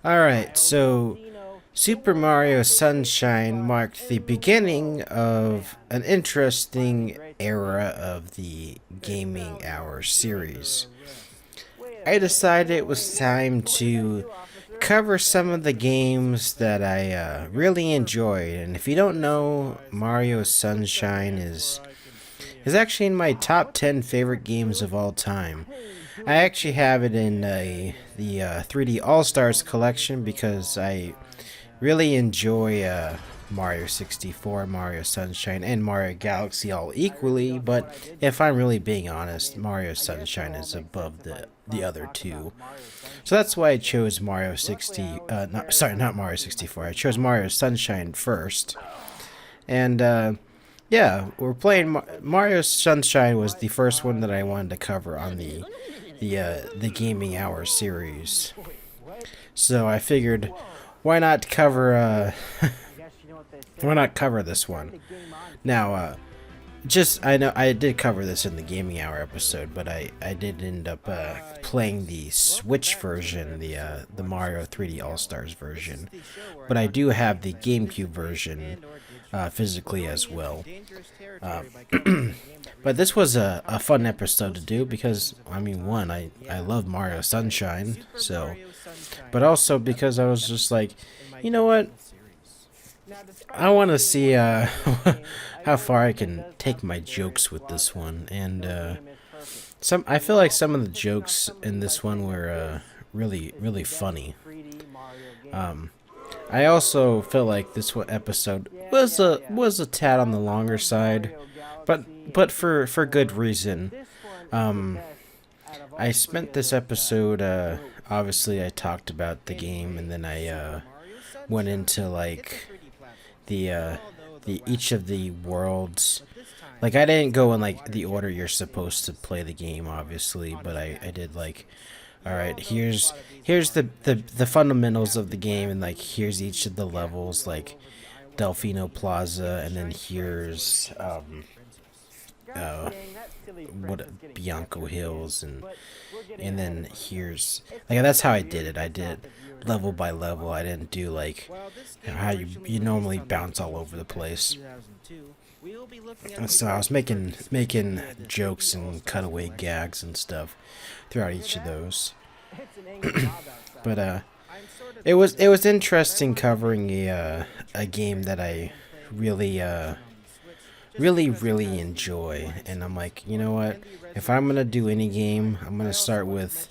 Alright, so Super Mario Sunshine marked the beginning of an interesting era of the Gaming Hour series. I decided it was time to cover some of the games that I really enjoyed, and if you don't know, Mario Sunshine is actually in my top 10 favorite games of all time. I actually have it in the 3D All-Stars collection because I really enjoy Mario 64, Mario Sunshine, and Mario Galaxy all equally, but if I'm really being honest, Mario Sunshine is above the other two. So that's why I chose Mario 60, not Mario 64, I chose Mario Sunshine first. And yeah, we're playing Mario Sunshine was the first one that I wanted to cover on the Gaming Hour series. So I figured, why not cover this one? Now, I know I did cover this in the Gaming Hour episode, but I did end up playing the Switch version, the Mario 3D All-Stars version. But I do have the GameCube version physically as well. But this was a fun episode to do because, I mean, one, I love Mario Sunshine, so, but also because I was just like, you know what? I want to see how far I can take my jokes with this one, and I feel like some of the jokes in this one were really funny. I also feel like this episode was a tad on the longer side, but for good reason. I spent this episode obviously I talked about the game, and then I went into like the each of the worlds. Like, I didn't go in like the order you're supposed to play the game, obviously, but I did like all right, here's the fundamentals of the game, and like here's each of the levels, like Delfino Plaza, and then here's what Bianco Hills, and then here's like that's how I did it. I did it level by level. I didn't do like how you normally bounce all over the place. And so I was making jokes and cutaway gags and stuff throughout each of those. But it was interesting covering a game that I really enjoy, and I'm like, you know what? If I'm gonna do any game, I'm gonna start with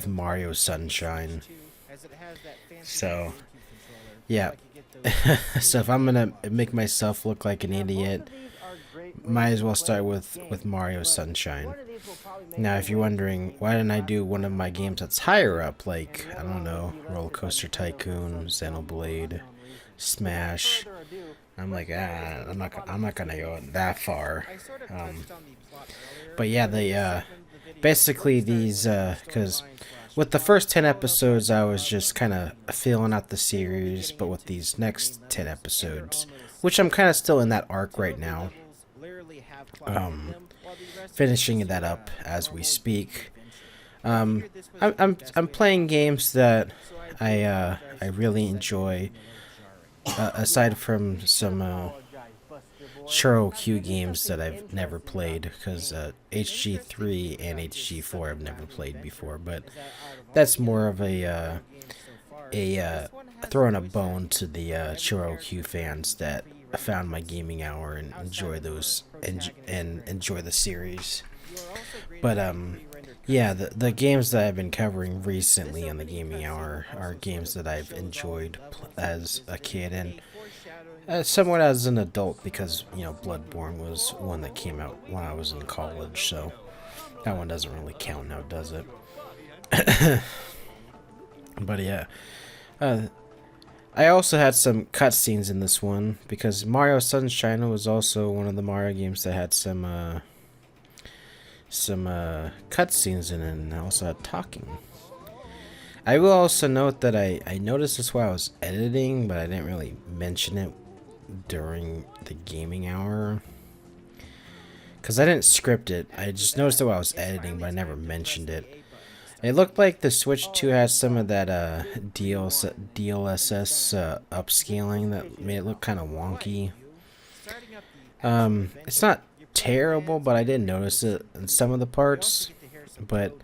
Mario Sunshine. So yeah. So if I'm gonna make myself look like an idiot, might as well start with Mario Sunshine. Now, if you're wondering, why didn't I do one of my games that's higher up, like, I don't know, Roller Coaster Tycoon, Xenoblade, Smash? I'm like, I'm not gonna go that far. But yeah, basically these, because with the first 10 episodes, I was just kind of feeling out the series, but with these next 10 episodes, which I'm kind of still in that arc right now, finishing that up as we speak. I'm playing games that I really enjoy, aside from some ChoroQ games that I've never played, because HG3 and HG4 I've never played before, but that's more of a throwing a bone to the ChoroQ fans that found my gaming hour and enjoy those and enjoy the series. But yeah, the games that I've been covering recently on the gaming hour are games that I've enjoyed as a kid and somewhat as an adult, because you know Bloodborne was one that came out when I was in college, so that one doesn't really count now, does it? But yeah, I also had some cutscenes in this one, because Mario Sunshine was also one of the Mario games that had some cutscenes in it, and I also had talking. I will also note that I noticed this while I was editing, but I didn't really mention it during the gaming hour, because I didn't script it. I just noticed it while I was editing, but I never mentioned it. It looked like the Switch 2 has some of that DLSS upscaling that made it look kind of wonky. It's not terrible, but I did notice it in some of the parts. But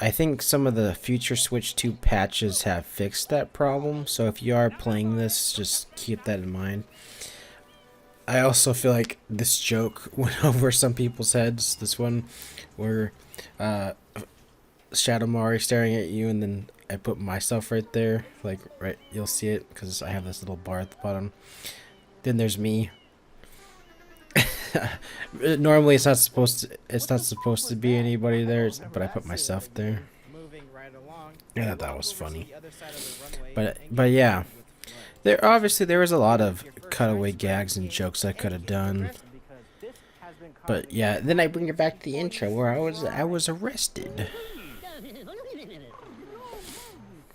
I think some of the future Switch 2 patches have fixed that problem, so if you are playing this, just keep that in mind. I also feel like this joke went over some people's heads. This one where Shadow Mari staring at you, and then I put myself right there, like right, you'll see it because I have this little bar at the bottom. Then there's me. Normally it's not supposed to be anybody there, but I put myself there. Yeah, that was funny. But yeah, there was a lot of cutaway gags and jokes I could have done. But yeah, then I bring it back to the intro where I was arrested.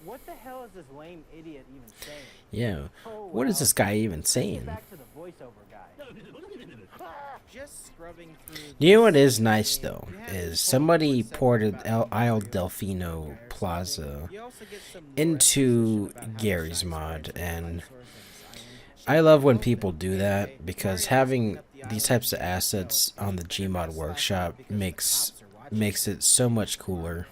What the hell is this lame idiot even saying? Yeah, what is this guy even saying? Back to the voiceover guy. You know what is nice though is somebody ported Isle Delfino Plaza into Gary's mod, and I love when people do that, because having these types of assets on the Gmod workshop makes it so much cooler.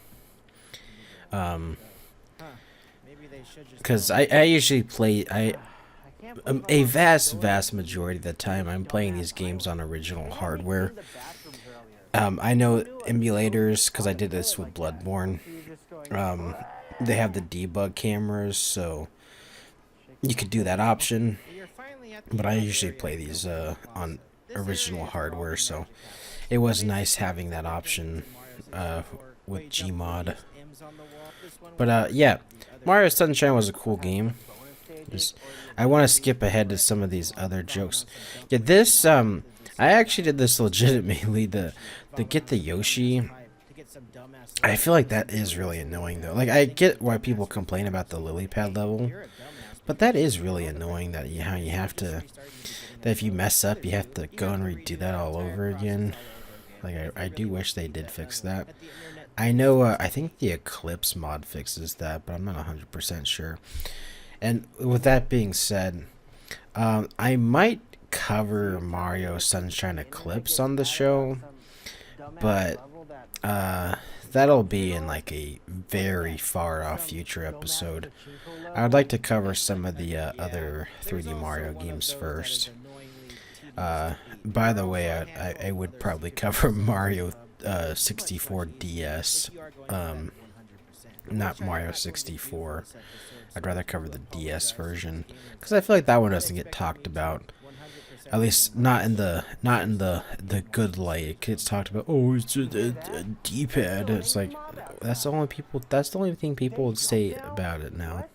Because I usually play a vast majority of the time I'm playing these games on original hardware. I know emulators, because I did this with Bloodborne. They have the debug cameras, so you could do that option. But I usually play these on original hardware, so it was nice having that option with Gmod. But yeah, Mario Sunshine was a cool game. I want to skip ahead to some of these other jokes. Yeah, this I actually did this legitimately. The get the Yoshi get some dumbass. I feel like that is really annoying though. Like I get why people complain about the lily pad level, but that is really annoying that how you have to, that if you mess up you have to go and redo that all over again. Like I do wish they did fix that. I know I think the Eclipse mod fixes that, but I'm not 100% sure. And with that being said, I might cover Mario Sunshine Eclipse on the show, but that'll be in like a very far off future episode. I would like to cover some of the other 3D Mario games first. By the way, I would probably cover Mario 64 DS, not Mario 64. I'd rather cover the DS version because I feel like that one doesn't get talked about. At least not in the good light. It gets talked about. Oh, it's a D-pad. It's like that's the only thing people would say about it now.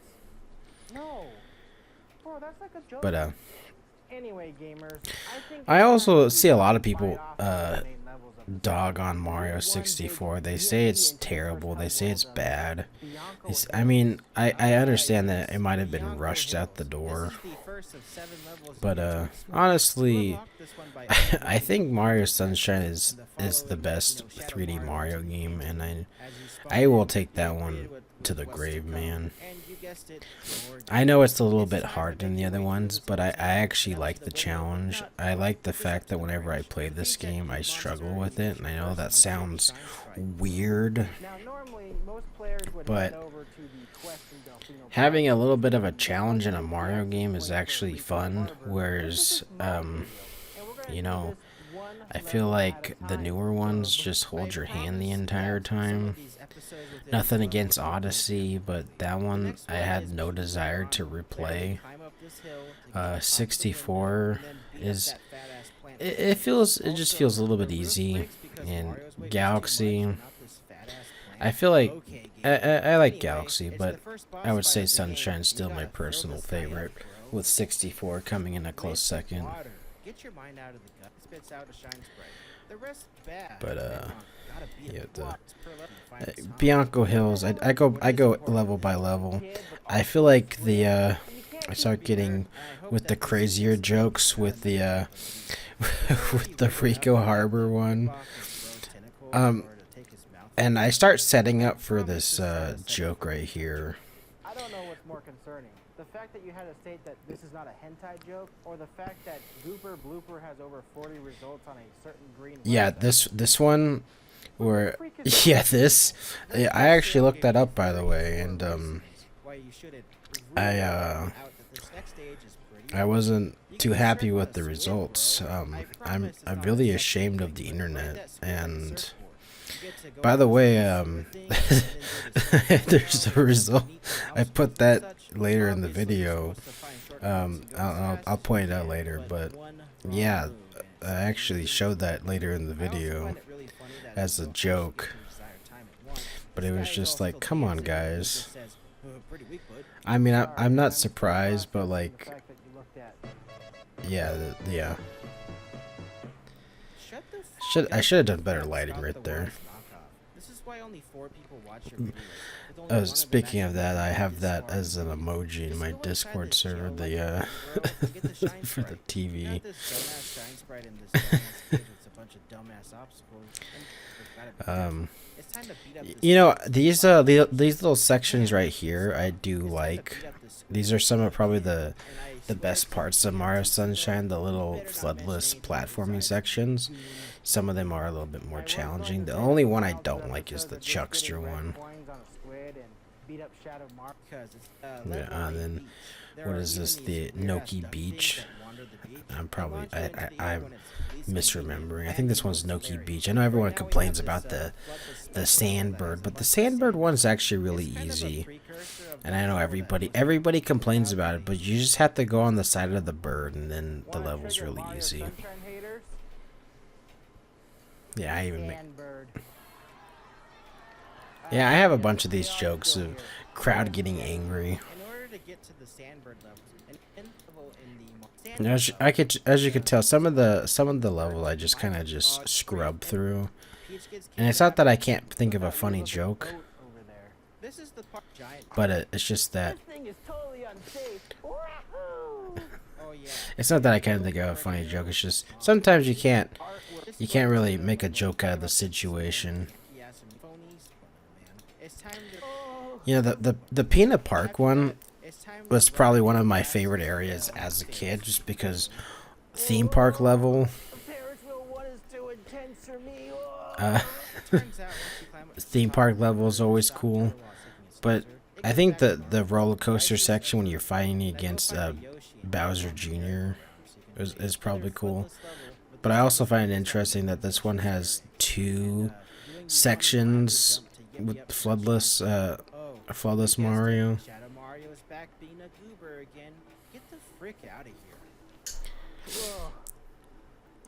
But Anyway, gamers, I also see a lot of people dog on Mario 64. They say it's terrible. They say it's bad. I mean, I understand that it might have been rushed out the door. But honestly, I think Mario Sunshine is the best 3D Mario game, and I will take that one to the grave, man. I know it's a little bit harder than the other ones, but I actually like the challenge. I like the fact that whenever I play this game, I struggle with it, and I know that sounds weird, but having a little bit of a challenge in a Mario game is actually fun, whereas, you know, I feel like the newer ones just hold your hand the entire time. Nothing against Odyssey, but that one I had no desire to replay. 64 is, it just feels a little bit easy. And Galaxy, I feel like I like Galaxy, but I would say Sunshine's still my personal favorite, with 64 coming in a close second. But yeah, Bianco Hills, I go level by level. I feel like I start getting with the crazier jokes with the with the Rico Harbor one. And I start setting up for this joke right here. I don't know what's more concerning. The fact that you had to state that this is not a hentai joke, or the fact that Gooper Blooper has over 40 results on a certain green. Yeah, this one, where yeah, I actually looked that up, by the way, and I wasn't too happy with the results. I'm really ashamed of the internet, and by the way, there's a result. I put that later in the video. I'll point it out later, but yeah, I actually showed that later in the video as a joke. But it was just like, come on, guys. I mean, I'm not surprised, but like, yeah. I should have done better lighting right there. Speaking of that, I have that as an emoji in my Discord server, the for the TV. You know, these little sections right here, I do like. These are some of probably the best parts of Mario Sunshine, the little floodless platforming sections. Some of them are a little bit more challenging. The only one I don't like is the Chuckster one. Yeah, and then what is this? The Noki Beach. I'm misremembering. I think this one's Noki Beach. I know everyone complains about the Sandbird, but the Sandbird one's actually really easy. And I know everybody complains about it, but you just have to go on the side of the bird, and then the level's really easy. Yeah, I have a bunch of these jokes of crowd getting angry. And as you could tell, some of the level I just kind of scrub through. And it's not that I can't think of a funny joke, Over there. This is the part giant. but it's just that This thing is totally unsafe. Wahoo! Oh yeah. it's not that I can't think of a funny joke. It's just sometimes you can't really make a joke out of the situation. Yeah, some phonies. Man, it's time to. You know, the Peanut Park one It's time was probably one of my favorite areas as a kid, just because theme park level. Ferris wheel 1 is too intense for me. Turns out once you climb up the Theme top, park level is always stop cool, while taking a but seltzer. It I goes think back the to roller coaster section when you're fighting Then against go find a Yoshi and Bowser get Jr. so you can is take probably another cool. footless level with But the I also same find it concept. interesting that this one has two You sections jump to get with me up to floodless Oh, floodless you guessed it. Mario. Shadow Mario's back being a goober again. Get the frick out of here. Whoa.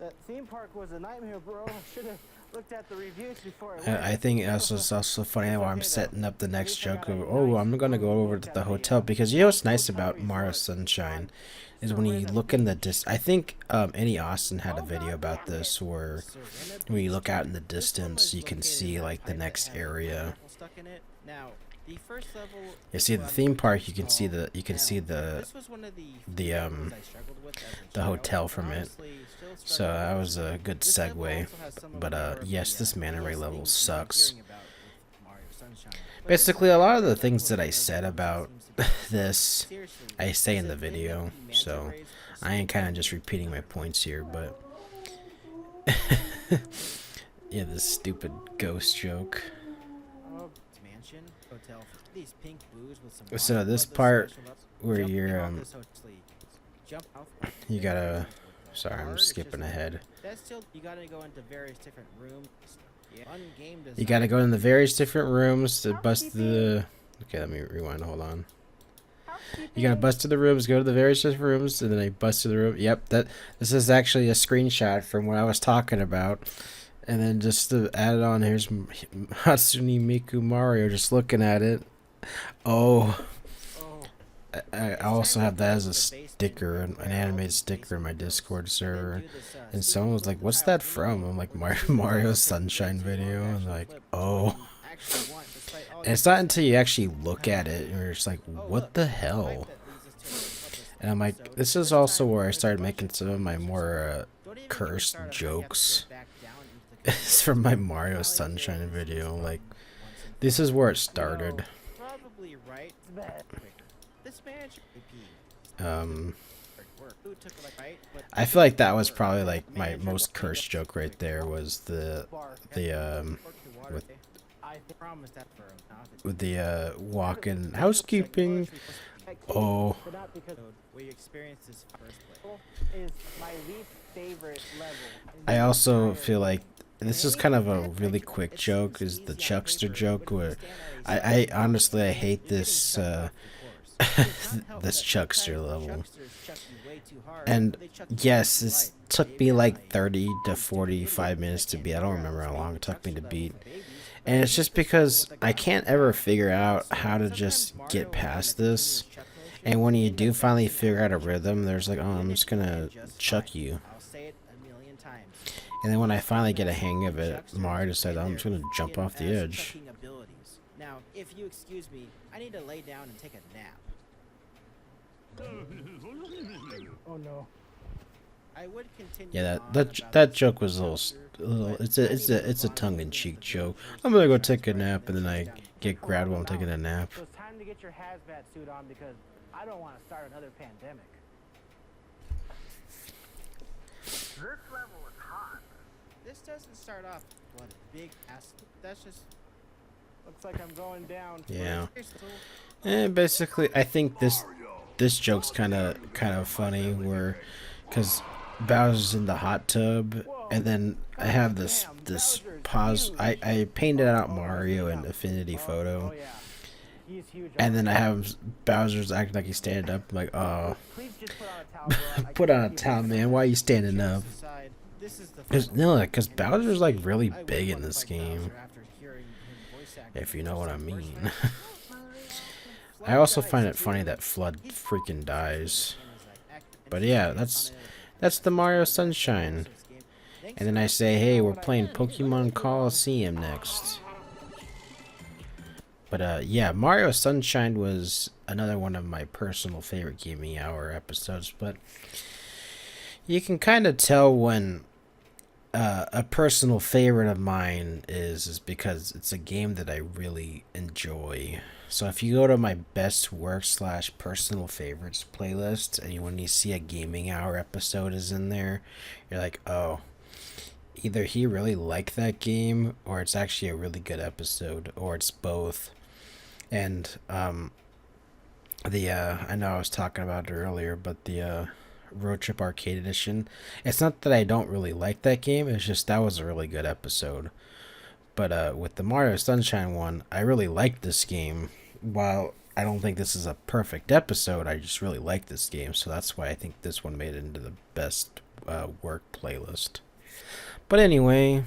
That theme park was a nightmare, bro. I should have looked at the reviews before I went. I think it's also funny how I'm setting up the next joke of, oh, I'm gonna go over to the hotel, because you know what's nice about Mario Sunshine is when you look in the I think Annie Austin had a video about this where when you look out in the distance you can see like the next area. Stuck in it. Now, the first level You see the theme park, you can see the this was one of the, levels I struggled with as a the child, hotel but from it. honestly still So struggle that with was a good This level segue. also has some of But more of yes, the, this Manta Ray biggest level things you're sucks. hearing about with Mario Sunshine. But Basically, this a lot level of the is things one that I of those said ones that about seems to be this, seriously, I say in has the it been video, the manta so rays or I ain't kind of something? just repeating my points here, but yeah, this stupid ghost joke. Mansion, hotel, these pink booze with some So wine, this love the part social ups. where Jump you're in off this hotel, jump off you the gotta, with the sorry, I'm card, it's skipping just- ahead. That's still, you gotta go into various different rooms. Yeah. Fun game You design. gotta go in the various different rooms to bust the. Okay, let me rewind. Hold on. You gotta bust to the rooms, go to the various different rooms, and then I bust to the room. Yep, this is actually a screenshot from what I was talking about. And then just to add it on, here's Hatsune Miku Mario just looking at it. Oh, I also have that as a sticker, an animated sticker in my Discord server. And someone was like, "What's that from?" I'm like, "Mario Sunshine video." And they're like, "Oh." And it's not until you actually look at it and you're just like, "What the hell?" And I'm like, this is also where I started making some of my more cursed jokes. It's from my Mario Sunshine video. Like, this is where it started. Probably right. This managed I feel like that was probably like my most cursed joke right there, was with the walk-in housekeeping. Oh, we experienced this first place. Is my least favorite level. I also feel like this is kind of a really quick joke, is the Chuckster joke, where I honestly I hate this this Chuckster level. And yes, this took me like 30 to 45 minutes to beat. I don't remember how long it took me to beat. And it's just because I can't ever figure out how to just get past this. And when you do finally figure out a rhythm, there's like, oh, I'm just gonna chuck you. And then when I finally get a hang of it, Mario decided I'm just gonna jump off the edge. Now, if you excuse me, I need to lay down and take a nap. Oh no. I would continue. Yeah, on that about joke was a little. It's a tongue-in-cheek joke. I'm gonna go take a nap, and then I get grabbed while I'm taking a nap. So it's time to get your hazmat suit on because I don't want to start another pandemic. This level is hot. This doesn't start off what a big ass. That's just Looks like I'm going down. Yeah. And basically, I think this joke's kind of funny, where, cause Bowser's in the hot tub, and then I have this pause. I painted out Mario in Affinity Photo, Oh yeah. He's huge. and then I have Bowser's acting like he's standing up. I'm like, oh, Please just put on a towel. Bro. I put can't on a keep tause, this man. Why are you standing up? This is the Cause Bowser's like really big in this game, if you know what I mean. I also find it funny that Flood freaking dies. But yeah, that's the Mario Sunshine. And then I say, hey, we're playing Pokemon Colosseum next. But yeah, Mario Sunshine was another one of my personal favorite Gaming Hour episodes. But you can kind of tell when a personal favorite of mine is because it's a game that I really enjoy. So if you go to my best work / personal favorites playlist, and when you see a Gaming Hour episode is in there, you're like, oh, either he really liked that game, or it's actually a really good episode, or it's both. And I know I was talking about it earlier, but the Road Trip Arcade Edition, it's not that I don't really like that game, it's just that was a really good episode. But with the Mario Sunshine one, I really liked this game. While I don't think this is a perfect episode, I just really like this game, so that's why I think this one made it into the best work playlist. But anyway,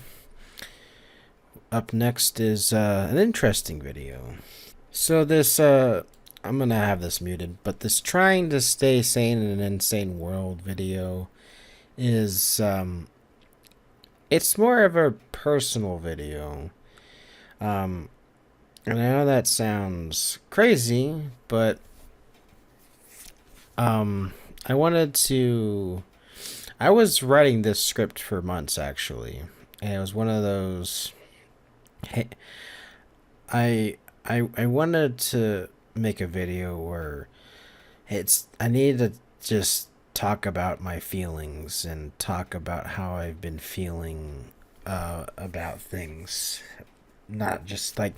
up next is an interesting video. So this, I'm gonna have this muted, but this trying to stay sane in an insane world video is, it's more of a personal video. And I know that sounds crazy, but, I was writing this script for months, actually, and it was one of those, hey, I wanted to make a video where I needed to just talk about my feelings and talk about how I've been feeling about things. Not just like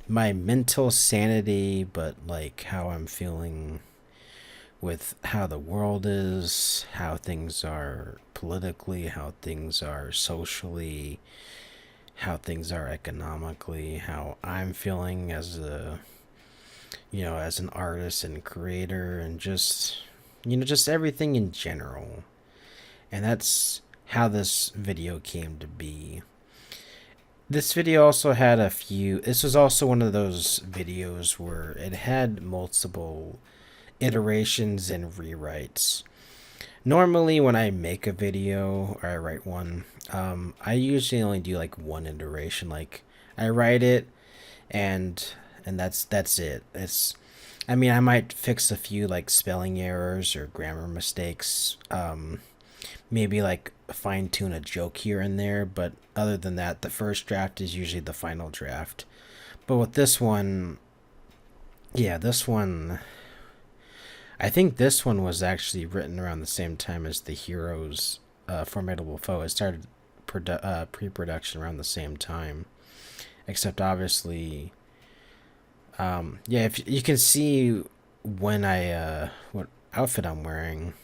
my mental sanity, but like how I'm feeling with how the world is, how things are politically, how things are socially, how things are economically, how I'm feeling as as an artist and creator, and just everything in general. And that's how this video came to be. This video also had this was also one of those videos where it had multiple iterations and rewrites. Normally when I make a video or I write one, I usually only do like one iteration. Like I write it and that's it. I might fix a few like spelling errors or grammar mistakes, maybe like fine tune a joke here and there, but other than that, the first draft is usually the final draft. But with this one, I think this one was actually written around the same time as the Heroes Formidable Foe. It started pre-production around the same time, except obviously, if you can see when what outfit I'm wearing,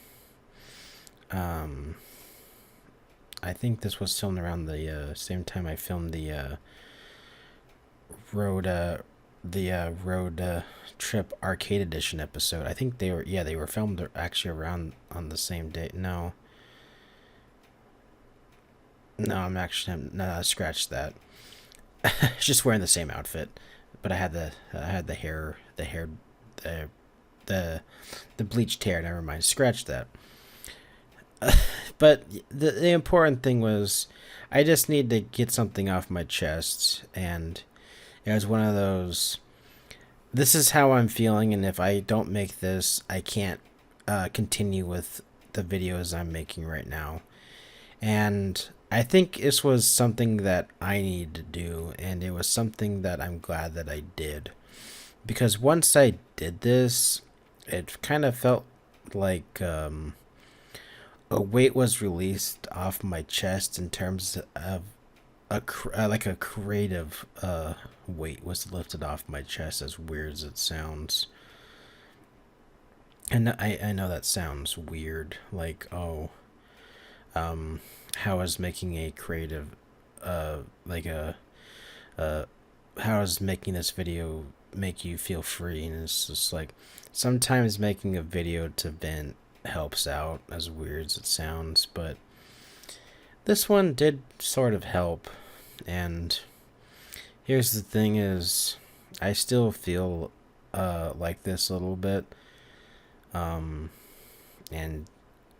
I think this was filmed around the same time I filmed the Road Trip Arcade Edition episode. I think they were filmed actually around on the same date. No, scratch that. Just wearing the same outfit, but I had the bleached hair. Never mind, scratch that. But the important thing was I just need to get something off my chest, and it was one of those, this is how I'm feeling, and if I don't make this, I can't continue with the videos I'm making right now. And I think this was something that I needed to do, and it was something that I'm glad that I did. Because once I did this, it kind of felt like a weight was released off my chest in terms of a creative weight was lifted off my chest, as weird as it sounds. And I know that sounds weird, like, how is making a creative how is making this video make you feel free? And it's just like, sometimes making a video to vent helps out, as weird as it sounds, but this one did sort of help. And here's the thing is, I still feel like this a little bit, and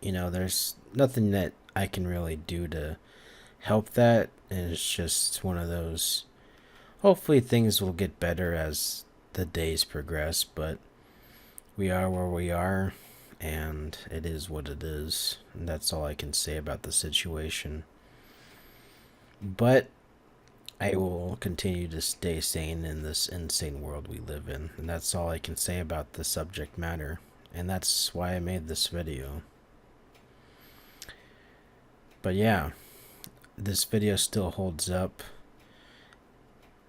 there's nothing that I can really do to help that. And it's just one of those. Hopefully things will get better as the days progress, but we are where we are, and it is what it is. And that's all I can say about the situation. But I will continue to stay sane in this insane world we live in, and that's all I can say about the subject matter, and that's why I made this video. But yeah, this video still holds up.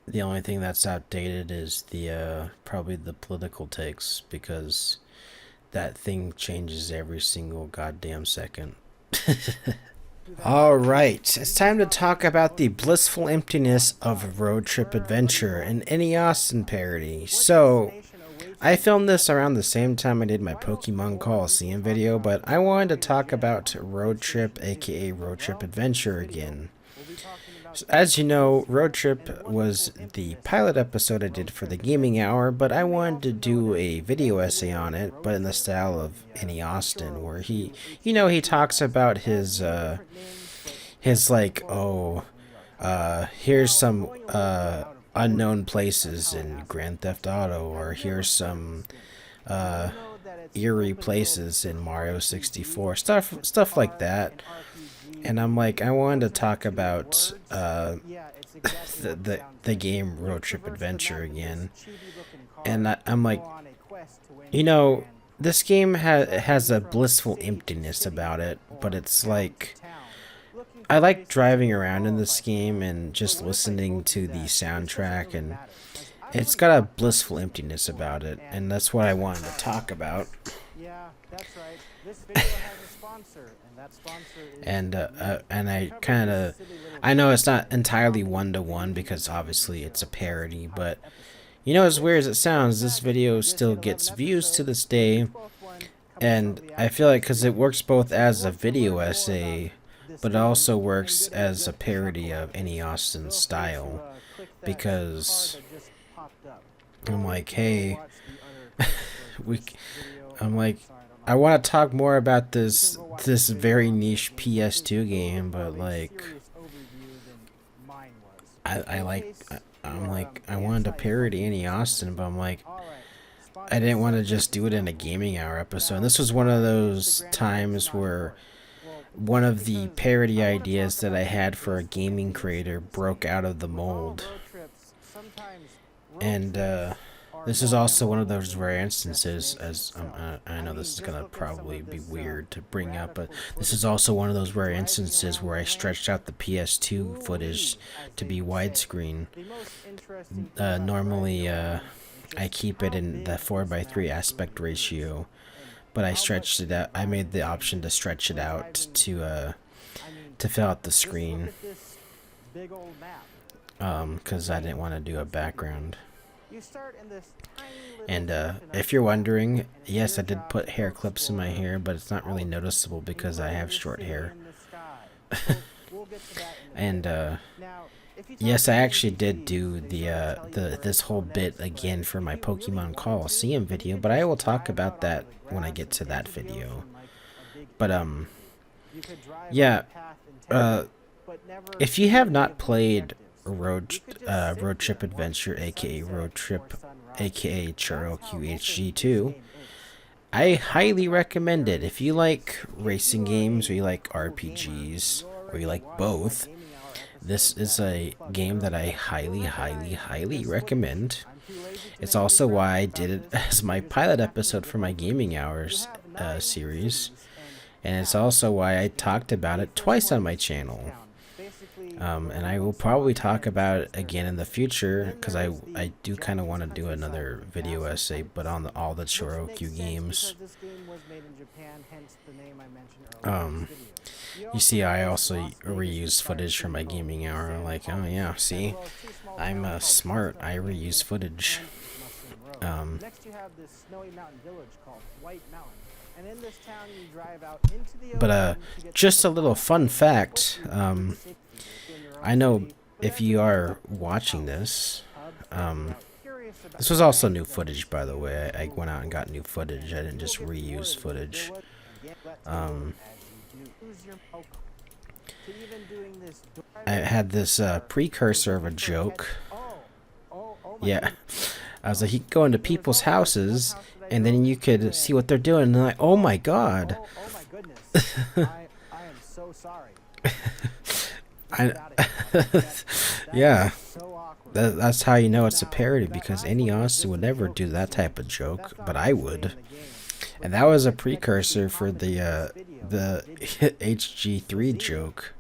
The only thing that's outdated is the probably the political takes, because that thing changes every single goddamn second. Alright, it's time to talk about the blissful emptiness of Road Trip Adventure, an any Austin parody. So, I filmed this around the same time I did my Pokemon Colosseum video, but I wanted to talk about Road Trip, aka Road Trip Adventure again. So, as you know, Road Trip was the pilot episode I did for the Gaming Hour, but I wanted to do a video essay on it, but in the style of any Austin, where he, you know, he talks about his like, here's some unknown places in Grand Theft Auto, or here's some eerie places in Mario 64, stuff like that. And I'm like, I wanted to talk about the game Road Trip Adventure again. And I'm like, you know, this game has a blissful emptiness about it, but it's like, I like driving around in this game and just listening to the soundtrack, and it's got a blissful emptiness about it, and that's what I wanted to talk about. Yeah, that's right. This video has a sponsor, and that sponsor is and I know it's not entirely one-to-one because obviously it's a parody, but you know, as weird as it sounds, this video still gets views to this day, and I feel like because it works both as a video essay, but it also works as a parody of any Austin style, because I'm like, hey, I'm like, I want to talk more about this very niche PS2 game, but like, I'm like, I wanted to parody any Austin, but I'm like, I didn't want to just do it in a Gaming Hour episode. And this was one of those times where one of the parody ideas that I had for a gaming creator broke out of the mold. And this is also one of those rare instances, as I know this is going to probably be weird to bring up, but this is also one of those rare instances where I stretched out the PS2 footage to be widescreen. Normally, I keep it in the 4:3 aspect ratio, but I stretched it out. I made the option to stretch it out to fill out the screen, because I didn't want to do a background. And if you're wondering, yes, I did put hair clips in my hair, but it's not really noticeable because I have short hair. And yes, I actually did do this whole bit again for my Pokemon Colosseum video, but I will talk about that when I get to that video. But yeah, if you have not played Road Trip Adventure, aka Road Trip, aka ChoroQHG3, I highly recommend it. If you like racing games, or you like RPGs, or you like both, this is a game that I highly recommend. It's also why I did it as my pilot episode for my Gaming Hours series, and it's also why I talked about it twice on my channel. And I will probably talk about it again in the future, because I do kind of want to do another video essay, but on all the ChoroQ games. You see, I also reuse footage from my Gaming Hour. Like, oh yeah, see, I'm smart. I reuse footage. Next you have this snowy mountain village called White Mountain. And in this town you drive out into the But just a little fun fact. I know if you are watching this, this was also new footage, by the way. I went out and got new footage. I didn't just reuse footage. I had this precursor of a joke. Yeah, I was like, you could go into people's houses, and then you could see what they're doing, and they're like, oh my god. Oh my goodness. I am so sorry. Yeah, that's how you know it's a parody, because any Austin would never do that type of joke, but I would. And that was a precursor for the HG3 joke.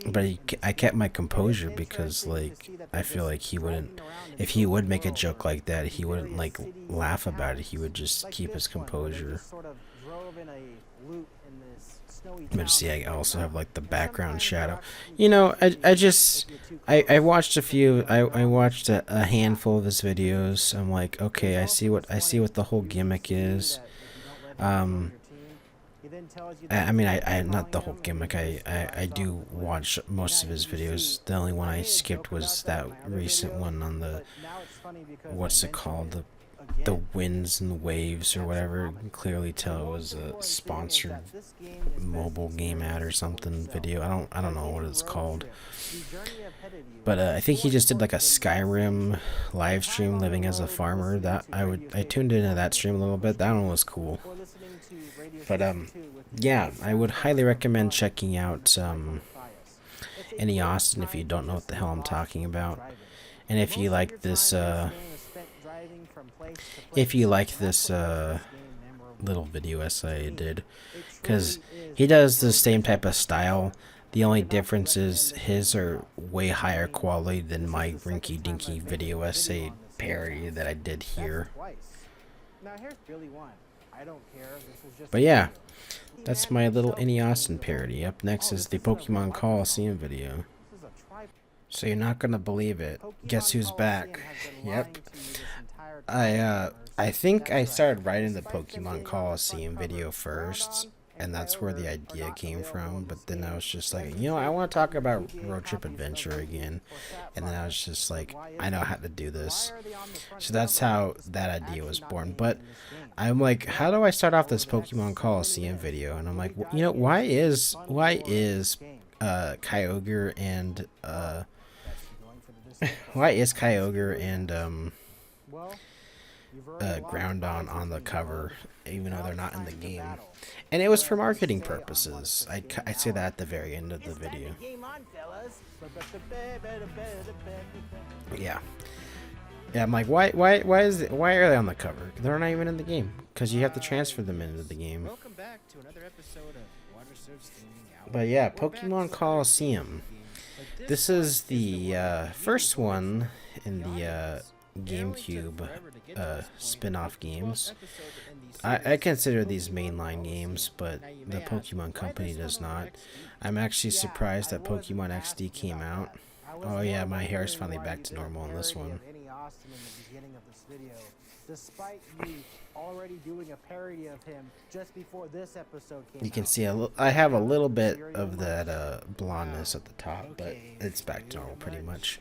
But I kept my composure because, like, I feel like he wouldn't, if he would make a joke like that, he wouldn't, like, laugh about it. He would just keep his composure. But see, I also have, like, the background shadow. You know, I watched a few, I watched a handful of his videos. I'm like, okay, I see what the whole gimmick is. I mean, I not the whole gimmick. I do watch most of his videos. The only one I skipped was that recent one on the, what's it called, the winds and the waves or whatever. You can clearly tell it was a sponsored mobile game ad or something video. I don't know what it's called. But I think he just did like a Skyrim live stream living as a farmer. That I tuned into that stream a little bit. That one was cool. But yeah, I would highly recommend checking out any Austin if you don't know what the hell I'm talking about. And if you like this little video essay I did, because he does the same type of style. The only difference is his are way higher quality than my rinky-dinky video essay parody that I did here. But yeah, that's my little Any Austin parody. Up next is the Pokemon Colosseum video. So you're not gonna believe it. Guess who's back? Yep. I think I started writing the Pokemon Colosseum video first, and that's where the idea came from. But then I was just like, you know, I want to talk about Road Trip Adventure again. And then I was just like, I know how to do this. So that's how that idea was born. But I'm like, how do I start off this Pokemon Colosseum video? And I'm like, you know, why is Kyogre and Groundon on the cover, even though they're not in the game? And it was for marketing purposes. I say that at the very end of the video. Yeah. Yeah, I'm like, why are they on the cover? They're not even in the game, because you have to transfer them into the game. Welcome back to another episode of Watersurf Streaming Out. But yeah, Pokemon Colosseum. This is the first one in the GameCube spin-off games. I consider these mainline games, but the Pokemon Company does not. I'm actually surprised that Pokemon XD came out. Oh yeah, my hair is finally back to normal on this one. Despite you already doing a parody of him just before this episode came You can see I have a little bit of that blondness at the top, but it's back to normal pretty much.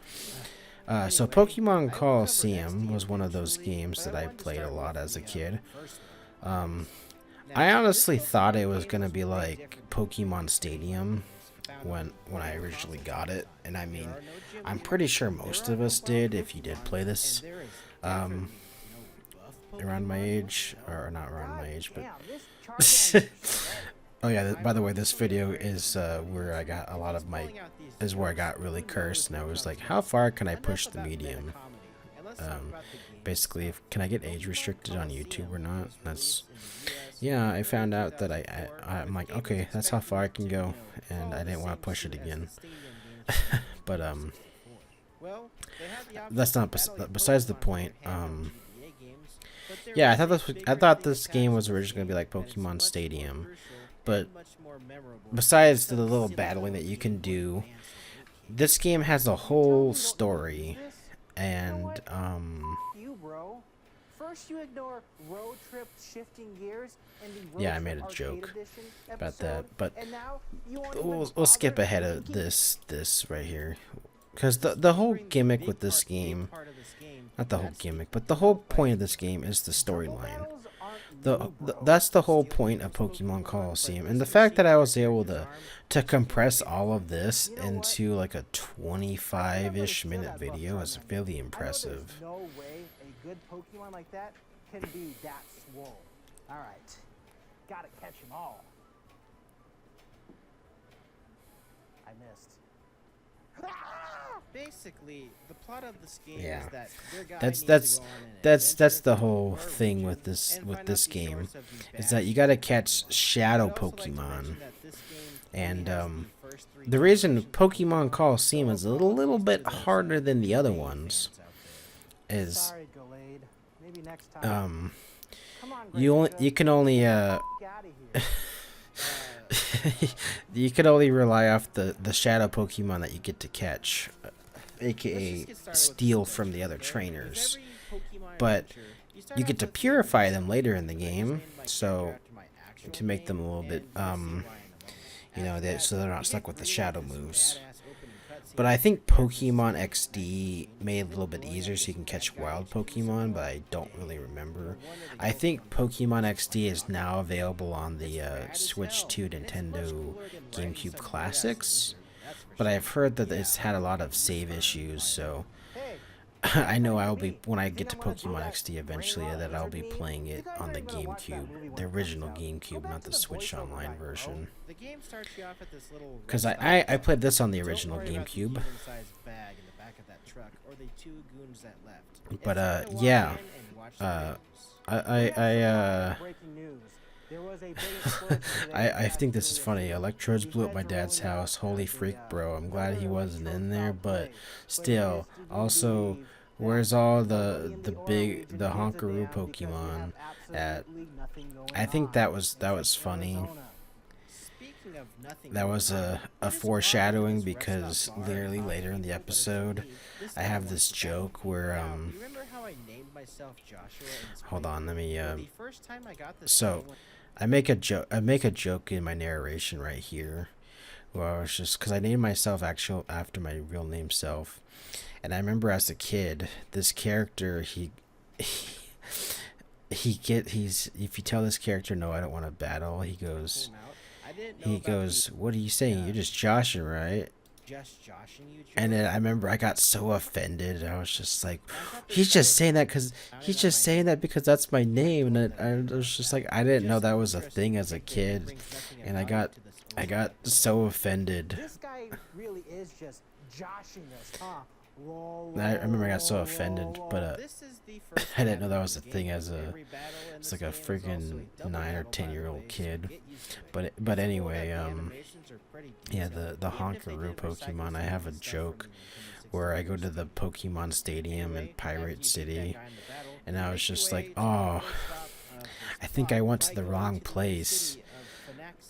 So Pokemon Colosseum was one of those games that I played a lot as a kid. I honestly thought it was gonna be like Pokemon Stadium when I originally got it, and I mean, I'm pretty sure most of us did if you did play this. Around my age, or not around my age, but oh yeah, by the way, this video is where I got a lot of my, is where I got really cursed, and I was like, how far can I push the medium? Basically, can I get age restricted on YouTube or not? That's, yeah, I found out that I'm like, okay, that's how far I can go, and I didn't want to push it again. But that's not besides the point. Yeah, I thought this game was originally gonna be like Pokemon Stadium, but besides the little battling that you can do, this game has a whole story, and yeah, I made a joke about that, but we'll skip ahead of this right here, because the whole gimmick with this game, not the whole gimmick, but the whole point of this game is the storyline. that's the whole point of Pokemon Colosseum, and the fact that I was able to compress all of this into like a 25-ish minute video is really impressive. I know there's no way a good Pokemon like that can be that swole. All right, gotta catch them all. I missed. Basically, the plot of this game Yeah. is that your guy That's needs that's to go on an that's adventure the through whole your thing region with this and find out the game source of the is bad that you gotta Pokemon. catch shadow I'd also like to Pokemon. mention that this game And only has the first 3 the reason generations of Pokemon Colosseum is a little apologies bit to those harder than the other game ones fans out there. is Sorry, Gallade. Maybe next time. Come on, you can only get outta here. you can only rely off the shadow Pokemon that you get to catch, Let's aka just get started with steal this from the other adventure, okay? With trainers. every Pokemon But adventure, you start you off get to with purify the them later in the I game, named my so character after my actual to make them a name, little bit and you'll see why in a moment. you know, After so they're that, not you stuck get with the greeted shadow with this moves. badass opening cutscene But I think that introduces Pokemon you to XD made it a little bit easier so you can catch wild Pokemon, but I don't really remember. I think Pokemon XD is now available on the Switch 2 Nintendo GameCube Classics, but I've heard that it's had a lot of save issues, so Hey, I know I'll be, when I get to Pokemon XD eventually, that I'll be playing it on the GameCube, the original GameCube, not the Switch Online version. the game starts you off at this little Because red I stop. played this on the Don't original worry about the GameCube. human-sized bag in the back of that truck or the 2 goons that left. But, It's time to walk yeah, in and watch the uh, news. breaking news. There was a big explosion today I think this is at funny. Trilogy. Electrodes We blew up had my to dad's roll it out house. Holy as freak, a, bro. I'm glad he another wasn't in there, electro but play. still, But it is to be also, believed where's that all nobody in the Aura big, region the gives a Honkaroo damn because we Pokemon have at, absolutely nothing going I think on. that was It's funny. Arizona. Speaking of nothing That going was on, a it is foreshadowing wild that this rest because stop bar literally across later in the street opened episode, recently. This I guy have wants this to joke where, Now, you remember how I named myself Joshua in hold Spring? on, let me, Well, the first time I got this so, thing was- I make a joke in my narration right here, where I was just, because I named myself after my real name self, and I remember as a kid, this character he's if you tell this character no, I don't want to battle, he goes, came out, I didn't know about the what are you saying? You're just joshing, right? just joshing you joke. And then I remember I got so offended. I was just like, I thought this he's guy just was saying that because sounding he's on just my saying name. that because that's my name, and I was just like, I didn't know Just that an was a interesting thing as a tidbit that kid, brings nothing of and I value got to this I got overnight. so offended. This guy really is just joshing us, huh? Roll, I remember I got so roll, offended, roll, but roll. This is the first I didn't know that battle was a in the thing game. as a Every battle in it's this like a game is also freaking double 9 or battle, by the 10-year-old way, so kid. get used to it. But It's cool that anyway, the animations are pretty yeah, detailed, the even if they Honkaroo did recycle Pokemon. I some have a of the stuff joke from the Nintendo where I 64 go to the Pokemon Stadium in Anyway, Pirate after you beat that City, guy in the battle, and you I was make your just way like, to the oh, first stop of this I think plot I went by to the going wrong to the place. city of Phoenix.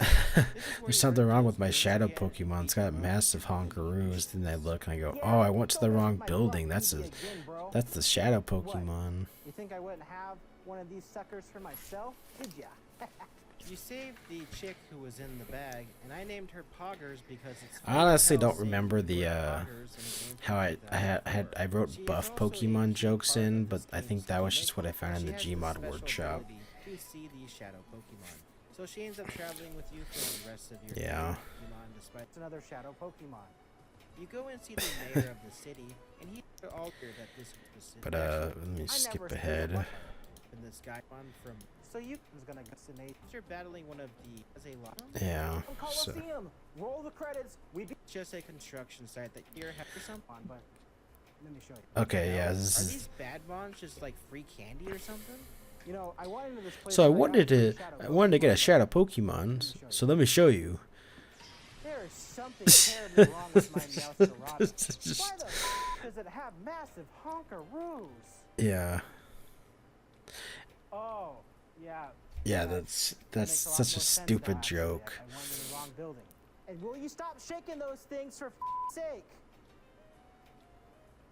This is where There's you something learn wrong to with my use shadow Luigi and Pokemon. It's beat got them up. massive Honkaroos. Then I look and I go, Yeah, oh, I you went to stole the that wrong from my building. bluff again, bro. That's the shadow What? Pokemon. You think I wouldn't have one of these suckers for myself? Did ya? You saved the chick who was in the bag, and I named her Poggers because it's. I honestly funny how don't remember Sane the put Poggers in a game how I from 2004. I wrote She is buff also a Pokemon key jokes part in, of but this I think game's that was gimmick. just what I found in She the has this Gmod special workshop. ability to see these shadow Pokemon. So she ends up traveling with you for the rest of your Yeah. Pokemon despite. It's another shadow Pokemon. You go and see the mayor of the city, and he's altered that this was the city. But Actually, let me I skip never stayed ahead. away. and this guy on from. So you was gonna guesstimate. After battling one of the as a lot. Yeah. So Colosseum. Roll the credits. We beat Just a construction site that you're having something. on, but let me show you. okay, yeah, Are this is. these bad bonds just like free candy or something? You know, I went into this place. So I but wanted got to three shadow get a Pokemon. shadow Pokemon. So let me show you. There is something terribly wrong with my Meowscarada. It's just- Why the f does it have massive honkaroos? Yeah. Oh, yeah. Yeah, that that's makes a lot such a more sense now, stupid actually. joke. I went to the wrong building. And will you stop shaking those things for sake?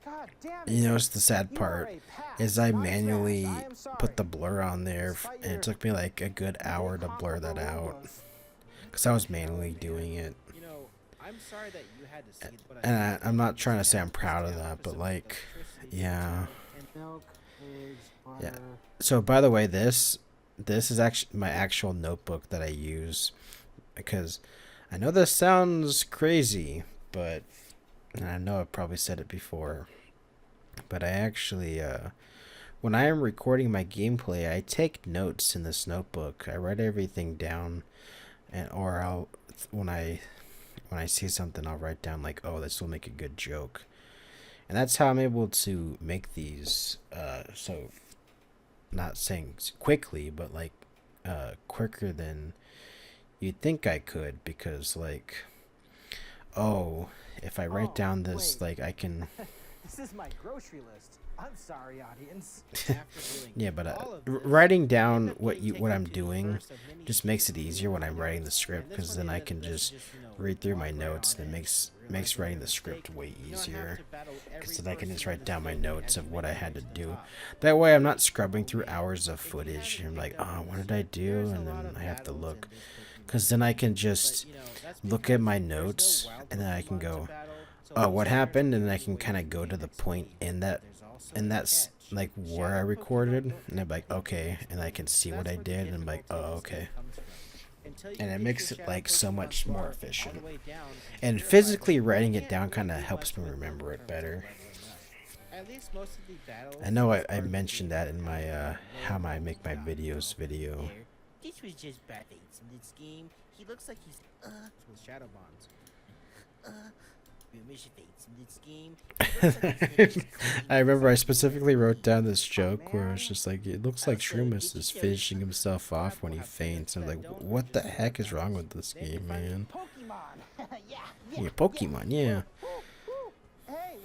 God damn it. You know, it's the sad You are part a pass, is I not a manually smash. I am sorry. put the blur on there, Despite and your it took me like a good hour to blur that out, because I was manually doing it. You know, I'm sorry that you had to see it, but And I'm not trying to say I'm proud of that, but like, yeah. Milk, eggs, Yeah. butter. So by the way, this this is actually my actual notebook that I use, because I know this sounds crazy, but and I know I've probably said it before, but I actually when I am recording my gameplay, I take notes in this notebook. I write everything down, and or I'll when I see something, I'll write down like, oh, this will make a good joke. And that's how I'm able to make these, so not saying quickly, but like quicker than you'd think I could, because like, oh, if I write down this, like I can. This is my grocery list. I'm sorry, audience. Yeah, but writing down what I'm doing just makes it easier when I'm writing the script, because then I can just read through my notes, and it makes writing the script way easier, because then I can just write down my notes of what I had to do. That way I'm not scrubbing through hours of footage and I'm like, oh, what did I do? And then I have to look, because then I can just look at my notes and then I can go, oh, what happened? And I can kind of go to the point in that's like where I recorded, and I'm like, okay, and I can see what I did, and I'm like, oh, okay. And it makes it like so much more efficient. And physically writing it down kind of helps me remember it better. I know I mentioned that in my how I make my videos video. This was just bad things in this game. He looks like he's with shadow bonds. I remember I specifically wrote down this joke where it's just like, it looks like Shroomus is finishing himself off when he faints. I'm like, what the heck is wrong with this game, man? Yeah, Pokemon, yeah. Hey,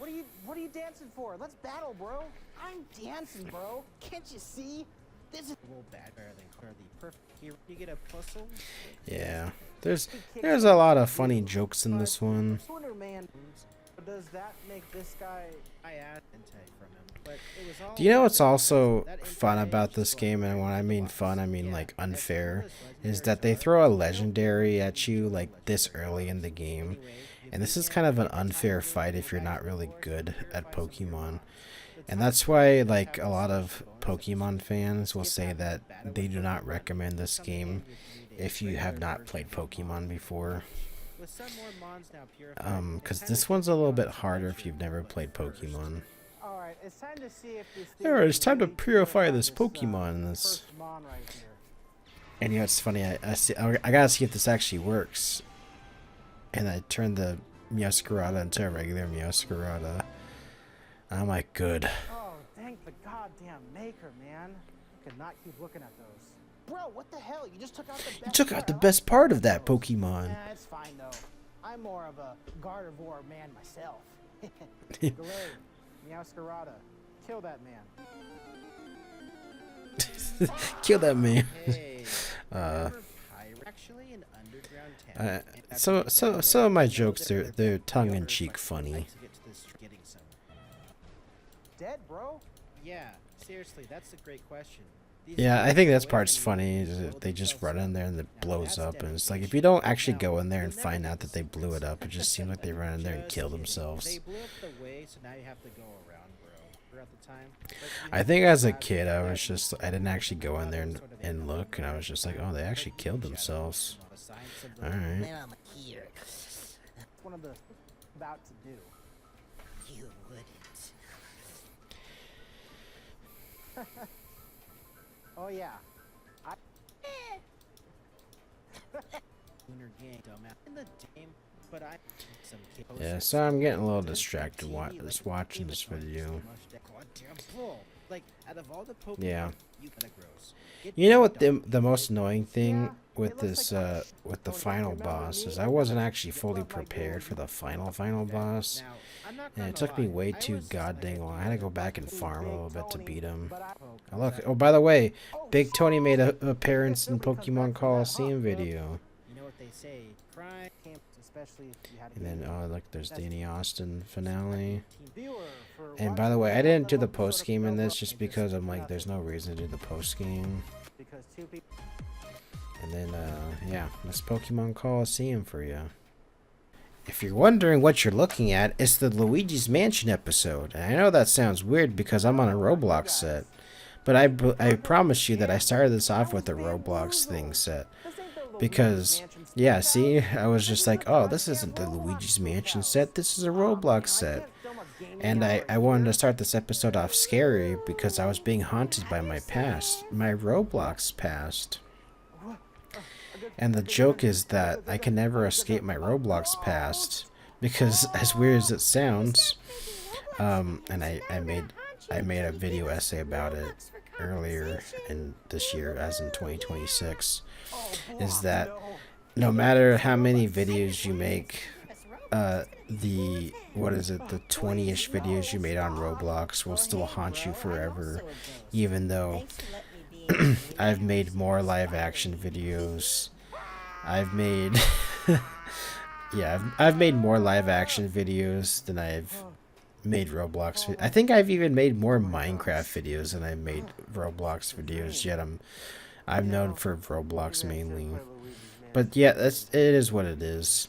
what are you dancing for? Let's battle, bro. I'm dancing, bro. Can't you see? This is A little bad, better than clearly perfect. Here, you get a puzzle. Yeah, there's a lot of funny jokes in this one. Man, does that make this guy? I asked intake from him, but it was all. Do you know what's also fun about this game, and when I mean fun, I mean like unfair, is that they throw a legendary at you like this early in the game, and this is kind of an unfair fight if you're not really good at Pokemon. And that's why like a lot of Pokemon fans will say that they do not recommend this game if you have not played Pokemon before. Because this one's a little bit harder if you've never played Pokemon. Alright, it's time to see if this Alright, it's time to purify this Pokemon in this. And you know, it's funny, I gotta see if this actually works. And I turned the Meowscarada into a regular Meowscarada. I'm like, good. Oh, thank the goddamn maker, man. I could not keep looking at those. Bro, what the hell? You just took out the best You took out the best part of that Pokemon. Yeah, it's fine though. I'm more of a Gardevoir man myself. Delay, Meowscarada, kill that man. Kill that man. Hey, actually an underground town. Some of my jokes, they're tongue in cheek funny. Dead, bro? Yeah, seriously, that's a great question. Yeah, I think that's part's funny. Is that they just run in there and it blows up, and it's like if you don't actually go in there and find out that they blew it up, it just seems like they run in there and kill themselves. They blew up the way, so now you have to go around, bro. Throughout the time. I think as a kid, I didn't actually go in there and look, and I was just like, oh, they actually killed themselves. All right. Then I'm here. One of the about to do. You wouldn't. Oh yeah. Lunar game, dumbass. In the game, but I some Yeah, so I'm getting a little distracted just watching this video. Like, out of all the Pokemon, Yeah. you gotta gross. You know what the most annoying thing with this with the final boss is I wasn't actually fully prepared for the final boss, and it took me way too goddamn long. I had to go back and farm a little bit to beat him. Oh, by the way, Big Tony made an appearance in Pokemon Colosseum video. You know what they say, crime, especially if you had And then look, there's Danny Austin finale. viewer for And by the way, I didn't do the post game in this just because I'm like, there's no reason to do the post game. because two people. And then yeah, that's Pokemon Colosseum for you. If you're wondering what you're looking at, it's the Luigi's Mansion episode. And I know that sounds weird because I'm on a Roblox set, But I promise you that I started this off with a Roblox thing set. Because, yeah, see, I was just like, oh, this isn't the Luigi's Mansion set, this is a Roblox set. And I wanted to start this episode off scary because I was being haunted by my past, my Roblox past. And the joke is that I can never escape my Roblox past because, as weird as it sounds, and I made a video essay about it earlier in this year, as in 2026, is that no matter how many videos you make, the 20-ish videos you made on Roblox will still haunt you forever, even though I've made more live action videos. I've made I've made more live action videos than I've made Roblox. I think I've even made more Minecraft videos than I've made Roblox videos. Yet I'm known for Roblox mainly. But yeah, it is what it is.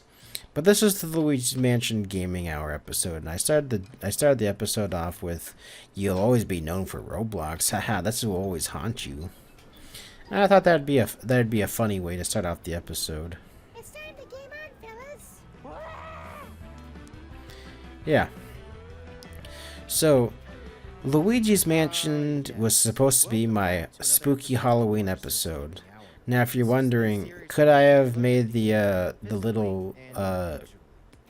But this is the Luigi's Mansion Gaming Hour episode, and I started the episode off with, "You'll always be known for Roblox. Haha, that's what will always haunt you." And I thought that'd be a funny way to start off the episode. It's time to game on, fellas. Yeah. So, Luigi's Mansion was supposed to be my spooky Halloween episode. Now, if you're wondering, could I have made the little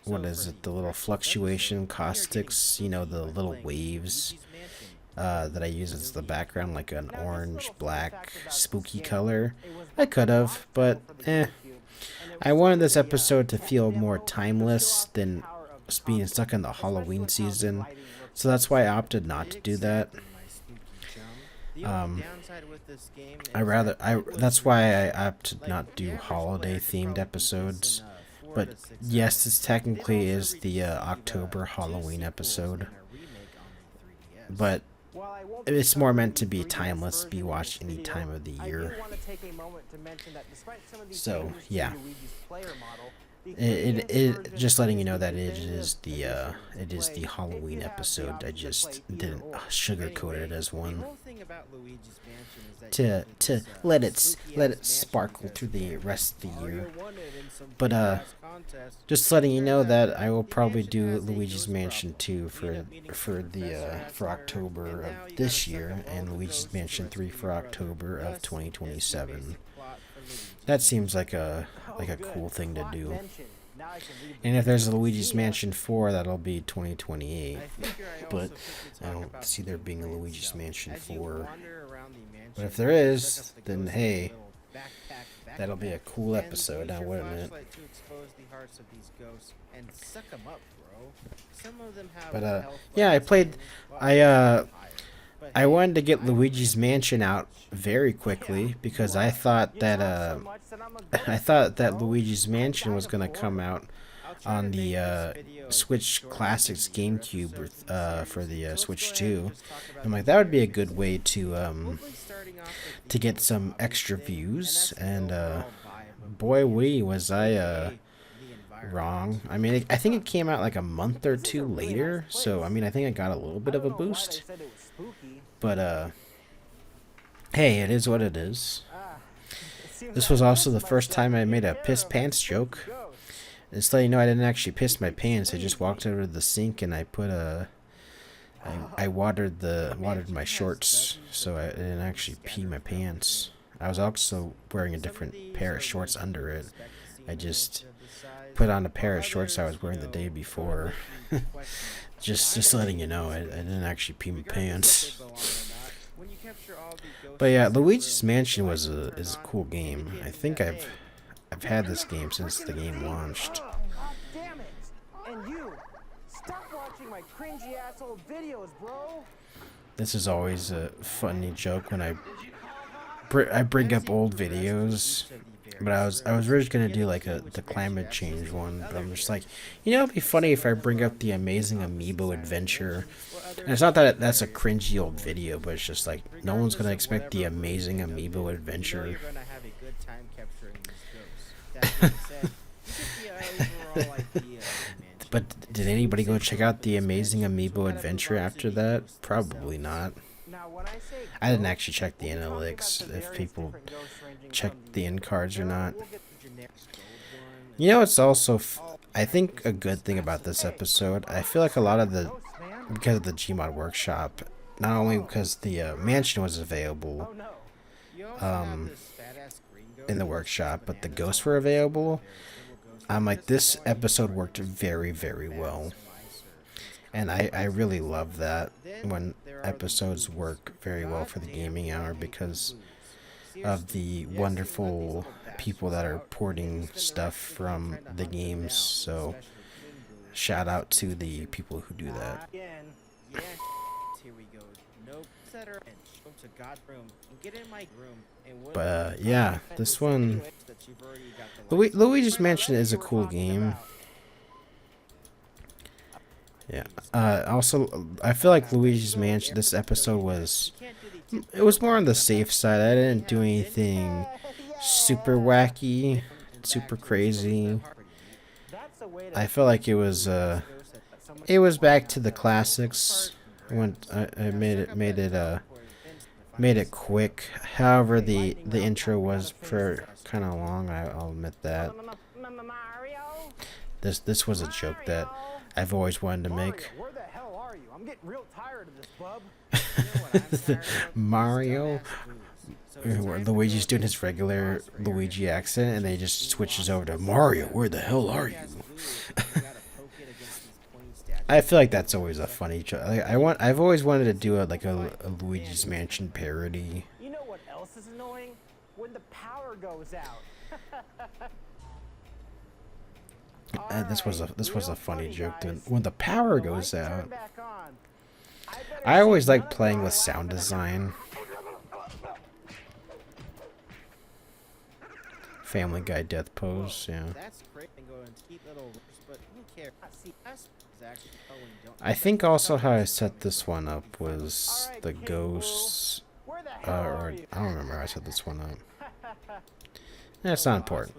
what is it? The little fluctuation caustics, you know, the little waves that I use as the background, like an orange, black, spooky color? I could have, but I wanted this episode to feel more timeless than being stuck in the Halloween season, so that's why I opted not to do that. That's why I opted not to do holiday themed episodes. But yes, this technically is the October Halloween episode. But it's more meant to be timeless, be watched any time of the year. So yeah, it just letting you know that it is the Halloween episode. I just didn't sugarcoat it as one to let it sparkle through the rest of the year. But just letting you know that I will probably do Luigi's Mansion 2 for October of this year, and Luigi's Mansion 3 for October of 2027. That seems like a cool thing to do. And if there's a Luigi's Mansion 4, that'll be 2028. But I don't see there being a Luigi's Mansion 4. But if there is, then hey, that'll be a cool episode, now wouldn't it? But yeah, I wanted to get Luigi's Mansion out very quickly because I thought that Luigi's Mansion was gonna come out on the Switch Classics GameCube for the Switch 2. I'm like, that would be a good way to get some extra views, and boy, was I wrong. I mean, I think it came out like a month or two later, so I mean, I think I got a little bit of a boost. But hey, it is what it is. This was also the first time I made a piss pants joke. Just letting you know, I didn't actually piss my pants. I just walked over to the sink and I put I watered my shorts, so I didn't actually pee my pants. I was also wearing a different pair of shorts under it. I just put on a pair of shorts I was wearing the day before. just letting you know, I didn't actually pee my pants. But yeah, Luigi's Mansion is a cool game. I think I've had this game since the game launched. Damn it! And you, stop watching my cringy ass old videos, bro. This is always a funny joke when I bring up old videos. But I was originally gonna do like the climate change one, but I'm just like, you know, it'd be funny if I bring up the Amazing Amiibo Adventure. And it's not that that's a cringy old video, but it's just like no one's gonna expect the Amazing Amiibo Adventure. But did anybody go check out the Amazing Amiibo Adventure after that? Probably not. I didn't actually check the analytics if people checked the end cards or not. You know, it's also I think a good thing about this episode. I feel like a lot of the because of the Gmod workshop, not only because the mansion was available in the workshop, but the ghosts were available. I'm like, this episode worked very, very well. And I really love that when episodes work very well for the gaming hour because of the wonderful people that are porting stuff from the games. So shout out to the people who do that. But yeah, this one, Luigi's Mansion is a cool game. Yeah. Also, I feel like Luigi's Mansion, this episode was more on the safe side. I didn't do anything super wacky, super crazy. I feel like it was back to the classics. I made it quick. However, the intro was for kind of long. I'll admit that. This was a joke that I've always wanted to make. Where the hell are you? I'm getting real tired of this, bub. Mario, where Luigi's doing his regular Luigi accent, and then he just switches over to Mario. Where the hell are you? I feel like that's always a funny joke. I've always wanted to do a Luigi's Mansion parody. You know what else is annoying? When the power goes out. This was a funny joke. When the power goes out, I always like playing with sound design. Family Guy death pose, yeah. I think also how I set this one up was the ghosts, or I don't remember how I set this one up. That's not important.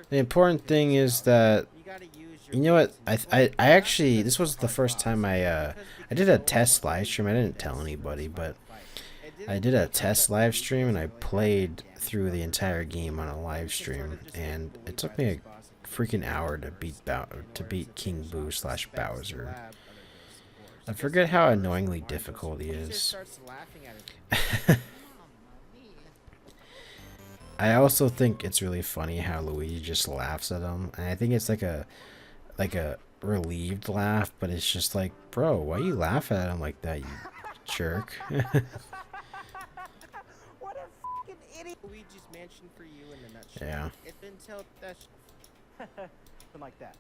The important thing is that, you know what, I actually, this was the first time I did a test live stream. I didn't tell anybody, but I did a test live stream and I played through the entire game on a live stream, and it took me a freaking hour to beat King Boo / Bowser. I forget how annoyingly difficult he is. I also think it's really funny how Luigi just laughs at him, and I think it's like a relieved laugh, but it's just like, bro, why you laugh at him like that, you jerk? What a fucking idiot! Luigi's Mansion for you in a nutshell. Yeah. It's been told that. Something like that.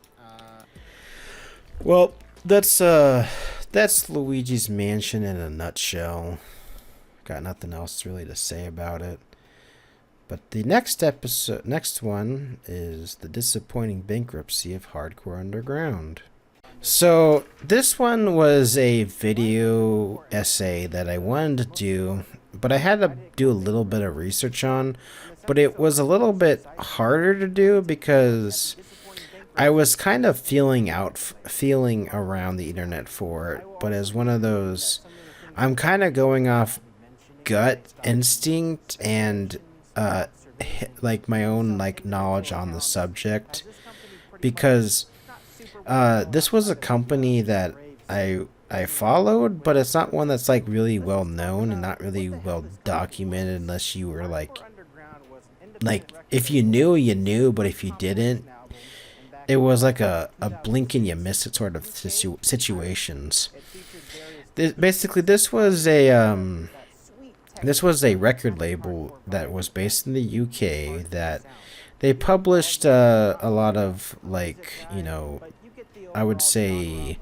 Well, that's Luigi's Mansion in a nutshell. Got nothing else really to say about it. But the next one is the Disappointing Bankruptcy of Hardcore Underground. So this one was a video essay that I wanted to do, but I had to do a little bit of research on, but it was a little bit harder to do because I was kind of feeling around the internet for it, but as one of those, I'm kind of going off gut instinct and like my own knowledge on the subject, because this was a company that I followed, but it's not one that's really well known and not really well documented unless you were like if you knew, you knew, but if you didn't, it was like a blink and you miss it sort of situations. Basically, this was a record label that was based in the UK that they published a lot of I would say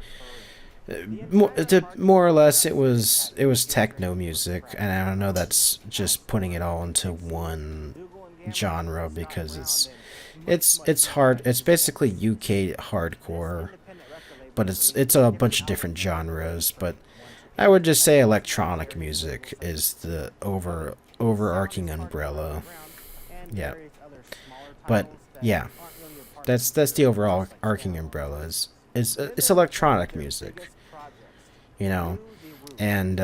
more or less it was techno music, and I don't know, that's just putting it all into one genre because it's hard. It's basically UK hardcore, but it's a bunch of different genres. But I would just say electronic music is the overarching umbrella. Yeah, but yeah, that's the overall arcing umbrella. It's electronic music, and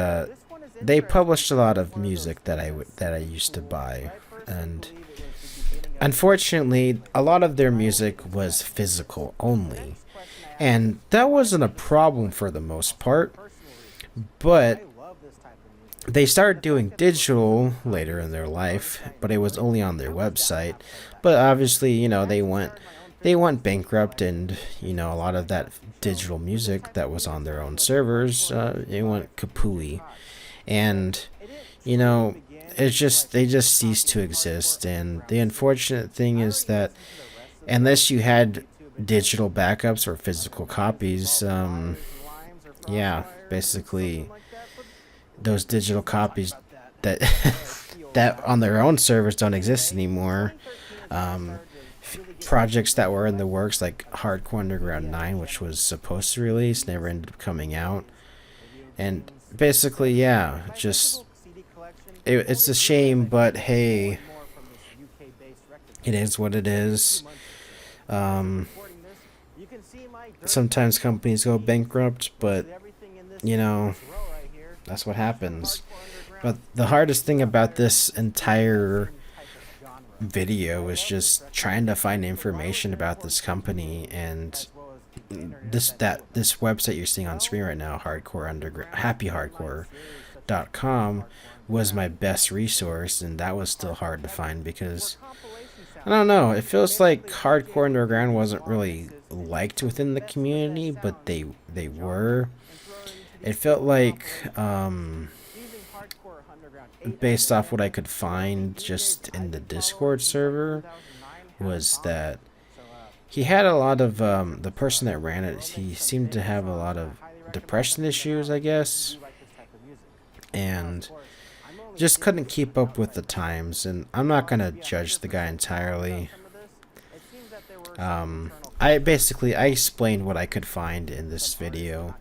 they published a lot of music that I used to buy, and unfortunately, a lot of their music was physical only, and that wasn't a problem for the most part. But they started doing digital later in their life, but it was only on their website. But obviously, you know, they went bankrupt, and you know, a lot of that digital music that was on their own servers, it went kapooey, and you know, they just ceased to exist. And the unfortunate thing is that unless you had digital backups or physical copies, yeah, basically those digital copies that that on their own servers don't exist anymore. Projects that were in the works, like Hardcore Underground 9, which was supposed to release, never ended up coming out. And basically, yeah, just it's a shame, but hey, it is what it is. Sometimes companies go bankrupt, but you know, that's what happens. But the hardest thing about this entire video was just trying to find information about this company, and this website you're seeing on screen right now, happyhardcore.com, was my best resource, and that was still hard to find because I don't know, it feels like Hardcore Underground wasn't really liked within the community, but they were. It felt like based off what I could find just in the Discord server, was that he had a lot of the person that ran it, he seemed to have a lot of depression issues, I guess, and just couldn't keep up with the times. And I'm not gonna judge the guy entirely. I explained what I could find in this video,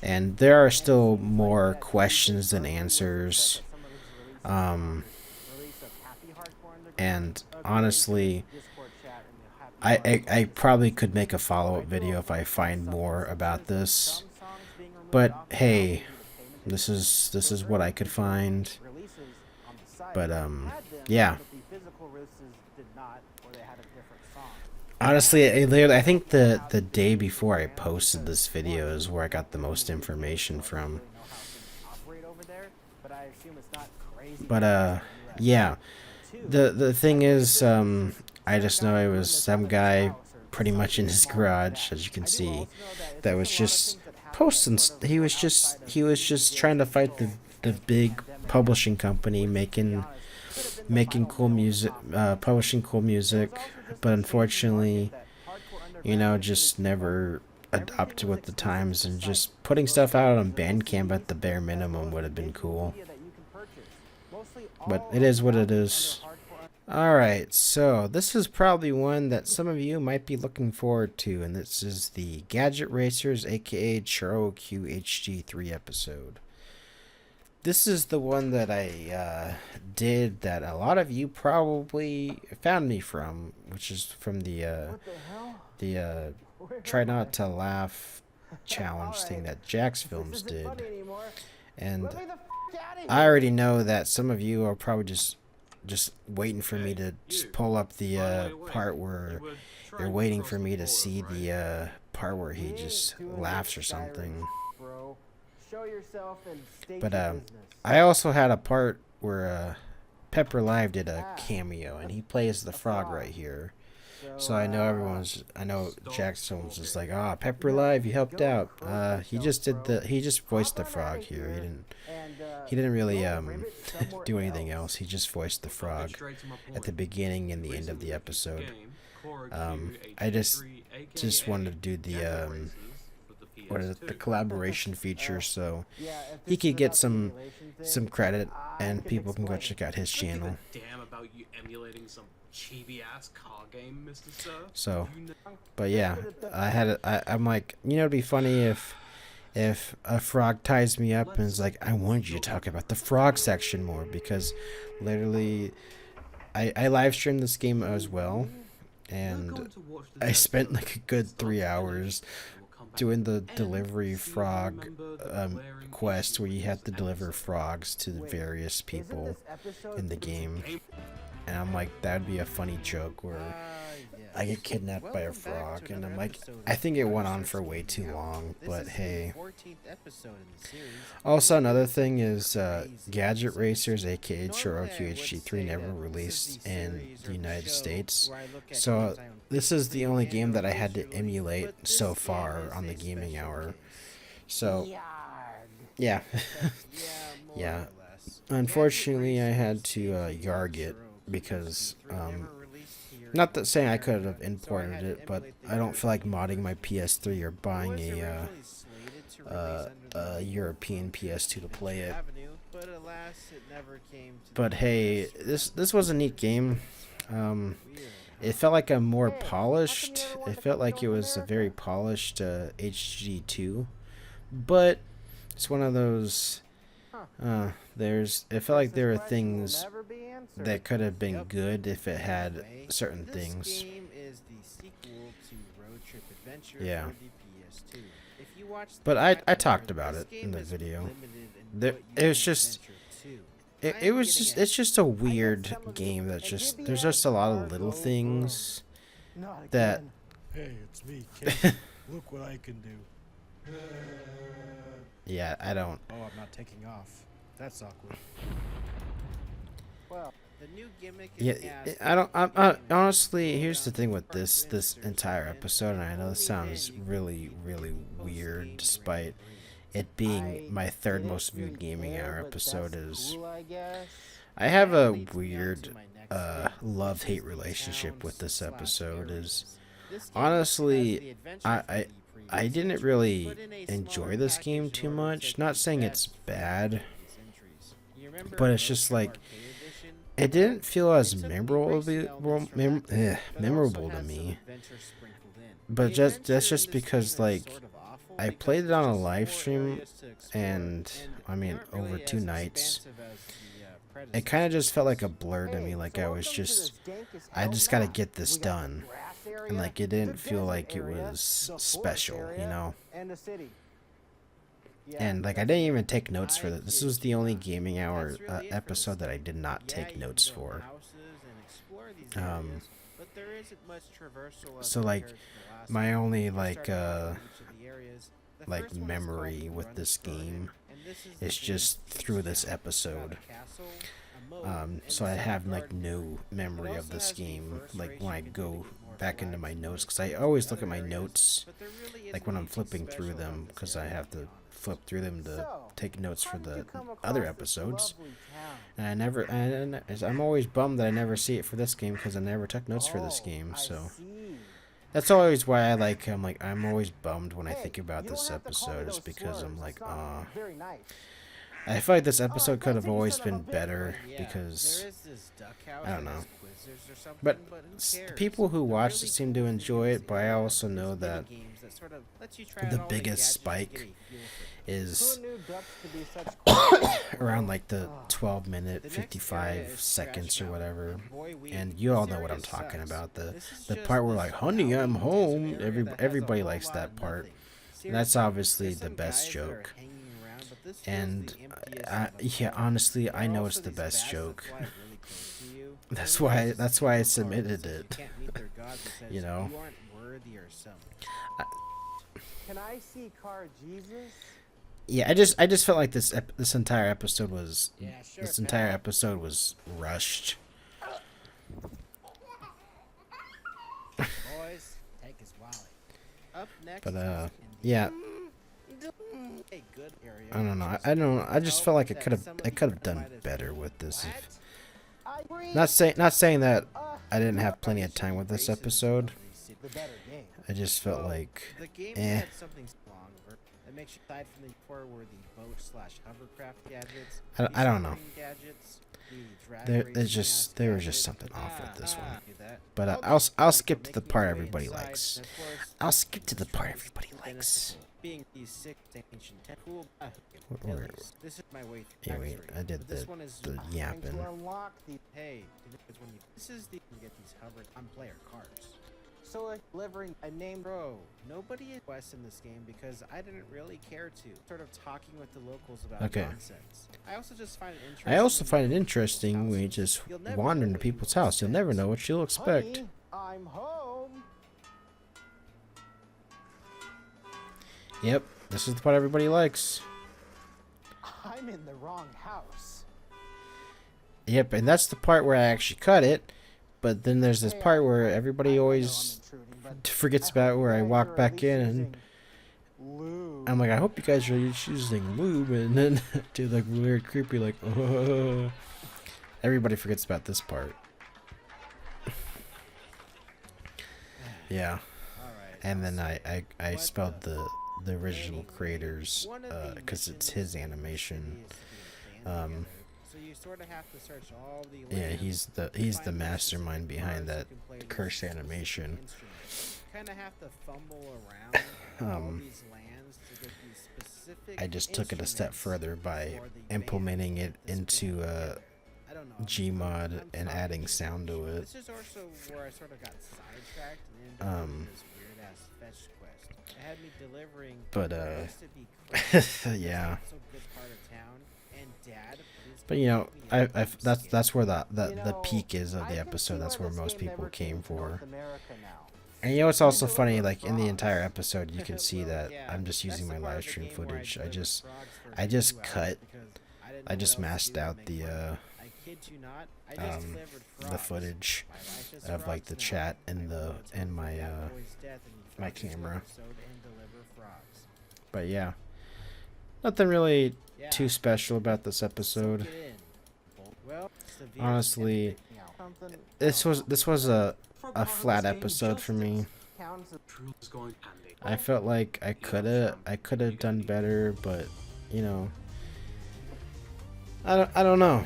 and there are still more questions than answers. And honestly, I probably could make a follow-up video if I find more about this. But hey, this is what I could find. But yeah. Honestly, I think the day before I posted this video is where I got the most information from. But yeah. The thing is, I just know it was some guy pretty much in his garage, as you can see, that was just posting. He was just trying to fight the big publishing company making cool music, publishing cool music, but unfortunately, you know, just never adopted with the times, and just putting stuff out on Bandcamp at the bare minimum would have been cool. But it is what it is. Alright, so this is probably one that some of you might be looking forward to, and this is the Gadget Racers aka ChoroQHG3 episode. This is the one that I did that a lot of you probably found me from, which is from the Try Not to Laugh challenge thing that Jax Films did. And I already know that some of you are probably just waiting for me to just pull up the part where you're waiting for me to see the part where he just laughs or something. But I also had a part where Pepper Live did a cameo, and he plays the frog right here. So I know Jackson was just like, Pepper Live, you helped out. He just voiced the frog here. He didn't really do anything else. He just voiced the frog at the beginning and the end of the episode. I just wanted to do the the collaboration feature, so he could get some credit, and people can go check out his channel. So, but yeah, I'm like, you know, it'd be funny if a frog ties me up and is like, I wanted you to talk about the frog section more, because literally I live streamed this game as well, and I spent like a good 3 hours doing the delivery frog quest where you have to deliver frogs to the various people in the game. And I'm like, that'd be a funny joke where I get kidnapped by a frog, and I'm like, I think it went on for way too long, but hey. Also, another thing is Gadget Racers, aka ChoroQHG3, never released in the United States. So this is the only game that I had to emulate so far on the gaming hour. So yeah. Yeah. Unfortunately, I had to yarg it because not that saying I could have imported it, but I don't feel like modding my PS3 or buying a European PS2 to play it. But hey, this was a neat game. It felt like a more polished. It felt like it was a very polished HG2, but it's one of those. It felt like there were things that could have been good if it had certain things. Yeah. But I talked about it in the video. It was just it's just a weird game that there's just a lot of little things that Hey, it's me, kid. Look what I can do. yeah, I don't. Oh, I'm not taking off. That's awkward. Well, the new gimmick is I don't. I honestly, here's the thing with this entire episode, and I know this sounds really weird, despite it being my third most viewed gaming hour episode. Is I have a weird love-hate relationship with this episode. Is honestly, I didn't really enjoy this game too much. Not saying it's bad, but it's just like it didn't feel as memorable to me. But that's just because like I played it on a live stream, and I mean over 2 nights. It kind of just felt like a blur to me. Like I just gotta get this done. And like it didn't feel like it was special, you know. And like I didn't even take notes for this. This was the only gaming hour episode that I did not take notes for. So like my only like memory with this game is just through this episode. So I have like no memory of this game like when I go back into my notes, because I always look at my notes like when I'm flipping through them, because I have to flip through them to take notes for the other episodes, and I'm always bummed that I never see it for this game, because I never took notes for this game. So that's always why I'm always bummed when I think about this episode, is because I'm like, I feel like this episode could have always been better, because I don't know. But people who watch it seem to enjoy it, but I also know that the biggest spike is around like the 12-minute 55 seconds or whatever, and you all know what I'm talking about, the part where like, honey, I'm home. Everybody likes that part, and that's obviously the best joke. And yeah, honestly, I know it's the best joke. That's why I submitted it. You know. Can I see Car Jesus? Yeah, I just felt like this entire episode was rushed. Boys, take his wallet. Up next. But yeah. I don't know. I just felt like I could have done better with this. Not saying that I didn't have plenty of time with this episode. I just felt like, eh. I don't know. There was just something off with this one. But I'll skip to the part everybody likes. I'll skip to the part everybody likes. Yeah, wait, I did the yapping. Hey, this is the get these hover on player cards. So like delivering a name bro. Nobody is West in this game because I didn't really care to. Sort of talking with the locals about Okay. nonsense. I also just find it interesting. I also find it interesting when you just wander into people's house. You'll never know what you'll expect. Honey, I'm home. Yep, this is the part everybody likes. I'm in the wrong house. Yep, and that's the part where I actually cut it. But then there's this part where everybody always forgets about where I walk back in and I'm like, I hope you guys are using lube, and then do like weird creepy like, oh. Everybody forgets about this part. Yeah. And then I spelled the original creators because it's his animation. So you sort of have to search all the Yeah, he's the mastermind behind that cursed animation. Kind of have to fumble around all these lands to get these specific I just took it a step further by implementing it into Gmod and adding sound to it. This is also where I sort of got sidetracked and ended up with this weird ass fetch quest. It had me delivering But yeah. so good part of town, and Dad. But you know, that's where the peak is of the episode. That's where most people came for. And you know, it's also funny. Like in the entire episode, you can see that I'm just using my live stream footage. I just masked out the footage of like the chat and my camera. But yeah, nothing really too special about this episode. Honestly, this was a flat episode for me. I felt like I could have done better, but you know, I don't know.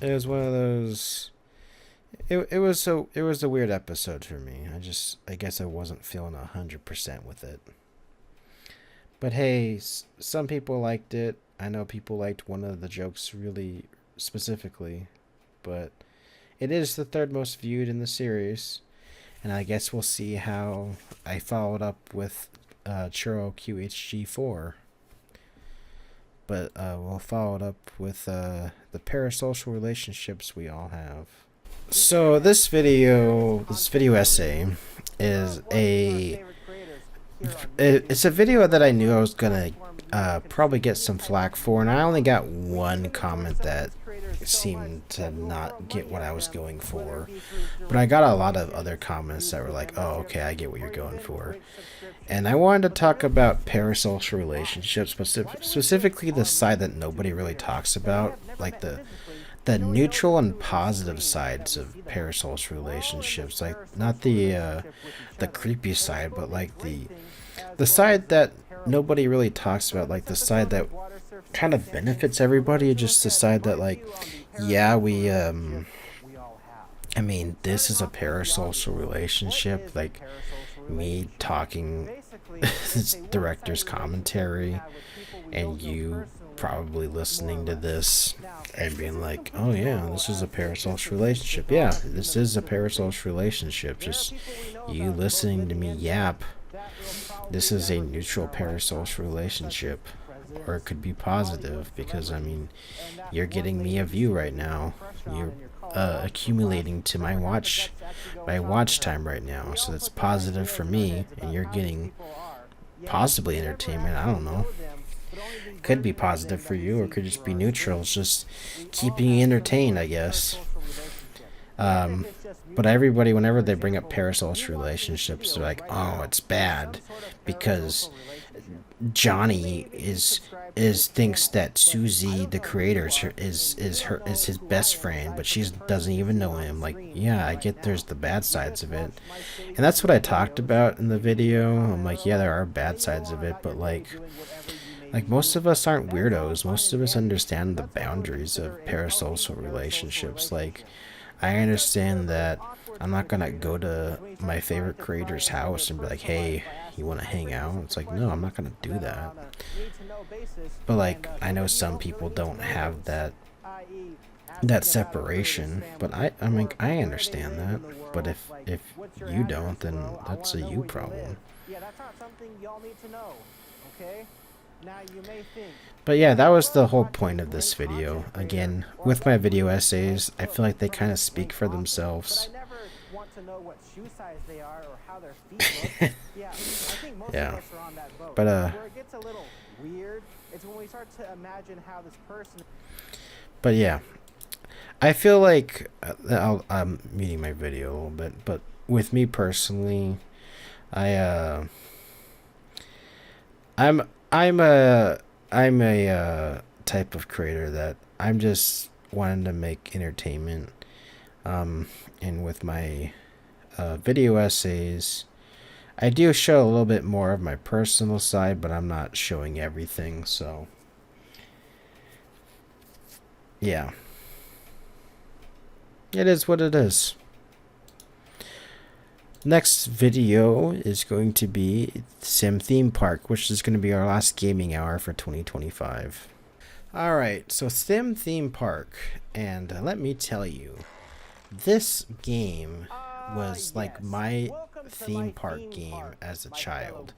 It was one of those. It was a weird episode for me. I guess I wasn't feeling 100% with it. But hey, some people liked it. I know people liked one of the jokes really specifically, but it is the third most viewed in the series, and I guess we'll see how I followed up with ChoroQHG3 but we'll follow it up with the parasocial relationships we all have. So this video essay is it's a video that I knew I was gonna probably get some flack for, and I only got one comment that seemed to not get what I was going for, but I got a lot of other comments that were like, oh, okay, I get what you're going for. And I wanted to talk about parasocial relationships, but specifically the side that nobody really talks about, like the neutral and positive sides of parasocial relationships, like not the creepy side, but like the side that nobody really talks about, like the side that kind of benefits everybody, just the side that, like, yeah, we I mean, this is a parasocial relationship, like me talking director's commentary and you probably listening to this and being like, oh yeah, this is a parasocial relationship. Yeah, this is a parasocial relationship. Just you listening to me yap. This is a neutral parasocial relationship. Or it could be positive, because I mean, you're getting me a view right now. You're accumulating to my watch time right now, so that's positive for me, and you're getting possibly entertainment. I don't know. Could be positive for you, or could just be neutral. It's just keeping you entertained, I guess. But everybody, whenever they bring up parasocial relationships, they're like, oh, it's bad because Johnny thinks that Susie, the creator, is his best friend, but she doesn't even know him. Like, yeah, I get there's the bad sides of it, and that's what I talked about in the video. I'm like, yeah, there are bad sides of it, but like most of us aren't weirdos. Most of us understand the boundaries of parasocial relationships. Like, I understand that I'm not gonna go to my favorite creator's house and be like, hey, you want to hang out? It's like, no, I'm not gonna do that. But like, I know some people don't have that that separation, but I mean I understand that. But if you don't, then that's a you problem. Yeah, that's not something y'all need to know, okay? Now you may think. But yeah, that was the whole point of this video. Again, with my video essays, I feel like they kind of speak for themselves. But I never want to know what shoe size they are or how their feet look. Yeah, I think most of us are on that boat. But where it gets a little weird, it's when we start to imagine how this person. But yeah, I feel like I'm muting my video a little bit, but with me personally, I'm a type of creator that I'm just wanting to make entertainment, and with my video essays, I do show a little bit more of my personal side, but I'm not showing everything. So yeah, it is what it is. Next video is going to be Sim Theme Park, which is going to be our last gaming hour for 2025. Alright, so Sim Theme Park, and let me tell you, this game was like my theme park game as a child.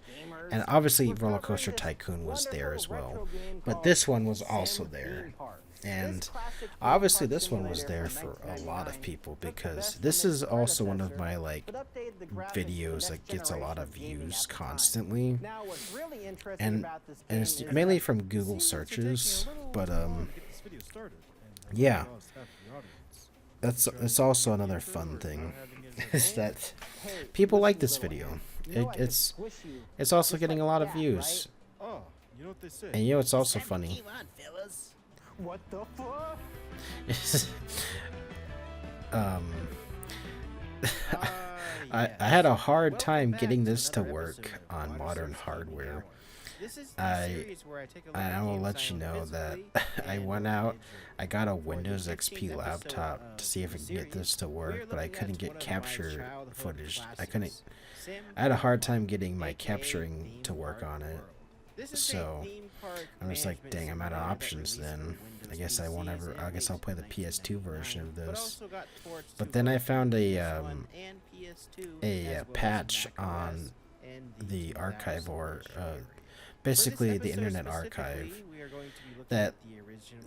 And obviously Roller Coaster Tycoon was there as well, but this one was also there. And obviously this one was there for a lot of people, because this is also one of my like videos that gets a lot of views constantly, and it's mainly from Google searches. But yeah, that's also another fun thing is that people like this video. It's also getting a lot of views, and you know it's also funny. What the fuck? I had a hard time getting this to work on modern hardware. I will let you know that I went out, I got a Windows XP laptop to see if I could get this to work, but I couldn't get capture footage. I had a hard time getting my capturing to work on it. So I'm just like, dang, I'm out of options then. I guess I guess I'll play the PS2 version of this. But then I found a patch on the archive, or basically the Internet Archive, that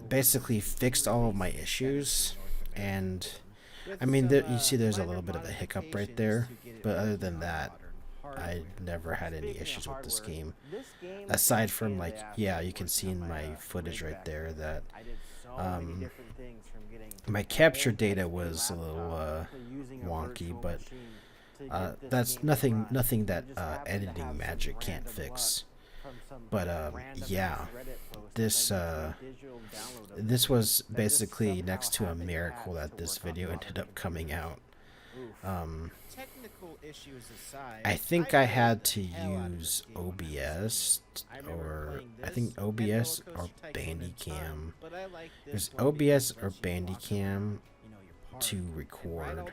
basically fixed all of my issues. And I mean, you see there's a little bit of a hiccup right there, but other than that, I never had any issues with this game, aside from like, yeah, you can see in my footage right there that my capture data was a little wonky, but that's nothing that editing magic can't fix. But yeah, this was basically next to a miracle that this video ended up coming out. I think I had to use OBS, or I think OBS or Bandicam. There's OBS or Bandicam to record,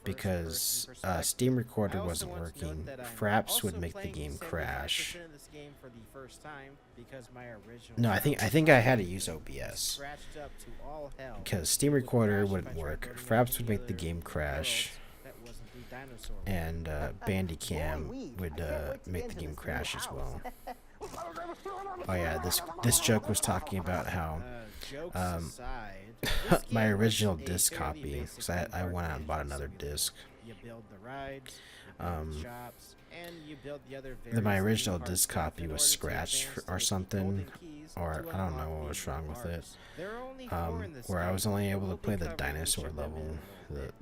because Steam Recorder wasn't working. Fraps would make the game crash. No, I think I had to use OBS, because Steam Recorder wouldn't work. Fraps would make the game crash, and Bandicam would make the game crash as well. Oh yeah, this joke was talking about how my original disc copy, because I went out and bought another disc. My original disc copy was scratched or something, or I don't know what was wrong with it. Where I was only able to play the dinosaur level, the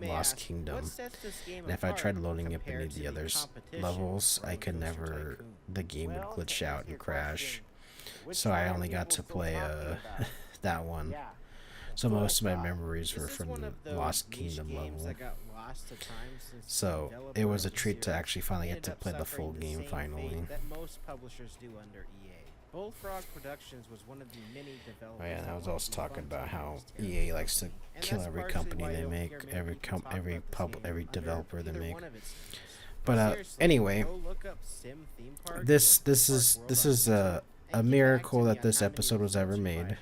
Lost Kingdom, and if I tried loading up any of the other levels, I could never. The game would glitch out and crash. So I only got to play that one. So most of my memories were from the Lost Kingdom level. So it was a treat to actually finally get to play the full game finally. Bullfrog Productions was one of the many developers. Oh yeah, I was also talking about how EA likes to kill every company they make, every developer they make. But anyway, this is a miracle that this episode was ever made.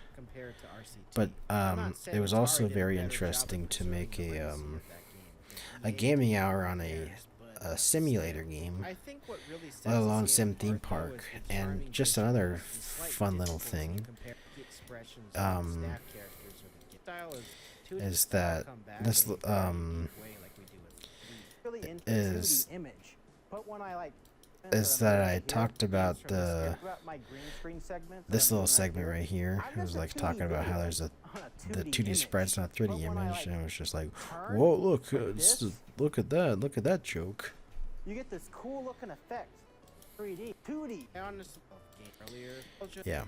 But I'm not saying it was Atari also did a very better job interesting of to make preserving the a legacy of that game. a gaming hour on a simulator game, I think what really sets let alone this sim game theme apart, though, park. is the And charming just visuals another and slight fun little difficulty thing compared to the expressions of the staff characters or the style is that this Really into is 2D image. But when I like is that I talked about my green screen segments, this little segment right here. It was like talking about how there's the 2D spread's not 3D image, and it was just like, whoa, look, look at that joke. You get this cool looking effect. 3D, 2D. Yeah.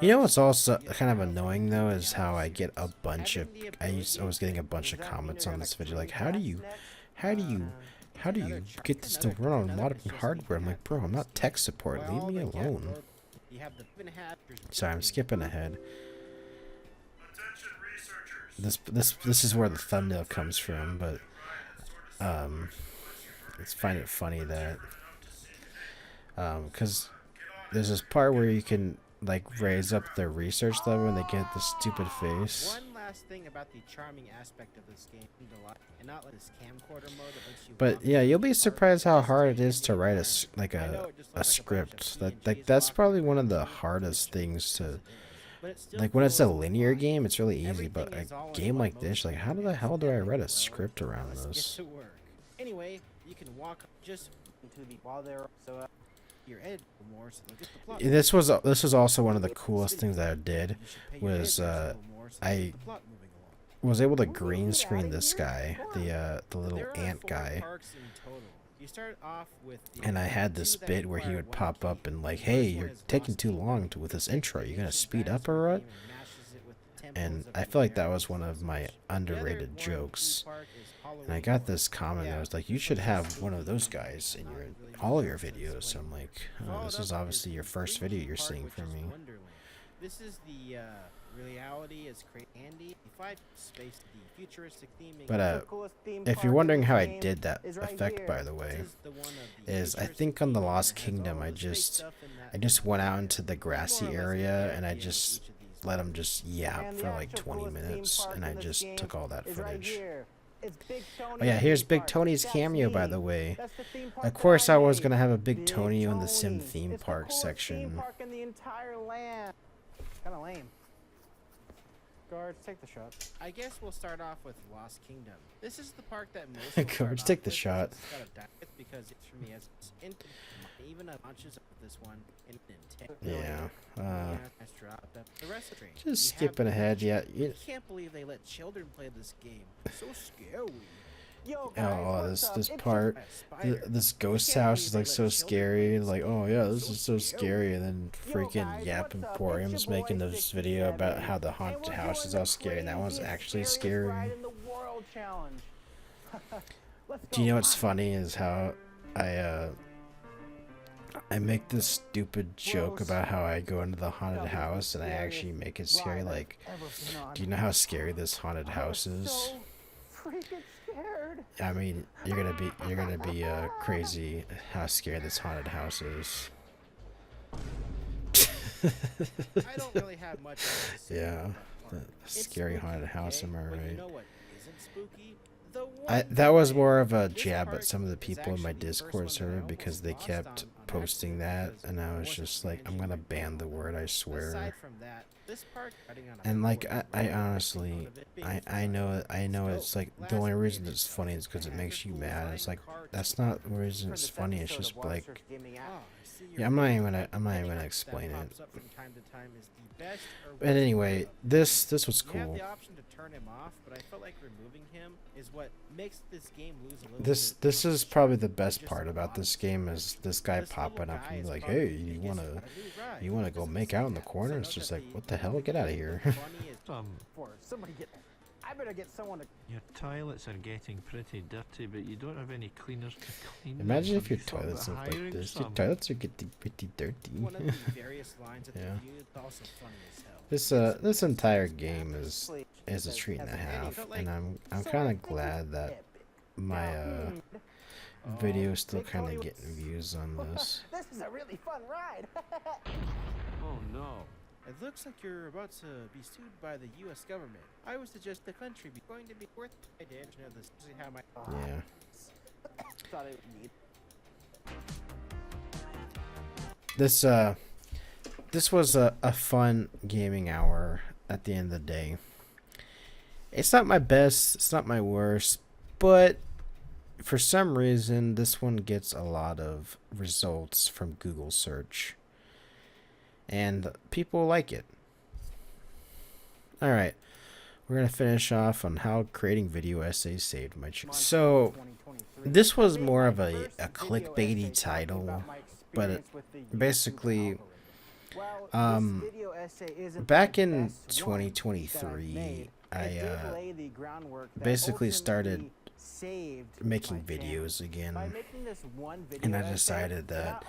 You know what's also kind of annoying though is how I get a bunch of I was getting a bunch of comments on this video like, how do you get this to run on modern hardware? I'm like, bro, I'm not tech support, leave me alone. Sorry, I'm skipping ahead. This is where the thumbnail comes from, but I find it funny that because there's this part where you can like raise up their research level and they get the stupid face. One last thing about the charming aspect of this game, and not like this camcorder mode that makes you But yeah, you'll be surprised how hard it is to write a script. That's probably one of the hardest things to like. When it's a linear game, it's really easy, but a game like this, like how the hell do I write a script around this? Anyway, you can walk just into the while there, so your head more so get the plot. This was also one of the coolest things that I did was I was able to green screen this guy, the little ant guy, and I had this bit where he would pop up and like, hey, you're taking too long with this intro, you gonna speed up or what? And I feel like that was one of my underrated jokes. And I got this comment that was like, you should have one of those guys in all of your videos. So I'm like, oh, this is obviously your first video you're seeing from me. This is the reality is Andy. But if you're wondering how I did that effect, by the way, is I think on the Lost Kingdom I just went out into the grassy area and I just let him just yap for like 20 minutes and I just took all that footage. Oh yeah, here's Big Tony's cameo, by the way. Of course I was going to have a Big Tony in the Sim Theme Park section. Kind of lame. Guards, take the shot. I guess we'll start off with Lost Kingdom. This is the park that most Guards, take the shot. Because it's for me as even launches of this one in yeah. The rest of the Just skipping ahead, yeah. I can't believe they let children play this game. So scary. Oh, this part, this ghost house is like so scary. Like, oh yeah, this is so scary. And then freaking Yap Emporium's making this video about how the haunted house is all scary, and that one's actually scary. Do you know what's funny is how I make this stupid joke about how I go into the haunted house and I actually make it scary. Like, do you know how scary this haunted house is? I mean, you're gonna be crazy how scary this haunted house is. I don't really have much. Yeah, the scary haunted house. Am I right? You know what isn't spooky? That was more of a jab at some of the people in my Discord server because they kept posting that, and I was just like, I'm gonna ban the word, I swear. And like, I honestly, I know it's like the only reason it's funny is because it makes you mad. It's like that's not the reason it's funny. It's just like, yeah, I'm not even gonna explain it. But anyway, this was cool. This is probably the best part about this game is this guy popping up and be like, hey, you wanna go make out in the corner? It's just like, what the hell? Get out of here. I better get someone to. Your toilets are getting pretty dirty, but you don't have any cleaners to clean them. Imagine if Have your you thought toilets about look like hiring this. Your some? toilets are getting pretty dirty. One of the various lines at Yeah. the view is also funny as hell. This entire game is a treat and a half, and I'm kind of glad that my video is still kind of getting views on this. This is a really fun ride. Oh no. It looks like you're about to be sued by the U.S. government. I would suggest the country be going to be worth. I did. You know, this is how my. Yeah. Thought it would need. This was a fun gaming hour at the end of the day. It's not my best, it's not my worst, but for some reason this one gets a lot of results from Google search. And people like it. Alright. We're going to finish off on how creating video essays saved my channel. So, this was more of a clickbaity title, but it basically, back in 2023, I basically started making videos again, and I decided that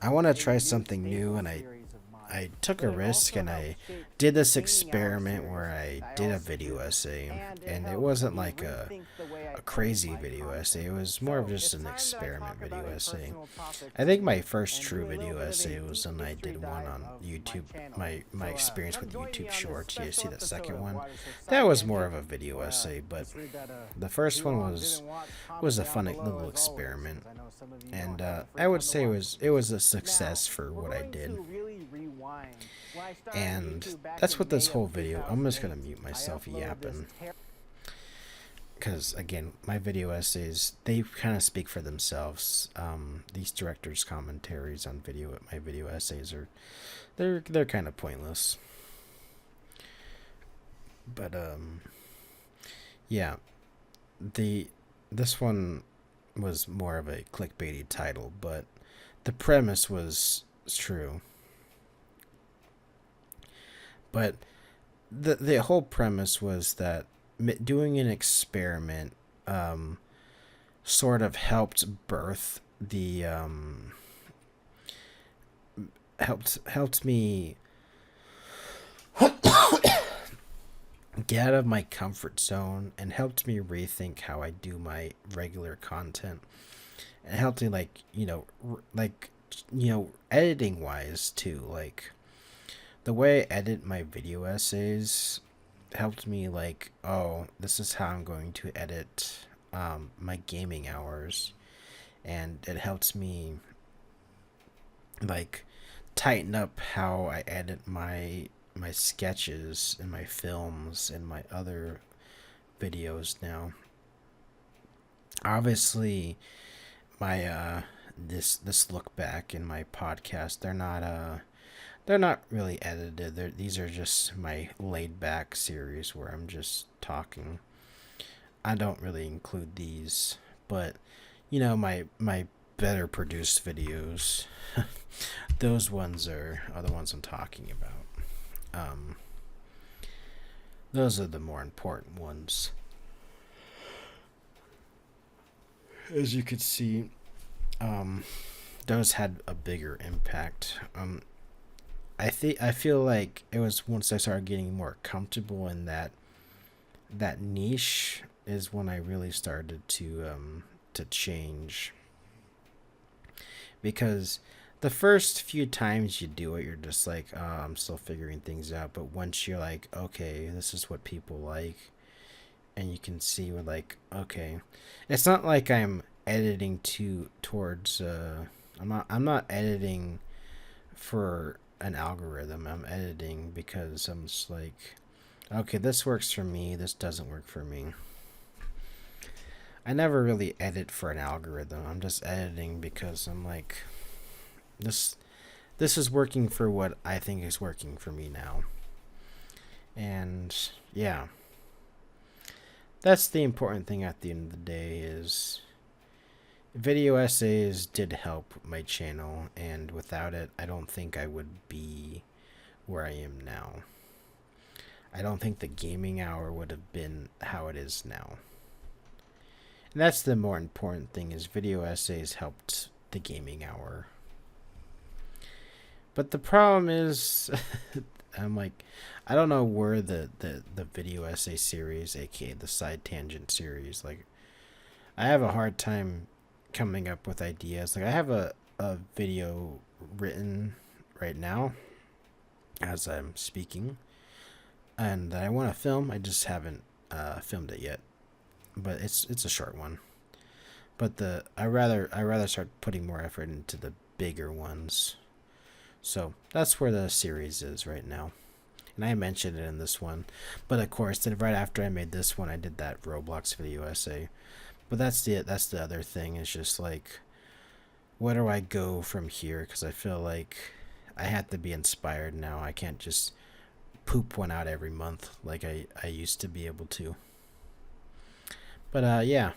I want to try something new, and I took a risk and I did this experiment where I did a video essay, and it wasn't like a crazy video essay, it was more of just an experiment video essay. I think my first true video essay was when I did one on YouTube, my experience with YouTube Shorts. You see the second one? That was more of a video essay, but the first one was a fun little experiment, and I would say it was a success for what I did. And that's what this whole video, I'm just gonna mute myself yapping, because again, my video essays, they kind of speak for themselves. These directors' commentaries on my video essays are they're kind of pointless. But yeah, this one was more of a clickbaity title, but the premise was true. But the whole premise was that doing an experiment sort of helped birth the helped me get out of my comfort zone, and helped me rethink how I do my regular content, and helped me editing wise too. Like, the way I edit my video essays helped me, like, oh, this is how I'm going to edit my gaming hours, and it helps me like tighten up how I edit my sketches and my films and my other videos now. Obviously, my this look back in my podcast, they're not really edited. These are just my laid back series where I'm just talking. I don't really include these, but you know, my better produced videos, those ones are the ones I'm talking about. Those are the more important ones. As you could see, those had a bigger impact. I feel like it was once I started getting more comfortable in that niche is when I really started to change. Because the first few times you do it, you're just like, oh, I'm still figuring things out. But once you're like, okay, this is what people like, and you can see, we're like, okay, it's not like I'm editing towards. I'm not editing for an algorithm. I'm editing because I'm just like, okay, this works for me, this doesn't work for me. I never really edit for an algorithm. I'm just editing because I'm like, this is working for what I think is working for me now. And yeah, that's the important thing at the end of the day, is video essays did help my channel, and without it, I don't think I would be where I am now. I don't think the gaming hour would have been how it is now. And that's the more important thing, is video essays helped the gaming hour. But the problem is, I'm like, I don't know where the video essay series, aka the side tangent series, like, I have a hard time coming up with ideas. Like, I have a video written right now, as I'm speaking, and that I want to film. I just haven't filmed it yet, but it's a short one. But I rather start putting more effort into the bigger ones. So that's where the series is right now. And I mentioned it in this one. But of course, then right after I made this one, I did that Roblox video essay. But that's the other thing. It's just like, where do I go from here? Because I feel like I have to be inspired now. I can't just poop one out every month like I used to be able to. But yeah,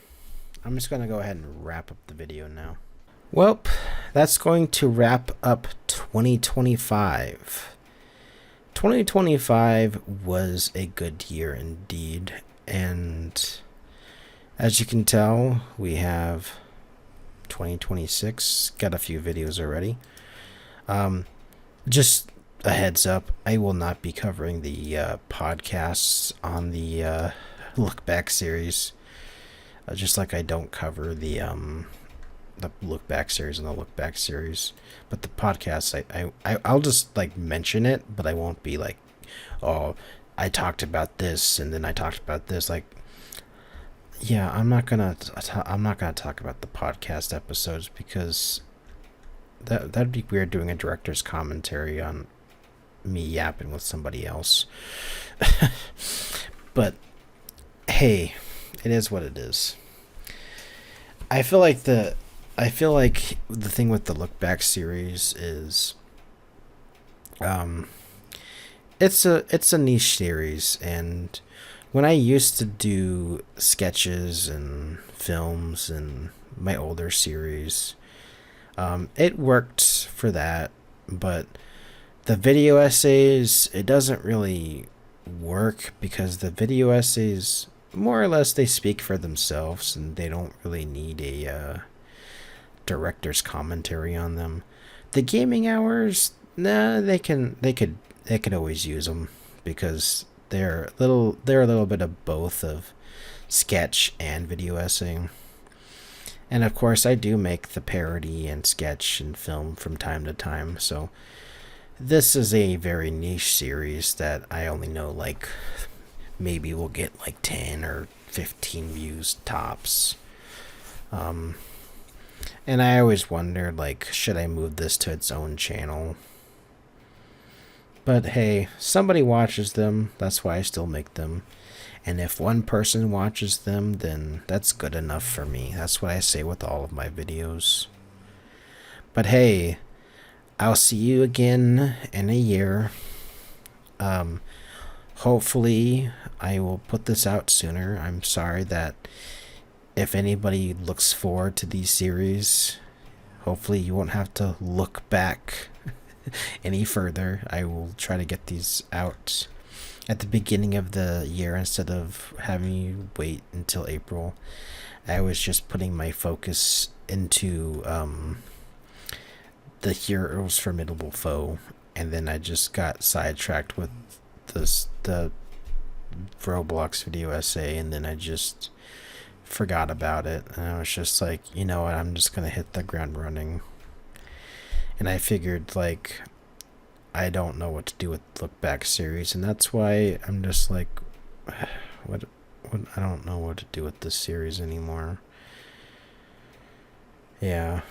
I'm just going to go ahead and wrap up the video now. Well, that's going to wrap up 2025. 2025 was a good year indeed, and as you can tell, we have 2026, got a few videos already. Just a heads up, I will not be covering the podcasts on the Lookback series, just like I don't cover the Lookback series and the Lookback series. But the podcast, I'll just like mention it, but I won't be like, oh, I talked about this and then I talked about this. Like, yeah, I'm not gonna talk about the podcast episodes because that'd be weird doing a director's commentary on me yapping with somebody else. But hey, it is what it is. I feel like the thing with the Lookback series is it's a niche series, and when I used to do sketches and films and my older series, it worked for that, but the video essays, it doesn't really work because the video essays, more or less, they speak for themselves and they don't really need a director's commentary on them. The gaming hours, nah, they could always use them because they're a little bit of both of sketch and video essaying. And of course, I do make the parody and sketch and film from time to time, so this is a very niche series that I only know like maybe we'll get like 10 or 15 views tops. And I always wondered, like, should I move this to its own channel? But hey, somebody watches them, that's why I still make them. And if one person watches them, then that's good enough for me. That's what I say with all of my videos. But hey, I'll see you again in a year. Hopefully, I will put this out sooner. I'm sorry that if anybody looks forward to these series, hopefully you won't have to look back any further. I will try to get these out at the beginning of the year instead of having you wait until April. I was just putting my focus into the Hero's Formidable Foe, and then I just got sidetracked with the Roblox video essay, and then I just forgot about it, and I was just like, you know what, I'm just gonna hit the ground running. And I figured, like, I don't know what to do with Lookback series, and that's why I'm just like, what I don't know what to do with this series anymore. Yeah,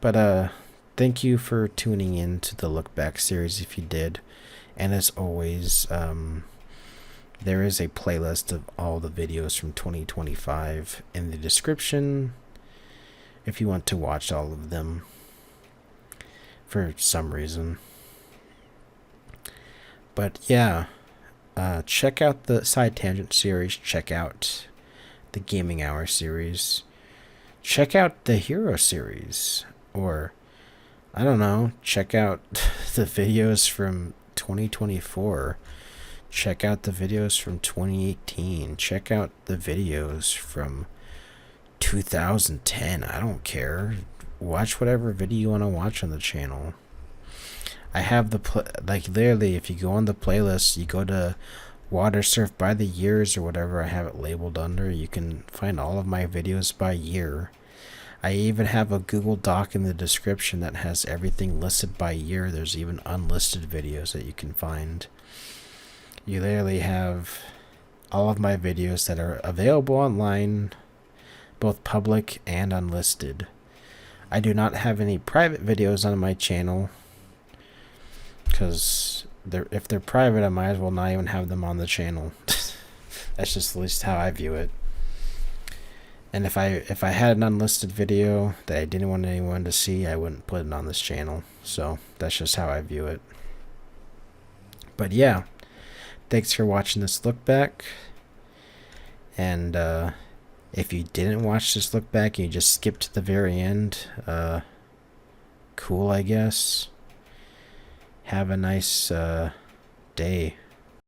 but thank you for tuning in to the Lookback series if you did. And as always, there is a playlist of all the videos from 2025 in the description if you want to watch all of them for some reason. But yeah, check out the Side Tangent series, check out the Gaming Hour series, check out the Hero series, or I don't know, check out the videos from 2024. Check out the videos from 2018. Check out the videos from 2010. I don't care. Watch whatever video you want to watch on the channel. I have like literally, if you go on the playlist, you go to Watersurf by the years or whatever I have it labeled under, you can find all of my videos by year. I even have a Google Doc in the description that has everything listed by year. There's even unlisted videos that you can find. You literally have all of my videos that are available online, both public and unlisted. I do not have any private videos on my channel because if they're private, I might as well not even have them on the channel. That's just at least how I view it. And if I had an unlisted video that I didn't want anyone to see, I wouldn't put it on this channel. So that's just how I view it. But yeah, thanks for watching this look back. And if you didn't watch this look back and you just skipped to the very end, cool, I guess. Have a nice day.